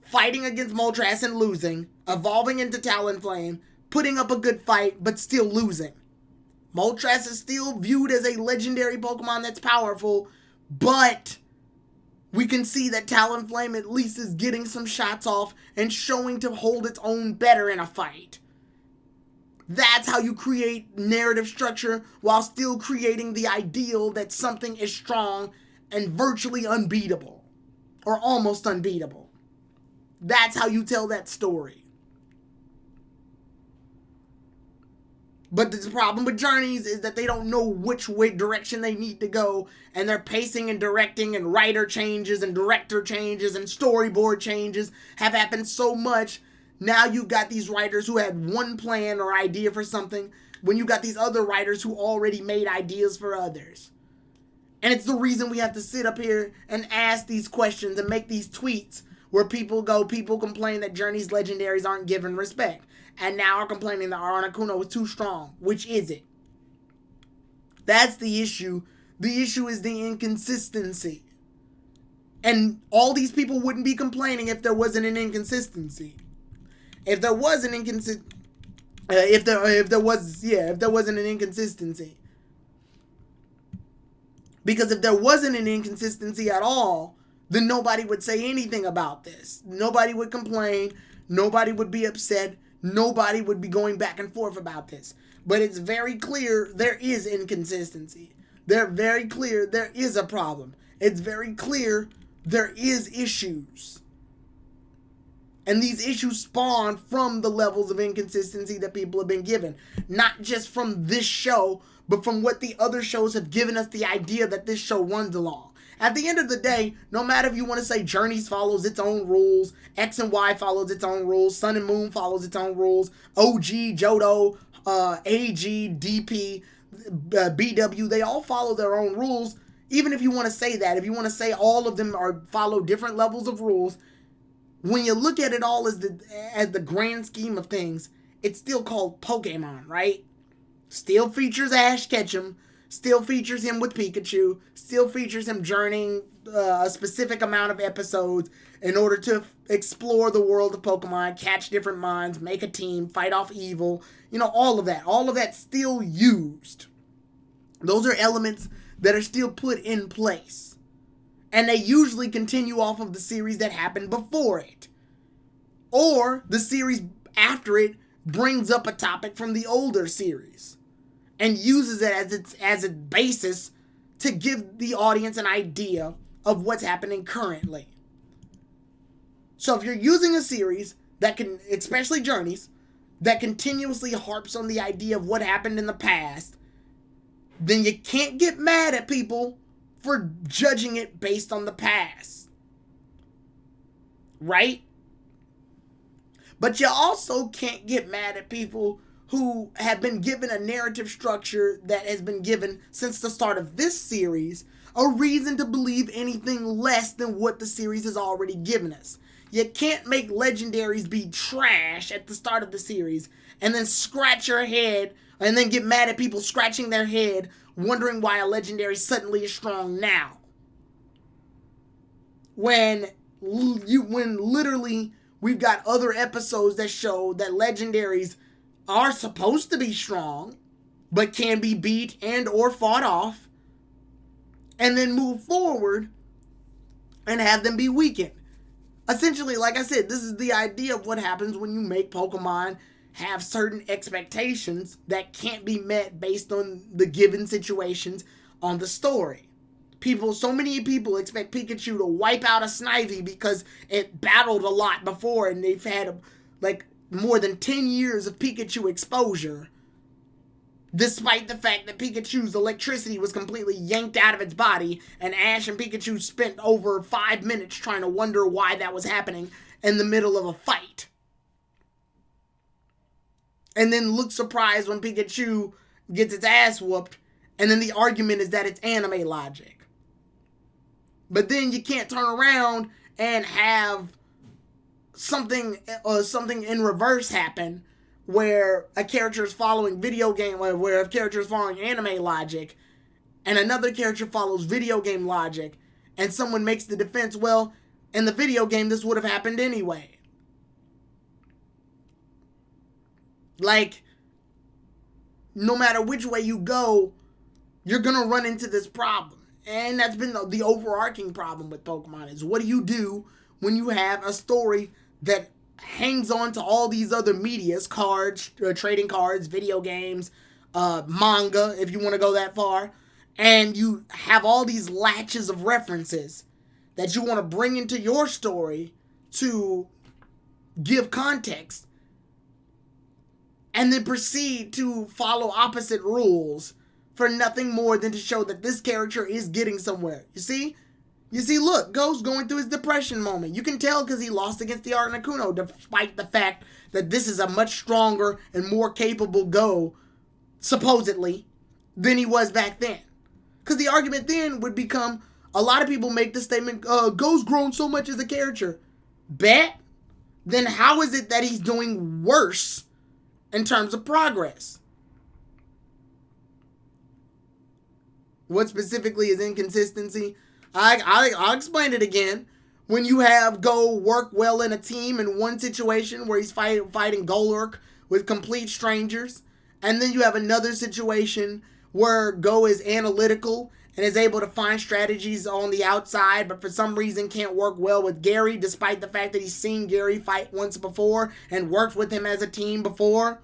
fighting against Moltres and losing, evolving into Talonflame, putting up a good fight, but still losing. Moltres is still viewed as a legendary Pokemon that's powerful, but We can see that Talonflame at least is getting some shots off and showing to hold its own better in a fight. That's how you create narrative structure while still creating the ideal that something is strong and virtually unbeatable. Or almost unbeatable. That's how you tell that story. But the problem with Journeys is that they don't know which way direction they need to go, and their pacing and directing and writer changes and director changes and storyboard changes have happened so much. Now you've got these writers who had one plan or idea for something, when you got these other writers who already made ideas for others. And it's the reason we have to sit up here and ask these questions and make these tweets where people complain that Journey's legendaries aren't given respect. And now are complaining that Articuno is too strong. Which is it? That's the issue. The issue is the inconsistency. And all these people wouldn't be complaining if there wasn't an inconsistency. If there was an inconsistency. If there wasn't an inconsistency. Because if there wasn't an inconsistency at all, then nobody would say anything about this. Nobody would complain. Nobody would be upset. Nobody would be going back and forth about this. But it's very clear there is inconsistency. They're very clear there is a problem. It's very clear there is issues. And these issues spawn from the levels of inconsistency that people have been given. Not just from this show, but from what the other shows have given us the idea that this show runs along. At the end of the day, no matter if you want to say Journeys follows its own rules, X and Y follows its own rules, Sun and Moon follows its own rules, OG, Johto, AG, DP, BW, they all follow their own rules. Even if you want to say that, if you want to say all of them follow different levels of rules, when you look at it all as the grand scheme of things, it's still called Pokemon, right? Still features Ash Ketchum, still features him with Pikachu, still features him journeying a specific amount of episodes in order to explore the world of Pokemon, catch different mons, make a team, fight off evil, all of that. All of that's still used. Those are elements that are still put in place. And they usually continue off of the series that happened before it. Or the series after it brings up a topic from the older series and uses it as its basis to give the audience an idea of what's happening currently. So if you're using a series that can, especially Journeys, that continuously harps on the idea of what happened in the past, then you can't get mad at people for judging it based on the past. Right? But you also can't get mad at people who have been given a narrative structure that has been given since the start of this series, a reason to believe anything less than what the series has already given us. You can't make Legendaries be trash at the start of the series and then scratch your head and then get mad at people scratching their head wondering why a Legendary suddenly is strong now. When literally we've got other episodes that show that Legendaries are supposed to be strong, but can be beat and or fought off, and then move forward and have them be weakened. Essentially, like I said, this is the idea of what happens when you make Pokemon have certain expectations that can't be met based on the given situations on the story. So many people expect Pikachu to wipe out a Snivy because it battled a lot before and they've had more than 10 years of Pikachu exposure, despite the fact that Pikachu's electricity was completely yanked out of its body, and Ash and Pikachu spent over 5 minutes trying to wonder why that was happening in the middle of a fight. And then look surprised when Pikachu gets its ass whooped, and then the argument is that it's anime logic. But then you can't turn around and have something in reverse happen where a character is following where a character is following anime logic and another character follows video game logic and someone makes the defense, well, in the video game this would have happened anyway. No matter which way you go, you're gonna run into this problem. And that's been the overarching problem with Pokemon is what do you do when you have a story that hangs on to all these other medias, cards, trading cards, video games, manga, if you want to go that far, and you have all these latches of references that you want to bring into your story to give context, and then proceed to follow opposite rules for nothing more than to show that this character is getting somewhere. You see, look, Go's going through his depression moment. You can tell because he lost against the Articuno, despite the fact that this is a much stronger and more capable Go, supposedly, than he was back then. Because the argument then would become, a lot of people make the statement, Go's grown so much as a character. Bet? Then how is it that he's doing worse in terms of progress? What specifically is inconsistency? I'll explain it again. When you have Go work well in a team in one situation where he's fighting Golurk with complete strangers, and then you have another situation where Go is analytical and is able to find strategies on the outside, but for some reason can't work well with Gary, despite the fact that he's seen Gary fight once before and worked with him as a team before.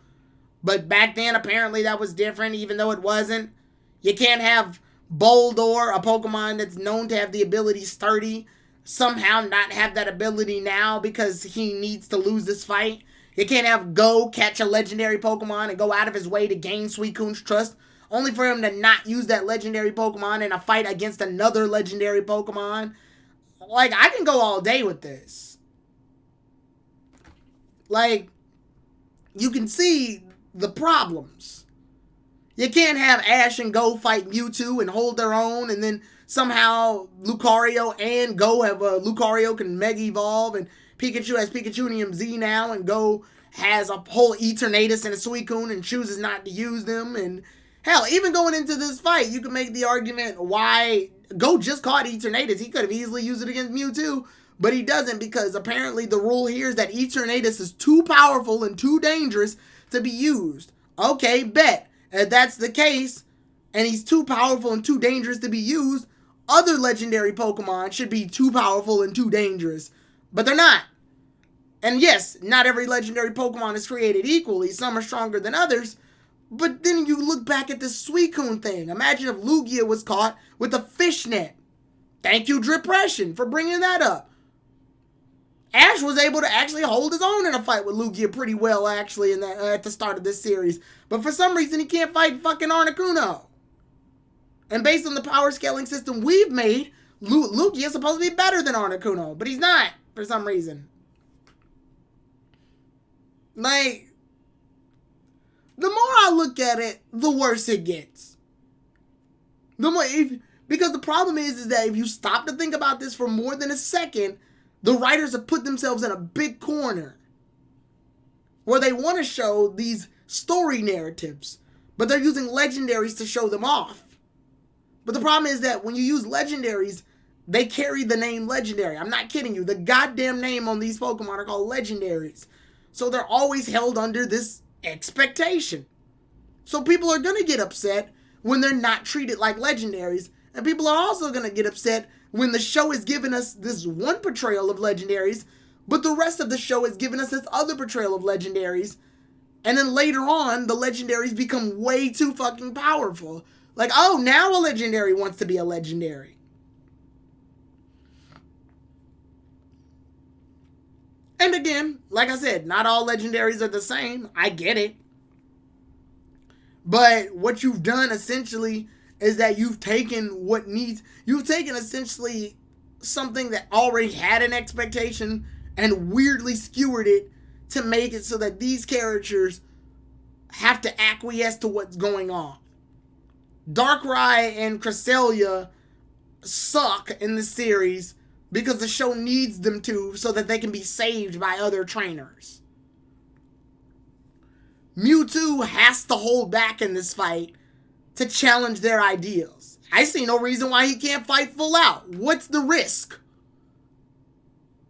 But back then, apparently that was different, even though it wasn't. You can't have Boldor, a Pokemon that's known to have the ability Sturdy, somehow not have that ability now because he needs to lose this fight. You can't have Go catch a legendary Pokemon and go out of his way to gain Suicune's trust, only for him to not use that legendary Pokemon in a fight against another legendary Pokemon. Like, I can go all day with this. Like, you can see the problems. You can't have Ash and Go fight Mewtwo and hold their own, and then somehow Lucario and Go have Lucario can Mega Evolve, and Pikachu has Pikachunium Z now, and Go has a whole Eternatus and a Suicune and chooses not to use them. And hell, even going into this fight, you can make the argument why Go just caught Eternatus. He could have easily used it against Mewtwo, but he doesn't, because apparently the rule here is that Eternatus is too powerful and too dangerous to be used. Okay, bet. If that's the case, and he's too powerful and too dangerous to be used, other legendary Pokemon should be too powerful and too dangerous. But they're not. And yes, not every legendary Pokemon is created equally. Some are stronger than others. But then you look back at this Suicune thing. Imagine if Lugia was caught with a fishnet. Thank you, Depression, for bringing that up. Ash was able to actually hold his own in a fight with Lugia pretty well, actually, at the start of this series. But for some reason, he can't fight fucking Articuno. And based on the power scaling system we've made, Lugia is supposed to be better than Articuno. But he's not, for some reason. Like, the more I look at it, the worse it gets. Because the problem is that if you stop to think about this for more than a second, the writers have put themselves in a big corner where they want to show these story narratives, but they're using legendaries to show them off. But the problem is that when you use legendaries, they carry the name legendary. I'm not kidding you. The goddamn name on these Pokemon are called legendaries. So they're always held under this expectation. So people are going to get upset when they're not treated like legendaries, and people are also going to get upset when the show is giving us this one portrayal of legendaries, but the rest of the show is giving us this other portrayal of legendaries, and then later on, the legendaries become way too fucking powerful. Like, oh, now a legendary wants to be a legendary. And again, like I said, not all legendaries are the same. I get it. But what you've done essentially is that you've taken essentially something that already had an expectation and weirdly skewered it to make it so that these characters have to acquiesce to what's going on. Darkrai and Cresselia suck in the series because the show needs them to so that they can be saved by other trainers. Mewtwo has to hold back in this fight to challenge their ideals. I see no reason why he can't fight full out. What's the risk?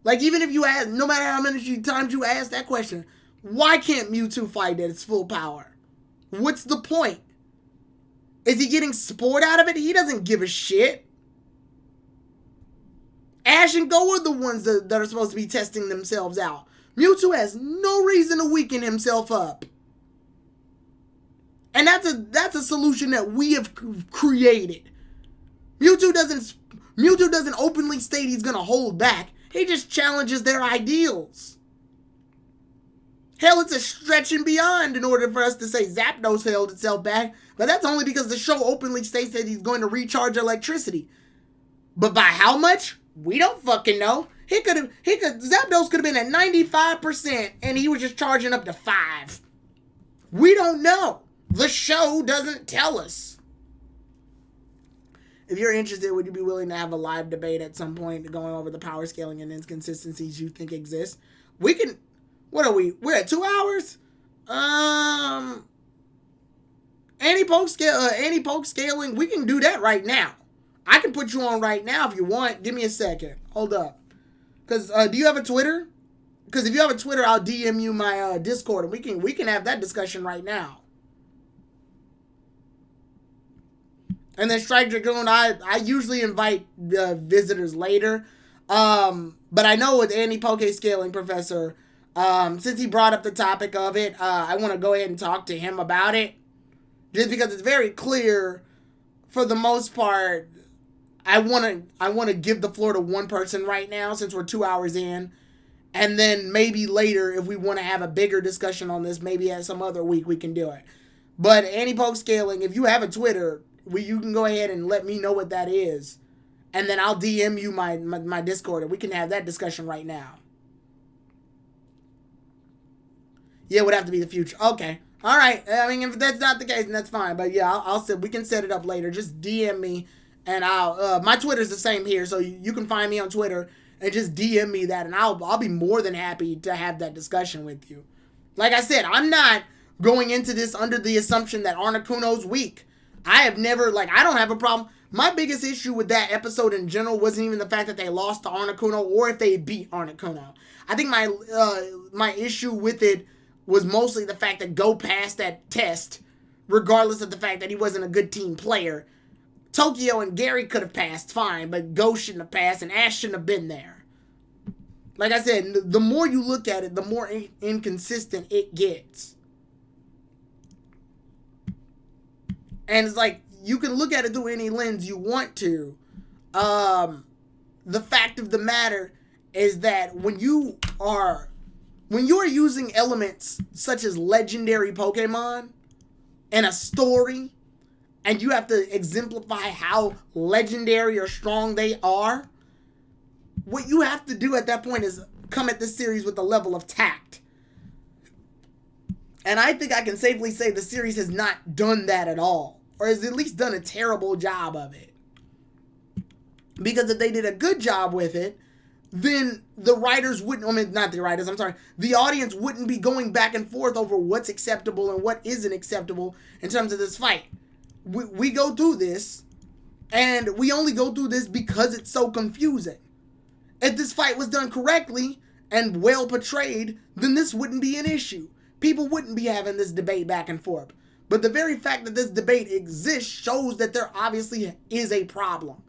Like, even if you ask, no matter how many times you ask that question, why can't Mewtwo fight at its full power? What's the point? Is he getting support out of it? He doesn't give a shit. Ash and Go are the ones that are supposed to be testing themselves out. Mewtwo has no reason to weaken himself up. And that's a solution that we have created. Mewtwo doesn't openly state he's going to hold back. He just challenges their ideals. Hell, it's a stretch and beyond in order for us to say Zapdos held itself back, but that's only because the show openly states that he's going to recharge electricity. But by how much? We don't fucking know. Zapdos could have been at 95% and he was just charging up to 5. We don't know. The show doesn't tell us. If you're interested, would you be willing to have a live debate at some point going over the power scaling and inconsistencies you think exist? We can. What are we? We're at 2 hours. Anipoke scaling. We can do that right now. I can put you on right now if you want. Give me a second. Hold up. Cause do you have a Twitter? Because if you have a Twitter, I'll DM you my Discord and we can have that discussion right now. And then Strike Dragoon, I usually invite visitors later. But I know with Anipoke scaling, Professor, since he brought up the topic of it, I want to go ahead and talk to him about it. Just because it's very clear, for the most part, I want to give the floor to one person right now since we're 2 hours in. And then maybe later, if we want to have a bigger discussion on this, maybe at some other week we can do it. But Anipoke scaling, if you have a Twitter, you can go ahead and let me know what that is. And then I'll DM you my Discord and we can have that discussion right now. Yeah, it would have to be the future. Okay. All right. I mean, if that's not the case, then that's fine. But yeah, we can set it up later. Just DM me and my Twitter's the same here. So you can find me on Twitter and just DM me that and I'll be more than happy to have that discussion with you. Like I said, I'm not going into this under the assumption that Articuno's weak. I have never, I don't have a problem. My biggest issue with that episode in general wasn't even the fact that they lost to Articuno or if they beat Articuno. I think my issue with it was mostly the fact that Go passed that test, regardless of the fact that he wasn't a good team player. Tokyo and Gary could have passed fine, but Go shouldn't have passed and Ash shouldn't have been there. Like I said, the more you look at it, the more inconsistent it gets. And it's like, you can look at it through any lens you want to. The fact of the matter is that when you are using elements such as legendary Pokemon in a story, and you have to exemplify how legendary or strong they are, what you have to do at that point is come at this series with a level of tact. And I think I can safely say the series has not done that at all. Or has at least done a terrible job of it. Because if they did a good job with it, then the writers wouldn't, the audience wouldn't be going back and forth over what's acceptable and what isn't acceptable in terms of this fight. We go through this, and we only go through this because it's so confusing. If this fight was done correctly and well portrayed, then this wouldn't be an issue. People wouldn't be having this debate back and forth. But the very fact that this debate exists shows that there obviously is a problem.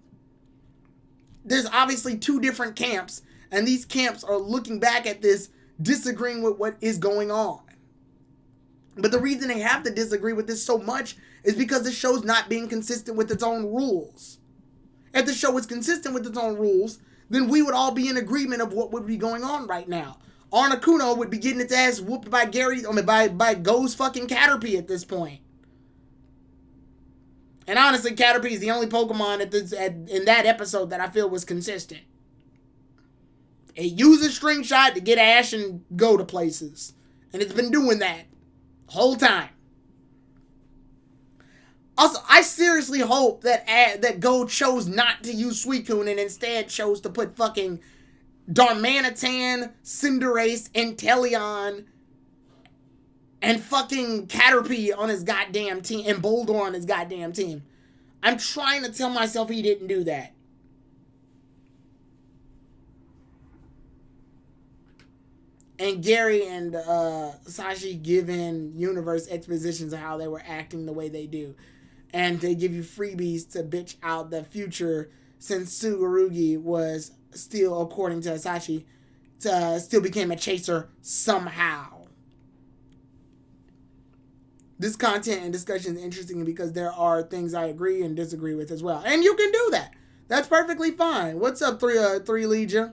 There's obviously two different camps, and these camps are looking back at this, disagreeing with what is going on. But the reason they have to disagree with this so much is because the show's not being consistent with its own rules. If the show was consistent with its own rules, then we would all be in agreement of what would be going on right now. Articuno would be getting its ass whooped by by Go's fucking Caterpie at this point. And honestly, Caterpie is the only Pokemon in that episode that I feel was consistent. It uses String Shot to get Ash and Go to places. And it's been doing that the whole time. Also, I seriously hope that Go chose not to use Suicune and instead chose to put fucking Darmanitan, Cinderace, Inteleon, and fucking Caterpie on his goddamn team, and Boulder on his goddamn team. I'm trying to tell myself he didn't do that. And Gary and Sashi given universe expositions of how they were acting the way they do. And they give you freebies to bitch out the future since Tsurugi was still, according to Asashi, still became a chaser somehow. This content and discussion is interesting because there are things I agree and disagree with as well. And you can do that. That's perfectly fine. What's up, 3 Legion?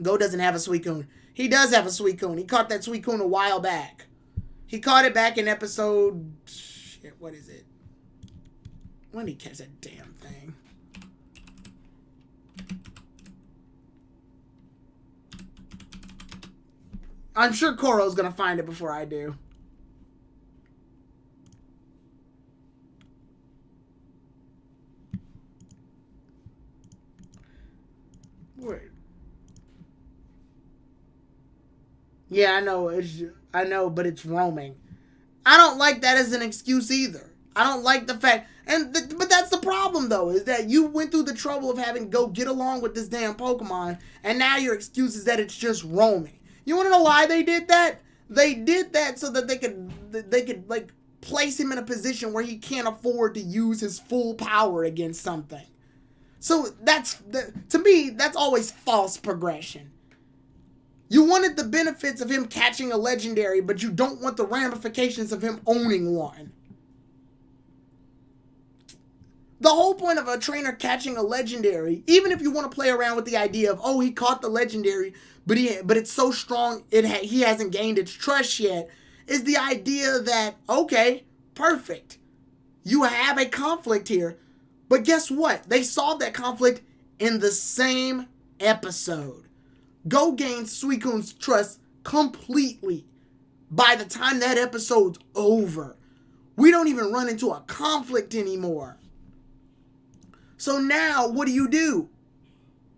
Go doesn't have a Suicune. He does have a Suicune. He caught that Suicune a while back. He caught it back in episode... Shit, what is it? When did he catch that damn thing? I'm sure Koro's gonna find it before I do. Wait. Yeah, I know, but it's roaming. I don't like that as an excuse either. I don't like the fact, but that's the problem though, is that you went through the trouble of having to go get along with this damn Pokemon, and now your excuse is that it's just roaming. You want to know why they did that? They did that so that they could like place him in a position where he can't afford to use his full power against something. So to me, that's always false progression. You wanted the benefits of him catching a legendary, but you don't want the ramifications of him owning one. The whole point of a trainer catching a legendary, even if you want to play around with the idea of, oh, he caught the legendary, but it's so strong he hasn't gained its trust yet, is the idea that, okay, perfect. You have a conflict here, but guess what? They solved that conflict in the same episode. Go gains Suicune's trust completely by the time that episode's over. We don't even run into a conflict anymore. So now, what do you do?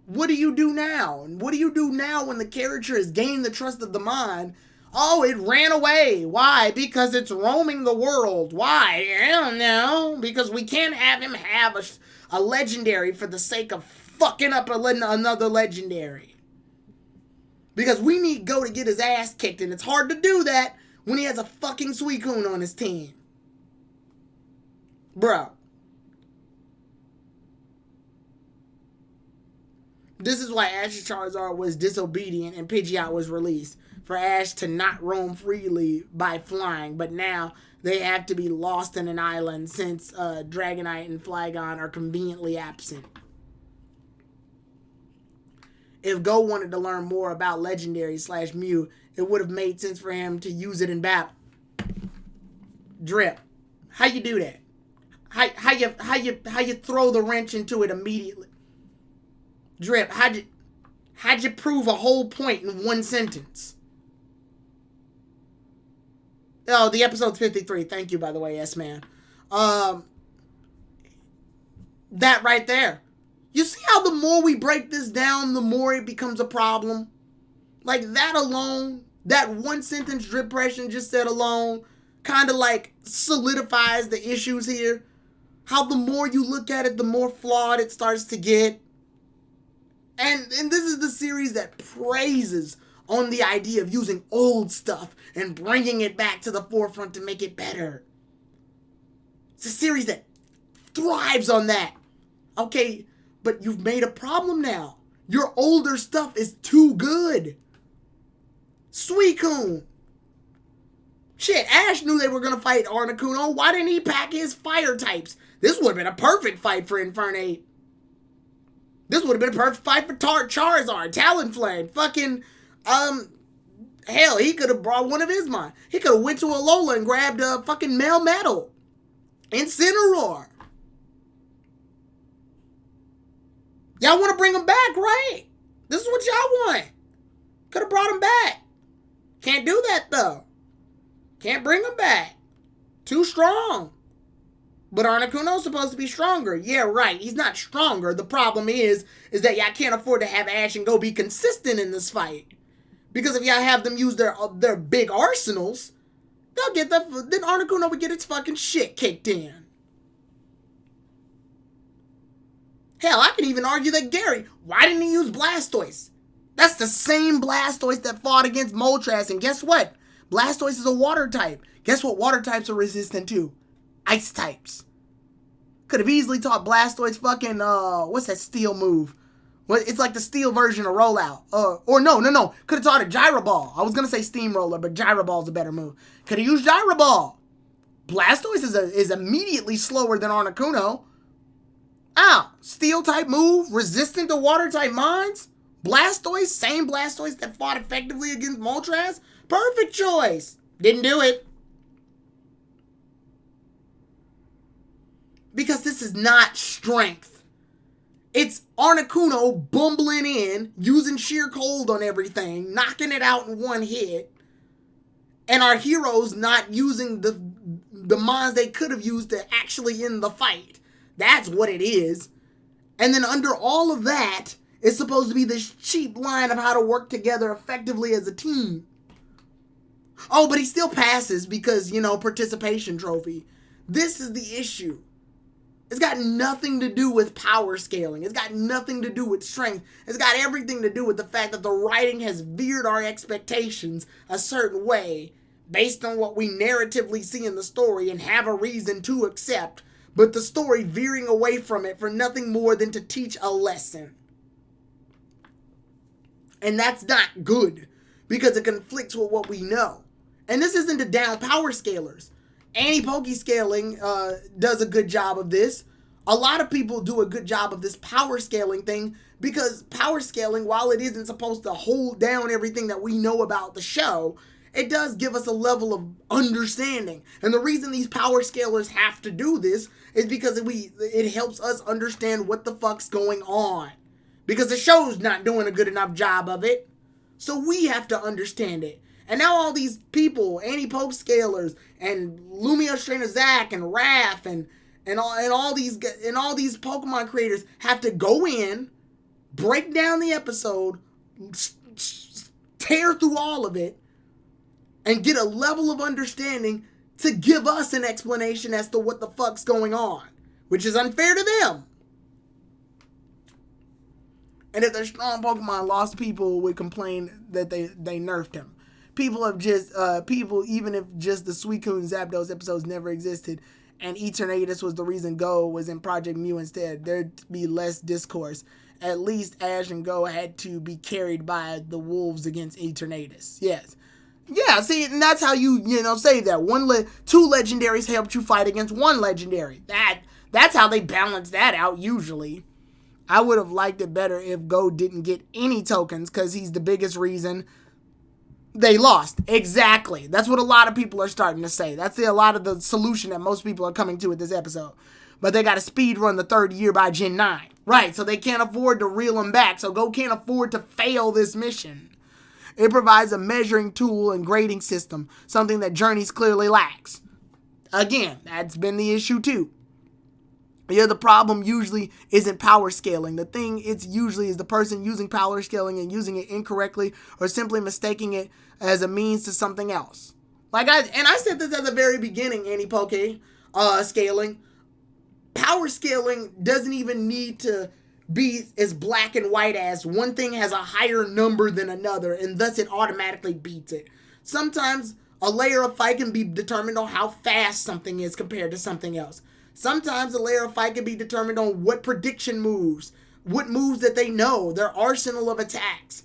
What do you do now? And what do you do now when the character has gained the trust of the mind? Oh, it ran away. Why? Because it's roaming the world. Why? I don't know. Because we can't have him have a legendary for the sake of fucking up another legendary. Because we need Go to get his ass kicked, and it's hard to do that when he has a fucking Suicune on his team. Bro. This is why Ash's Charizard was disobedient and Pidgeot was released. For Ash to not roam freely by flying, but now they have to be lost in an island since Dragonite and Flygon are conveniently absent. If Go wanted to learn more about Legendary / Mew, it would have made sense for him to use it in battle. Drip, how you do that? How you throw the wrench into it immediately? Drip, how'd you prove a whole point in one sentence? Oh, the episode's 53. Thank you, by the way, yes, man. That right there. You see how the more we break this down, the more it becomes a problem? Like that alone, that one sentence Drip Pression just said alone, kind of like solidifies the issues here. How the more you look at it, the more flawed it starts to get. And this is the series that praises on the idea of using old stuff and bringing it back to the forefront to make it better. It's a series that thrives on that. Okay, but you've made a problem now. Your older stuff is too good. Suicune. Shit, Ash knew they were going to fight Articuno. Why didn't he pack his fire types? This would have been a perfect fight for Infernape. This would have been a perfect fight for Charizard, Talonflame, fucking, hell, he could have brought one of his mine. He could have went to Alola and grabbed a fucking Melmetal. Incineroar. Y'all want to bring him back, right? This is what y'all want. Could have brought him back. Can't do that, though. Can't bring him back. Too strong. But Articuno's supposed to be stronger. Yeah, right. He's not stronger. The problem is that y'all can't afford to have Ash and Go be consistent in this fight. Because if y'all have them use their big arsenals, they'll get then Articuno would get its fucking shit kicked in. Hell, I can even argue that Gary, why didn't he use Blastoise? That's the same Blastoise that fought against Moltres, and guess what? Blastoise is a water type. Guess what water types are resistant to? Ice types. Could have easily taught Blastoise fucking, what's that steel move? Well, it's like the steel version of rollout. Or no. Could have taught it gyro ball. I was going to say steamroller, but gyro ball is a better move. Could have used gyro ball. Blastoise is immediately slower than Articuno. Ow. Steel type move. Resistant to water type mines. Blastoise. Same Blastoise that fought effectively against Moltres. Perfect choice. Didn't do it. Because this is not strength. It's Articuno bumbling in, using sheer cold on everything, knocking it out in one hit, and our heroes not using the mons they could have used to actually end the fight. That's what it is. And then under all of that, it's supposed to be this cheap line of how to work together effectively as a team. Oh, but he still passes because, participation trophy. This is the issue. It's got nothing to do with power scaling. It's got nothing to do with strength. It's got everything to do with the fact that the writing has veered our expectations a certain way based on what we narratively see in the story and have a reason to accept, but the story veering away from it for nothing more than to teach a lesson. And that's not good because it conflicts with what we know. And this isn't to down power scalers. Anipoke scaling does a good job of this. A lot of people do a good job of this power scaling thing because power scaling, while it isn't supposed to hold down everything that we know about the show, it does give us a level of understanding. And the reason these power scalers have to do this is because it helps us understand what the fuck's going on. Because the show's not doing a good enough job of it. So we have to understand it. And now all these people, Anipoke scalers and Lumio Strainer Zack and Raph and all these Pokemon creators have to go in, break down the episode, tear through all of it, and get a level of understanding to give us an explanation as to what the fuck's going on, which is unfair to them. And if they're strong Pokemon lost, people would complain that they nerfed him. People even if just the Suicune Zapdos episodes never existed and Eternatus was the reason Go was in Project Mew instead, there'd be less discourse. At least Ash and Go had to be carried by the wolves against Eternatus. Yes. Yeah, see, and that's how you save that. Two legendaries helped you fight against one legendary. That's how they balance that out usually. I would have liked it better if Go didn't get any tokens because he's the biggest reason they lost. Exactly. That's what a lot of people are starting to say. That's a lot of the solution that most people are coming to with this episode. But they got to speed run the third year by Gen 9. Right, so they can't afford to reel him back. So Go can't afford to fail this mission. It provides a measuring tool and grading system, something that Journeys clearly lacks. Again, that's been the issue too. Yeah, the problem usually isn't power scaling. The thing it's usually is the person using power scaling and using it incorrectly or simply mistaking it as a means to something else. I said this at the very beginning, Anipoke scaling. Power scaling doesn't even need to be as black and white as one thing has a higher number than another and thus it automatically beats it. Sometimes a layer of fight can be determined on how fast something is compared to something else. Sometimes a layer of fight can be determined on what prediction moves, what moves that they know, their arsenal of attacks,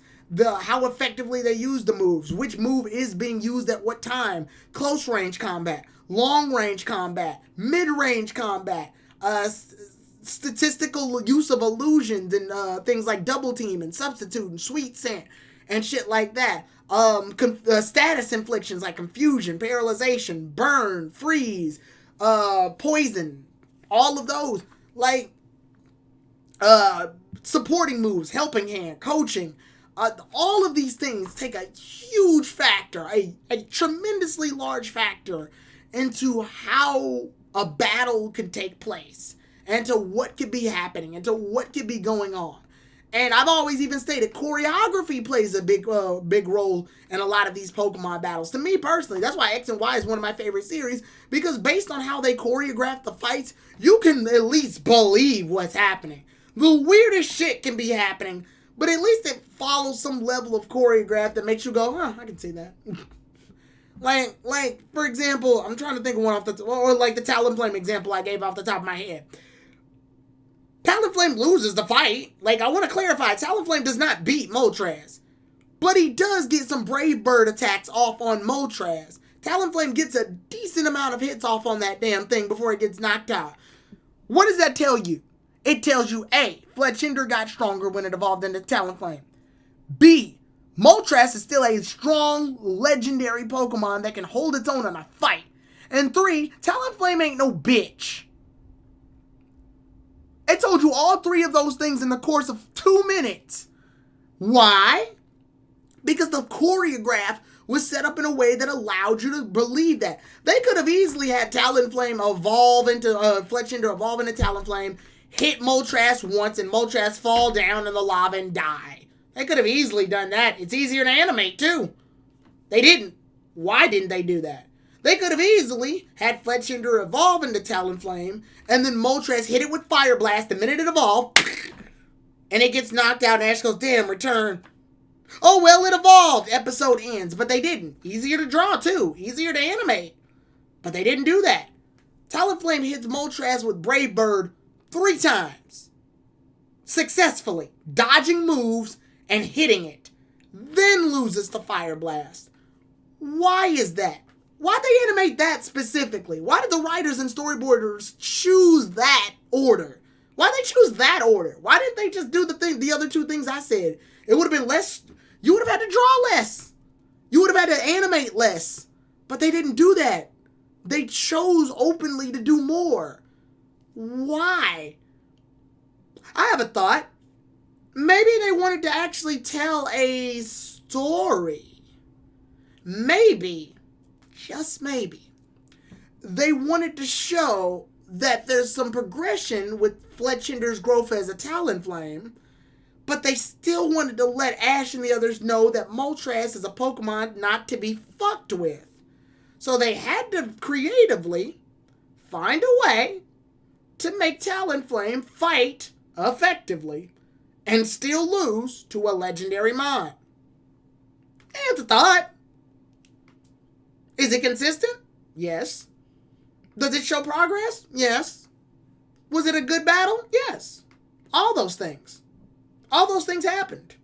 how effectively they use the moves, which move is being used at what time, close range combat, long range combat, mid-range combat, statistical use of illusions and things like double team and substitute and sweet scent and shit like that. Status inflictions like confusion, paralyzation, burn, freeze, poison, all of those, supporting moves, helping hand, coaching, all of these things take a huge factor, a tremendously large factor into how a battle can take place and to what could be happening and to what could be going on. And I've always even stated choreography plays a big role in a lot of these Pokemon battles. To me personally, that's why X and Y is one of my favorite series, because based on how they choreograph the fights, you can at least believe what's happening. The weirdest shit can be happening, but at least it follows some level of choreograph that makes you go, I can see that. like for example, I'm trying to think of one off the like the Talonflame example I gave off the top of my head. Talonflame Talonflame loses the fight. Like, I want to clarify, Talonflame does not beat Moltres. But he does get some Brave Bird attacks off on Moltres. Talonflame gets a decent amount of hits off on that damn thing before it gets knocked out. What does that tell you? It tells you, A, Fletchinder got stronger when it evolved into Talonflame. B, Moltres is still a strong, legendary Pokemon that can hold its own in a fight. And 3, Talonflame ain't no bitch. It told you all 3 of those things in the course of 2 minutes. Why? Because the choreograph was set up in a way that allowed you to believe that. They could have easily had Talonflame evolve into, Fletchinder evolve into Talonflame, hit Moltres once, and Moltres fall down in the lava and die. They could have easily done that. It's easier to animate, too. They didn't. Why didn't they do that? They could have easily had Fletchinder evolve into Talonflame, and then Moltres hit it with Fire Blast the minute it evolved, and it gets knocked out, and Ash goes, damn, return. Oh, well, it evolved. Episode ends. But they didn't. Easier to draw, too. Easier to animate. But they didn't do that. Talonflame hits Moltres with Brave Bird 3 times. Successfully. Dodging moves and hitting it. Then loses to Fire Blast. Why is that? Why'd they animate that specifically? Why did the writers and storyboarders choose that order? Why'd they choose that order? Why didn't they just do the other 2 things I said? It would have been less. You would have had to draw less. You would have had to animate less. But they didn't do that. They chose openly to do more. Why? I have a thought. Maybe they wanted to actually tell a story. Maybe, just maybe, they wanted to show that there's some progression with Fletchinder's growth as a Talonflame, but they still wanted to let Ash and the others know that Moltres is a Pokemon not to be fucked with. So they had to creatively find a way to make Talonflame fight effectively and still lose to a legendary Mon. It's a thought. Is it consistent? Yes. Does it show progress? Yes. Was it a good battle? Yes. All those things. All those things happened.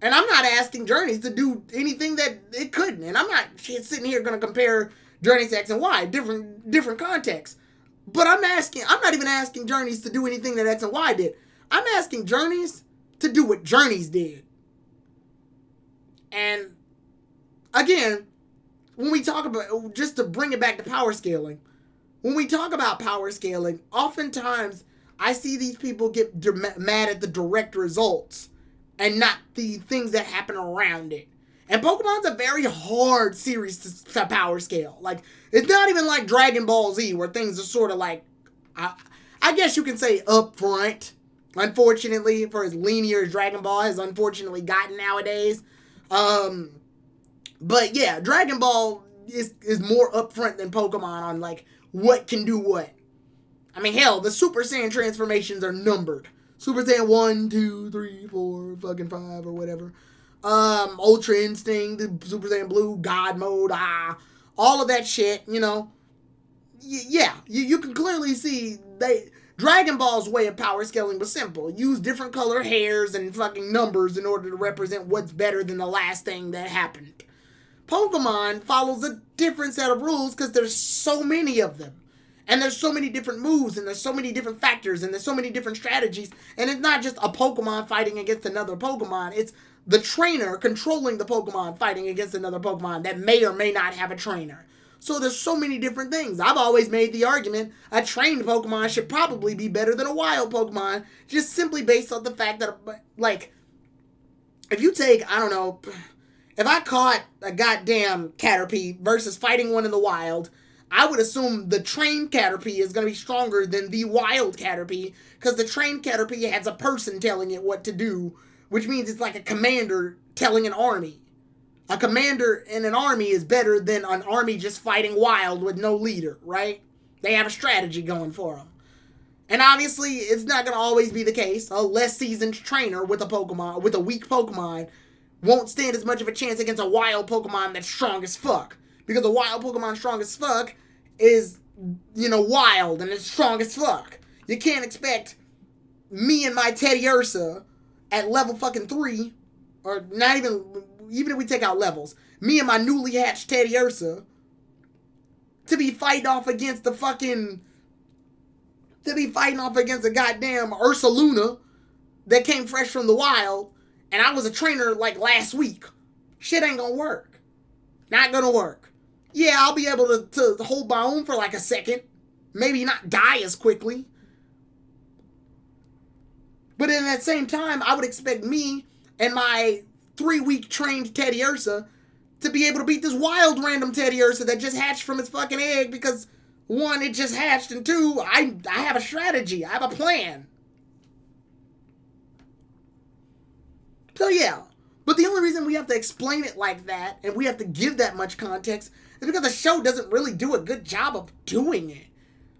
And I'm not asking Journeys to do anything that it couldn't. And I'm not sitting here going to compare Journeys to X and Y, different contexts. But I'm not even asking Journeys to do anything that X and Y did. I'm asking Journeys to do what Journeys did. And again, when we talk about, just to bring it back to power scaling, when we talk about power scaling, oftentimes I see these people get mad at the direct results and not the things that happen around it. And Pokemon's a very hard series to power scale. Like, it's not even like Dragon Ball Z where things are sort of like, I guess you can say upfront. Unfortunately, for as linear as Dragon Ball has unfortunately gotten nowadays. But yeah, Dragon Ball is more upfront than Pokemon on like what can do what. I mean, hell, the Super Saiyan transformations are numbered. Super Saiyan 1, 2, 3, 4, fucking 5 or whatever. Ultra Instinct, the Super Saiyan Blue, God Mode, all of that shit, you know. Yeah, you can clearly see Dragon Ball's way of power scaling was simple. Use different color hairs and fucking numbers in order to represent what's better than the last thing that happened. Pokemon follows a different set of rules because there's so many of them. And there's so many different moves, and there's so many different factors, and there's so many different strategies. And it's not just a Pokemon fighting against another Pokemon. It's the trainer controlling the Pokemon fighting against another Pokemon that may or may not have a trainer. So there's so many different things. I've always made the argument a trained Pokemon should probably be better than a wild Pokemon, just simply based on the fact that, like, if you take, I don't know, if I caught a goddamn Caterpie versus fighting one in the wild, I would assume the trained Caterpie is going to be stronger than the wild Caterpie, because the trained Caterpie has a person telling it what to do, which means it's like a commander telling an army. A commander in an army is better than an army just fighting wild with no leader, right? They have a strategy going for them. And obviously, it's not going to always be the case. A less seasoned trainer with a weak Pokemon, won't stand as much of a chance against a wild Pokemon that's strong as fuck. Because a wild Pokemon strong as fuck is, wild and it's strong as fuck. You can't expect me and my Teddy Ursa at level fucking 3, or not even if we take out levels, me and my newly hatched Teddy Ursa to be fighting off against a goddamn Ursa Luna that came fresh from the wild, and I was a trainer like last week. Shit ain't gonna work. Not gonna work. Yeah, I'll be able to hold my own for like a second. Maybe not die as quickly. But in that same time, I would expect me and my 3-week trained Teddy Ursa to be able to beat this wild random Teddy Ursa that just hatched from its fucking egg because, 1, it just hatched, and 2, I have a strategy. I have a plan. So yeah. But the only reason we have to explain it like that and we have to give that much context is because the show doesn't really do a good job of doing it.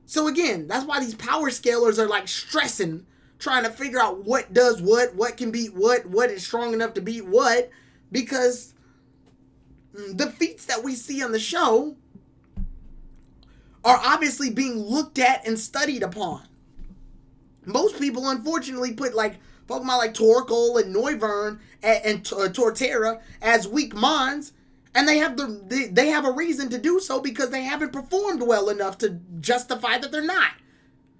So again, that's why these power scalers are like stressing, trying to figure out what does what can beat what is strong enough to beat what, because the feats that we see on the show are obviously being looked at and studied upon. Most people, unfortunately, put like Pokemon like Torkoal and Noivern and Torterra as weak Mons, and they have a reason to do so because they haven't performed well enough to justify that they're not.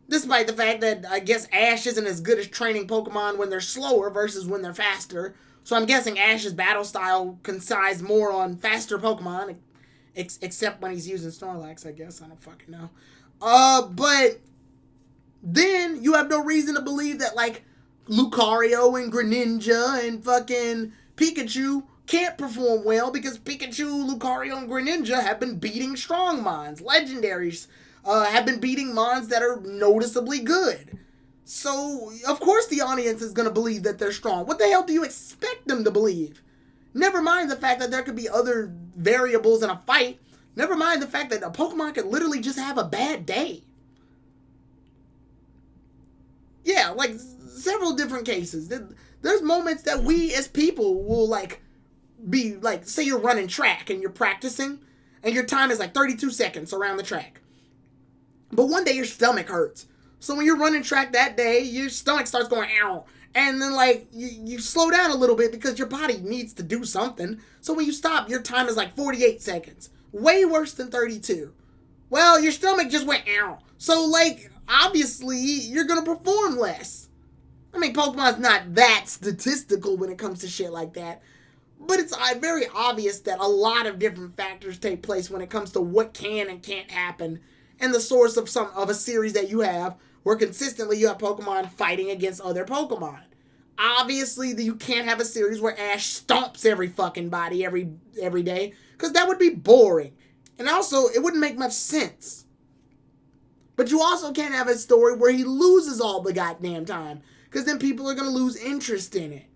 Despite the fact that I guess Ash isn't as good as training Pokemon when they're slower versus when they're faster. So I'm guessing Ash's battle style coincides more on faster Pokemon, except when he's using Snorlax, I guess. I don't fucking know. But then you have no reason to believe that like Lucario and Greninja and fucking Pikachu can't perform well because Pikachu, Lucario, and Greninja have been beating strong Mons. Legendaries have been beating Mons that are noticeably good. So, of course the audience is going to believe that they're strong. What the hell do you expect them to believe? Never mind the fact that there could be other variables in a fight. Never mind the fact that a Pokemon could literally just have a bad day. Yeah, like several different cases. There's moments that we as people will like be like, say you're running track and you're practicing and your time is like 32 seconds around the track. But one day your stomach hurts. So when you're running track that day, your stomach starts going, ow. And then like you slow down a little bit because your body needs to do something. So when you stop, your time is like 48 seconds. Way worse than 32. Well, your stomach just went, ow. So like, obviously, you're going to perform less. I mean, Pokemon's not that statistical when it comes to shit like that. But it's very obvious that a lot of different factors take place when it comes to what can and can't happen. And the source of a series that you have where consistently you have Pokemon fighting against other Pokemon. Obviously, you can't have a series where Ash stomps every fucking body every day, because that would be boring. And also, it wouldn't make much sense. But you also can't have a story where he loses all the goddamn time, because then people are going to lose interest in it.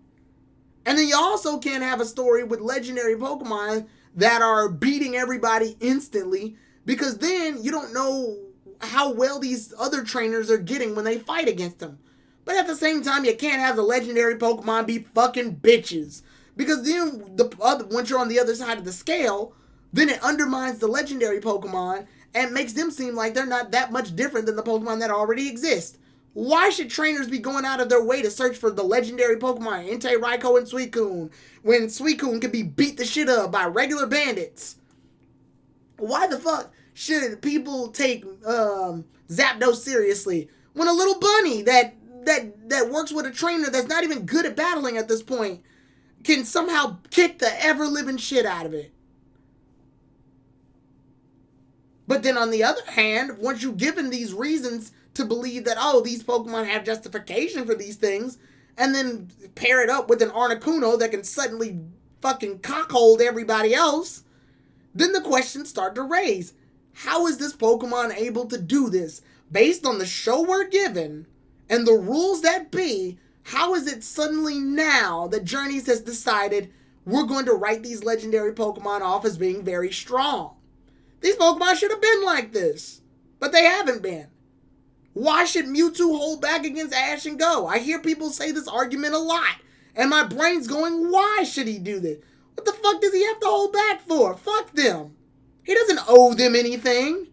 And then you also can't have a story with legendary Pokemon that are beating everybody instantly, because then you don't know how well these other trainers are getting when they fight against them. But at the same time, you can't have the legendary Pokemon be fucking bitches, because then once you're on the other side of the scale, then it undermines the legendary Pokemon and makes them seem like they're not that much different than the Pokemon that already exist. Why should trainers be going out of their way to search for the legendary Pokemon, Entei, Raikou, and Suicune, when Suicune can be beat the shit up by regular bandits? Why the fuck should people take Zapdos seriously when a little bunny that works with a trainer that's not even good at battling at this point can somehow kick the ever-living shit out of it? But then on the other hand, once you've given these reasons to believe that, oh, these Pokemon have justification for these things, and then pair it up with an Articuno that can suddenly fucking cockhold everybody else, then the questions start to raise. How is this Pokemon able to do this? Based on the show we're given and the rules that be, how is it suddenly now that Journeys has decided we're going to write these legendary Pokemon off as being very strong? These Pokemon should have been like this, but they haven't been. Why should Mewtwo hold back against Ash and Go? I hear people say this argument a lot, and my brain's going, why should he do this? What the fuck does he have to hold back for? Fuck them. He doesn't owe them anything.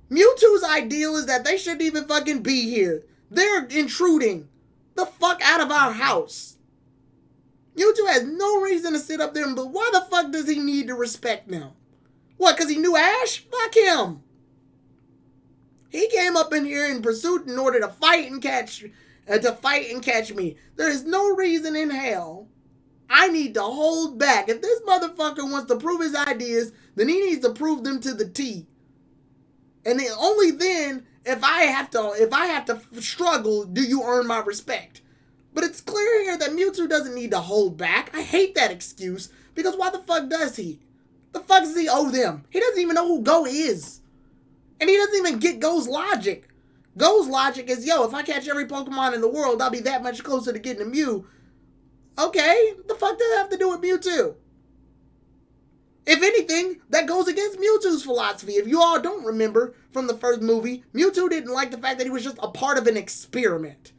Mewtwo's ideal is that they shouldn't even fucking be here. They're intruding the fuck out of our house. Mewtwo has no reason to sit up there, but why the fuck does he need to respect them? What, because he knew Ash? Fuck him. He came up in here in pursuit in order to fight and catch me. There is no reason in hell I need to hold back. If this motherfucker wants to prove his ideas, then he needs to prove them to the T. And then only then, if I have to struggle, do you earn my respect. But it's clear here that Mewtwo doesn't need to hold back. I hate that excuse, because why the fuck does he? The fuck does he owe them? He doesn't even know who Go is. And he doesn't even get Go's logic. Go's logic is, yo, if I catch every Pokemon in the world, I'll be that much closer to getting a Mew. Okay, the fuck does that have to do with Mewtwo? If anything, that goes against Mewtwo's philosophy. If you all don't remember from the first movie, Mewtwo didn't like the fact that he was just a part of an experiment.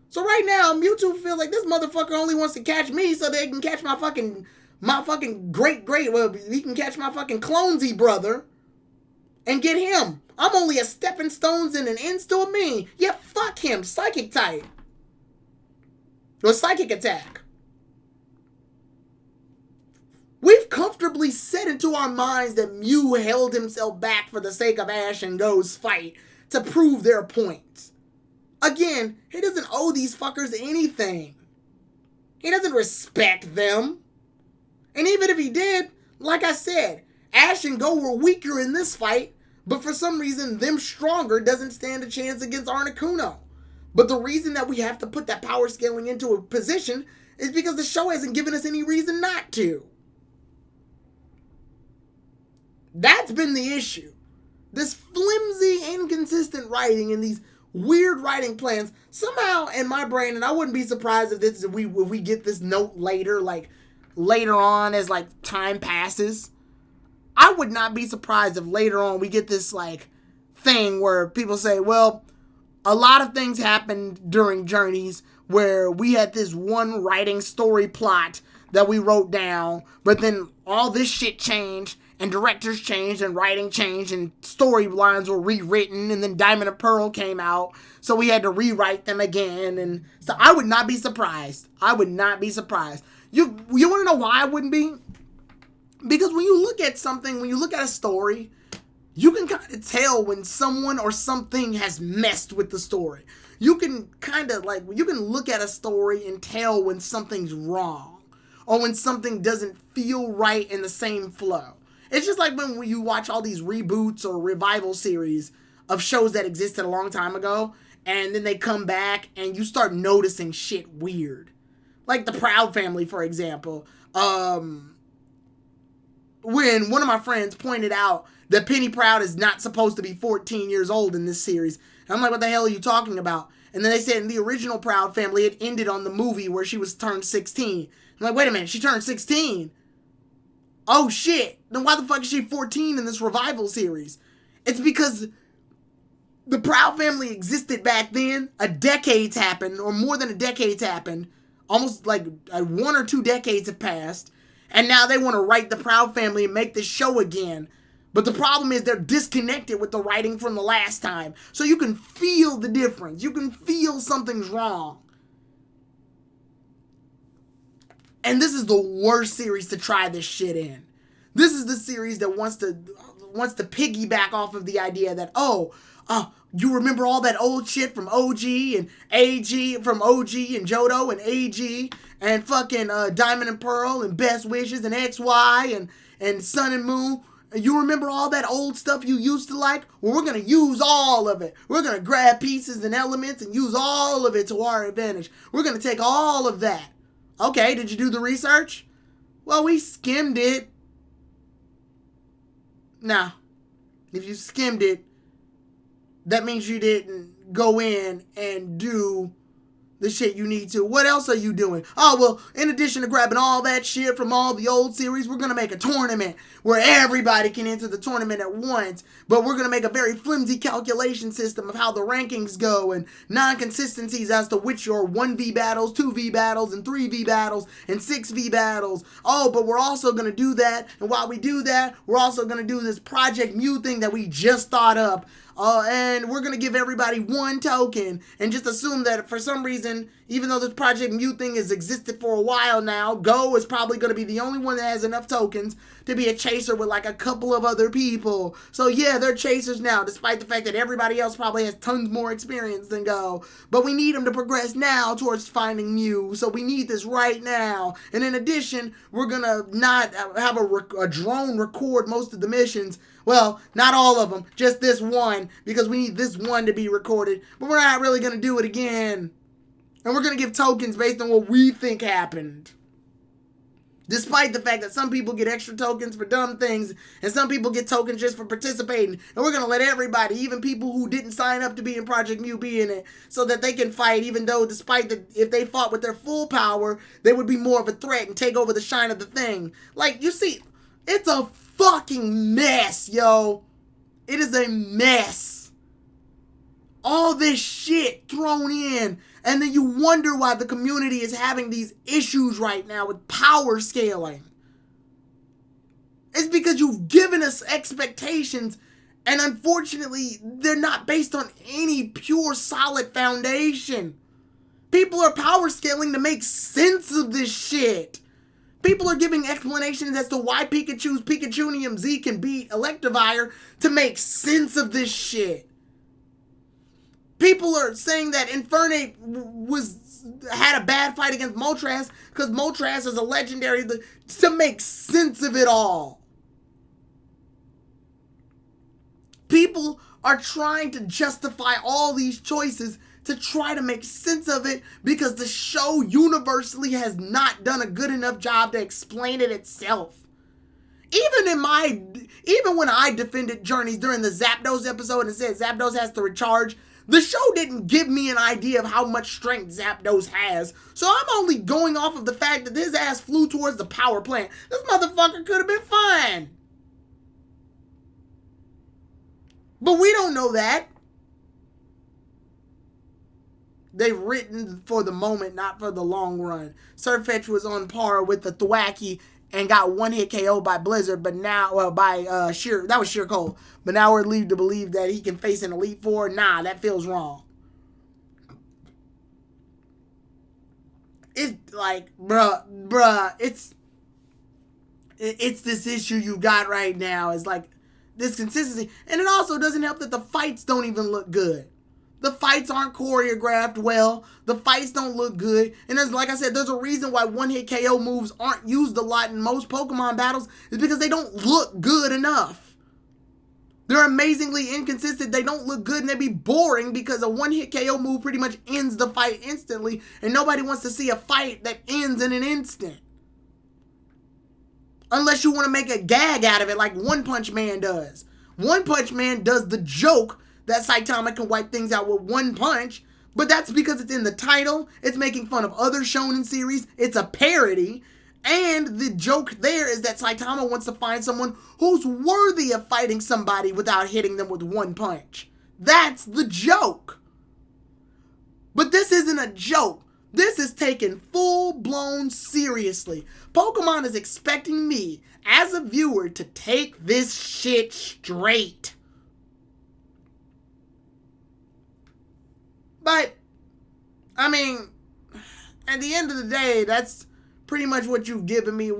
So right now, Mewtwo feels like this motherfucker only wants to catch me so they can catch my fucking well, he can catch my fucking clonesy brother and get him. I'm only a stepping stones and an ends to a mean. Yeah, fuck him. Psychic type. Or psychic attack. We've comfortably set into our minds that Mew held himself back for the sake of Ash and Go's fight to prove their points. Again, he doesn't owe these fuckers anything. He doesn't respect them. And even if he did, like I said, Ash and Go were weaker in this fight, but for some reason, them stronger doesn't stand a chance against Articuno. But the reason that we have to put that power scaling into a position is because the show hasn't given us any reason not to. That's been the issue. This flimsy, inconsistent writing and these weird writing plans, somehow in my brain, and I wouldn't be surprised if we get this note later, like later on as like time passes. I would not be surprised if later on we get this like thing where people say, well, a lot of things happened during Journeys where we had this one writing story plot that we wrote down, but then all this shit changed and directors changed and writing changed and storylines were rewritten and then Diamond and Pearl came out, so we had to rewrite them again. And so I would not be surprised. I would not be surprised. You want to know why I wouldn't be? Because when you look at something, when you look at a story, you can kind of tell when someone or something has messed with the story. You can kind of you can look at a story and tell when something's wrong or when something doesn't feel right in the same flow. It's just like when you watch all these reboots or revival series of shows that existed a long time ago, and then they come back and you start noticing shit weird. Like the Proud Family, for example. When one of my friends pointed out that Penny Proud is not supposed to be 14 years old in this series. And I'm like, what the hell are you talking about? And then they said in the original Proud Family, it ended on the movie where she was turned 16. I'm like, wait a minute, she turned 16? Oh shit, then why the fuck is she 14 in this revival series? It's because the Proud Family existed back then. A decade's happened, or more than a decade's happened. Almost like 1 or 2 decades have passed. And now they want to write the Proud Family and make this show again. But the problem is they're disconnected with the writing from the last time. So you can feel the difference. You can feel something's wrong. And this is the worst series to try this shit in. This is the series that wants to piggyback off of the idea that, you remember all that old shit from OG and AG, from OG and Johto and AG and fucking Diamond and Pearl and Best Wishes and XY and Sun and Moon. You remember all that old stuff you used to like? Well, we're going to use all of it. We're going to grab pieces and elements and use all of it to our advantage. We're going to take all of that. Okay, did you do the research? Well, we skimmed it. Now, if you skimmed it, that means you didn't go in and do the shit you need to. What else are you doing? Oh, well, in addition to grabbing all that shit from all the old series, we're going to make a tournament where everybody can enter the tournament at once. But we're going to make a very flimsy calculation system of how the rankings go and non-consistencies as to which are 1v battles, 2v battles, and 3v battles, and 6v battles. Oh, but we're also going to do that. And while we do that, we're also going to do this Project Mew thing that we just thought up. and we're gonna give everybody 1 token, and just assume that for some reason, even though this Project Mew thing has existed for a while now, Go is probably gonna be the only one that has enough tokens to be a chaser with like a couple of other people. So yeah, they're chasers now, despite the fact that everybody else probably has tons more experience than Go. But we need them to progress now towards finding Mew, so we need this right now. And in addition, we're gonna not have a drone record most of the missions. Well, not all of them, just this one, because we need this one to be recorded. But we're not really going to do it again. And we're going to give tokens based on what we think happened. Despite the fact that some people get extra tokens for dumb things, and some people get tokens just for participating. And we're going to let everybody, even people who didn't sign up to be in Project Mew, be in it, so that they can fight, even though despite if they fought with their full power, they would be more of a threat and take over the shine of the thing. Like, you see, it's a fucking mess, yo. It is a mess. All this shit thrown in, and then you wonder why the community is having these issues right now with power scaling. It's because you've given us expectations, and unfortunately, they're not based on any pure solid foundation. People are power scaling to make sense of this shit. People are giving explanations as to why Pikachu's Pikachunium Z can beat Electivire to make sense of this shit. People are saying that Infernape had a bad fight against Moltres because Moltres is a legendary to make sense of it all. People are trying to justify all these choices to try to make sense of it because the show universally has not done a good enough job to explain it itself. Even when I defended Journeys during the Zapdos episode and said Zapdos has to recharge, the show didn't give me an idea of how much strength Zapdos has. So I'm only going off of the fact that his ass flew towards the power plant. This motherfucker could have been fine. But we don't know that. They've written for the moment, not for the long run. Sirfetch'd was on par with the Thwackey and got one-hit KO by Blizzard, but now, that was Sheer Cold. But now we're led to believe that he can face an Elite Four. Nah, that feels wrong. It's like, bruh, it's this issue you got right now. It's like this consistency. And it also doesn't help that the fights don't even look good. The fights aren't choreographed well. The fights don't look good. And like I said, there's a reason why one-hit KO moves aren't used a lot in most Pokemon battles. Is because they don't look good enough. They're amazingly inconsistent. They don't look good and they be boring because a one-hit KO move pretty much ends the fight instantly. And nobody wants to see a fight that ends in an instant. Unless you want to make a gag out of it like One Punch Man does. One Punch Man does the joke that Saitama can wipe things out with one punch, but that's because it's in the title, it's making fun of other shonen series, it's a parody, and the joke there is that Saitama wants to find someone who's worthy of fighting somebody without hitting them with one punch. That's the joke. But this isn't a joke. This is taken full-blown seriously. Pokemon is expecting me, as a viewer, to take this shit straight. But, I mean, at the end of the day, that's pretty much what you've given me.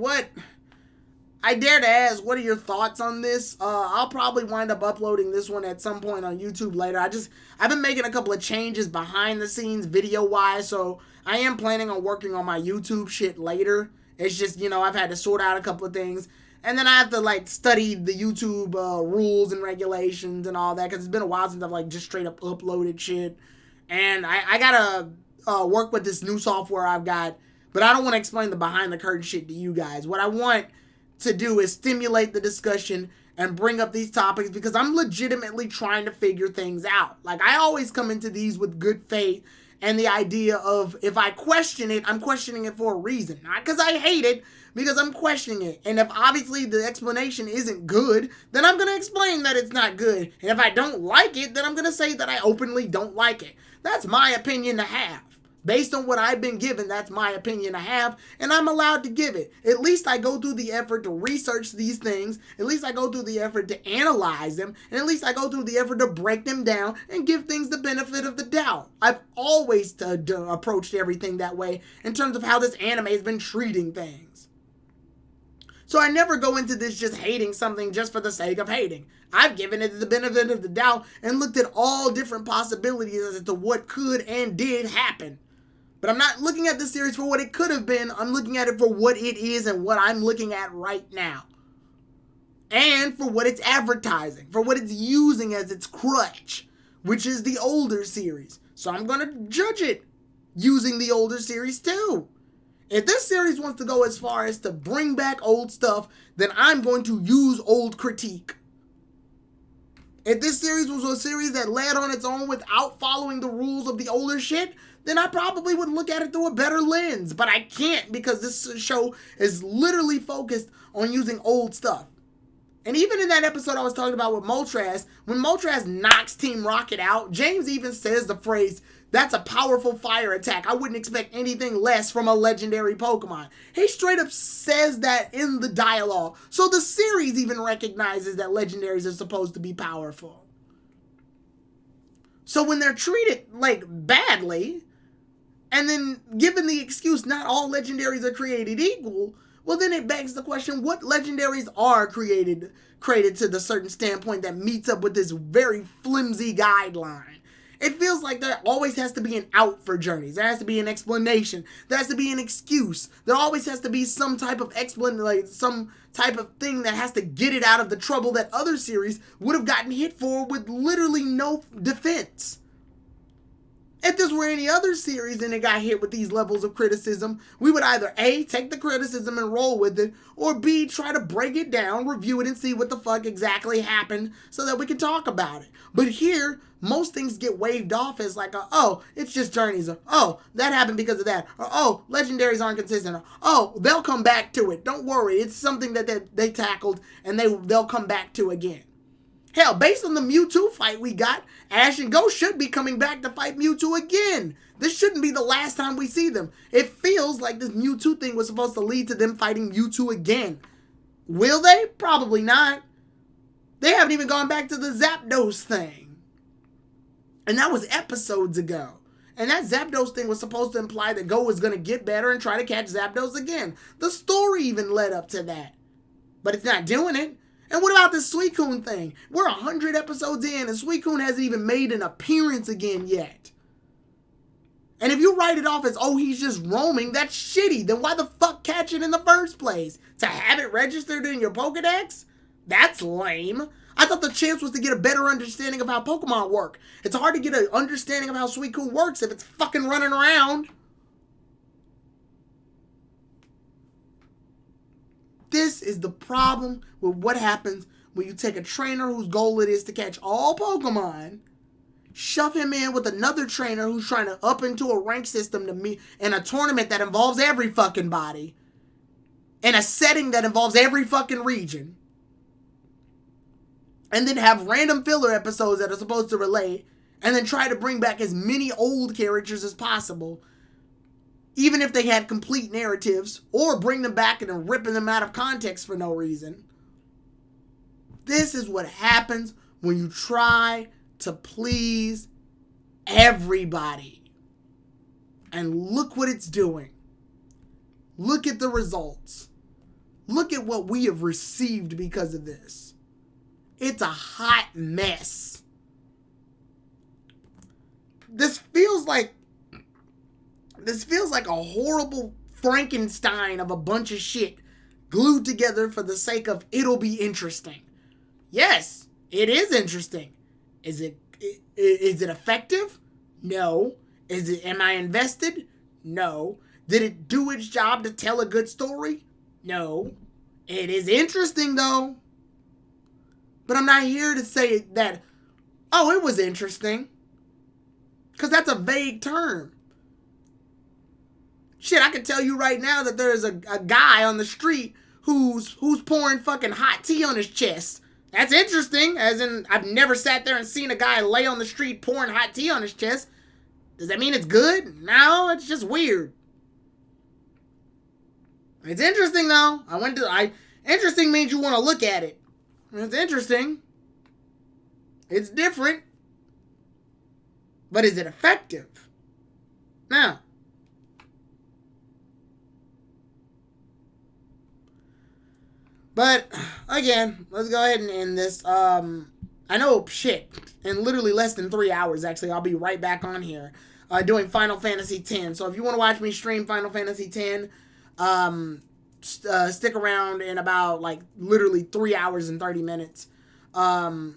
I dare to ask, what are your thoughts on this? I'll probably wind up uploading this one at some point on YouTube later. I've been making a couple of changes behind the scenes video-wise, so I am planning on working on my YouTube shit later. It's just, I've had to sort out a couple of things. And then I have to, study the YouTube rules and regulations and all that, because it's been a while since I've, just straight up uploaded shit. And I gotta work with this new software I've got, but I don't want to explain the behind the curtain shit to you guys. What I want to do is stimulate the discussion and bring up these topics because I'm legitimately trying to figure things out. I always come into these with good faith and the idea of if I question it, I'm questioning it for a reason. Not because I hate it, because I'm questioning it. And if obviously the explanation isn't good, then I'm going to explain that it's not good. And if I don't like it, then I'm going to say that I openly don't like it. That's my opinion to have. Based on what I've been given, that's my opinion I have, and I'm allowed to give it. At least I go through the effort to research these things, at least I go through the effort to analyze them, and at least I go through the effort to break them down and give things the benefit of the doubt. I've always approached everything that way in terms of how this anime has been treating things. So I never go into this just hating something just for the sake of hating. I've given it the benefit of the doubt and looked at all different possibilities as to what could and did happen. But I'm not looking at this series for what it could have been. I'm looking at it for what it is and what I'm looking at right now. And for what it's advertising, for what it's using as its crutch, which is the older series. So I'm going to judge it using the older series too. If this series wants to go as far as to bring back old stuff, then I'm going to use old critique. If this series was a series that led on its own without following the rules of the older shit, then I probably would look at it through a better lens. But I can't because this show is literally focused on using old stuff. And even in that episode I was talking about with Moltres, when Moltres knocks Team Rocket out, James even says the phrase, "That's a powerful fire attack. I wouldn't expect anything less from a legendary Pokemon." He straight up says that in the dialogue. So the series even recognizes that legendaries are supposed to be powerful. So when they're treated like badly, and then given the excuse not all legendaries are created equal, well then it begs the question, what legendaries are created to the certain standpoint that meets up with this very flimsy guideline? It feels like there always has to be an out for journeys. There has to be an explanation. There has to be an excuse. There always has to be some type of some type of thing that has to get it out of the trouble that other series would have gotten hit for with literally no defense. If this were any other series and it got hit with these levels of criticism, we would either A, take the criticism and roll with it, or B, try to break it down, review it, and see what the fuck exactly happened so that we can talk about it. But here, most things get waved off as like, oh, it's just journeys, or oh, that happened because of that, or oh, legendaries aren't consistent, or oh, they'll come back to it. Don't worry, it's something that they tackled and they'll come back to again. Hell, based on the Mewtwo fight we got, Ash and Ghost should be coming back to fight Mewtwo again. This shouldn't be the last time we see them. It feels like this Mewtwo thing was supposed to lead to them fighting Mewtwo again. Will they? Probably not. They haven't even gone back to the Zapdos thing. And that was episodes ago. And that Zapdos thing was supposed to imply that Go was going to get better and try to catch Zapdos again. The story even led up to that. But it's not doing it. And what about this Suicune thing? We're 100 episodes in and Suicune hasn't even made an appearance again yet. And if you write it off as, oh, he's just roaming, that's shitty. Then why the fuck catch it in the first place? To have it registered in your Pokedex? That's lame. I thought the chance was to get a better understanding of how Pokemon work. It's hard to get an understanding of how Suicune works if it's fucking running around. This is the problem with what happens when you take a trainer whose goal it is to catch all Pokemon, shove him in with another trainer who's trying to up into a rank system to meet in a tournament that involves every fucking body, in a setting that involves every fucking region, and then have random filler episodes that are supposed to relate, and then try to bring back as many old characters as possible, even if they had complete narratives, or bring them back and then ripping them out of context for no reason. This is what happens when you try to please everybody. And look what it's doing. Look at the results. Look at what we have received because of this. It's a hot mess. This feels like a horrible Frankenstein of a bunch of shit glued together for the sake of it'll be interesting. Yes, it is interesting. Is it effective? No. Am I invested? No. Did it do its job to tell a good story? No. It is interesting though. But I'm not here to say that, oh, it was interesting. Because that's a vague term. Shit, I can tell you right now that there's a guy on the street who's pouring fucking hot tea on his chest. That's interesting, as in I've never sat there and seen a guy lay on the street pouring hot tea on his chest. Does that mean it's good? No, it's just weird. It's interesting though. Interesting means you want to look at it. It's interesting. It's different. But is it effective? Now. But again, let's go ahead and end this. I know in literally less than 3 hours, actually, I'll be right back on here doing Final Fantasy X. So if you want to watch me stream Final Fantasy X, stick around in about like literally 3 hours and 30 minutes. I'll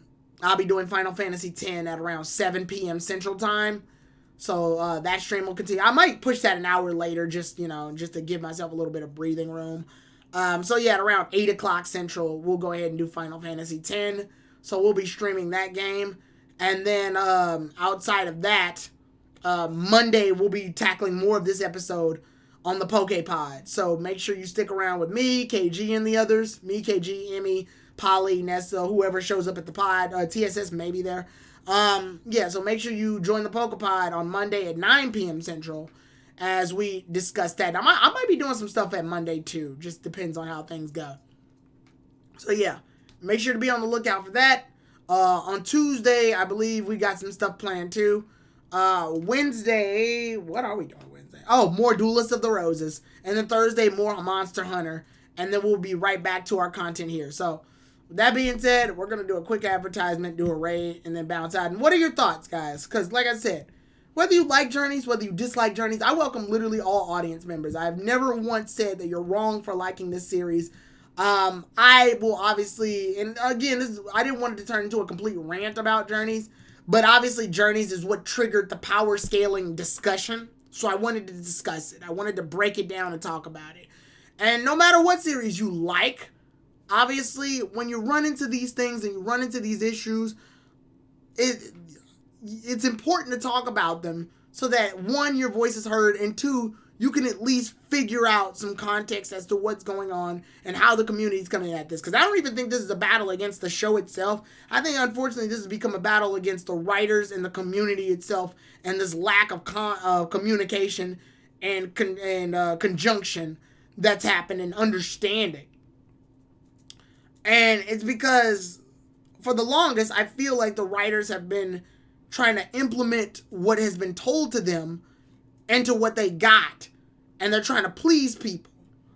be doing Final Fantasy X at around 7 p.m. Central Time. So that stream will continue. I might push that an hour later just to give myself a little bit of breathing room. So yeah, at around 8 o'clock Central, we'll go ahead and do Final Fantasy X. So we'll be streaming that game. And then outside of that, Monday we'll be tackling more of this episode on the PokePod. So make sure you stick around with me, KG, and the others. Me, KG, Emmy, Polly, Nessa, whoever shows up at the pod. TSS may be there. Yeah, so make sure you join the PokePod on Monday at 9 p.m. Central as we discuss that. I might be doing some stuff at Monday too. Just depends on how things go. So yeah, make sure to be on the lookout for that. On Tuesday, I believe we got some stuff planned too. Wednesday, what are we doing Wednesday? Oh, more Duelist of the Roses. And then Thursday, more Monster Hunter. And then we'll be right back to our content here. So, with that being said, we're going to do a quick advertisement, do a raid, and then bounce out. And what are your thoughts, guys? Because, like I said, whether you like Journeys, whether you dislike Journeys, I welcome literally all audience members. I've never once said that you're wrong for liking this series. I will obviously, and again, I didn't want it to turn into a complete rant about Journeys, but obviously Journeys is what triggered the power scaling discussion. So I wanted to discuss it. I wanted to break it down and talk about it. And no matter what series you like, obviously, when you run into these things and you run into these issues, it's important to talk about them so that, one, your voice is heard, and two, you can at least figure out some context as to what's going on and how the community is coming at this. Because I don't even think this is a battle against the show itself. I think, unfortunately, this has become a battle against the writers and the community itself and this lack of communication and conjunction that's happened and understanding. And it's because, for the longest, I feel like the writers have been trying to implement what has been told to them into what they got. And they're trying to please people.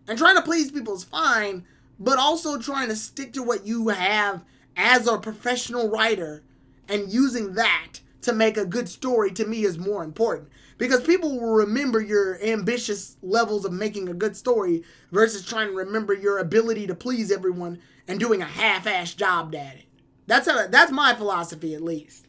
And trying to please people is fine, but also trying to stick to what you have as a professional writer and using that to make a good story, to me, is more important. Because people will remember your ambitious levels of making a good story versus trying to remember your ability to please everyone and doing a half-assed job at it. That's my philosophy, at least.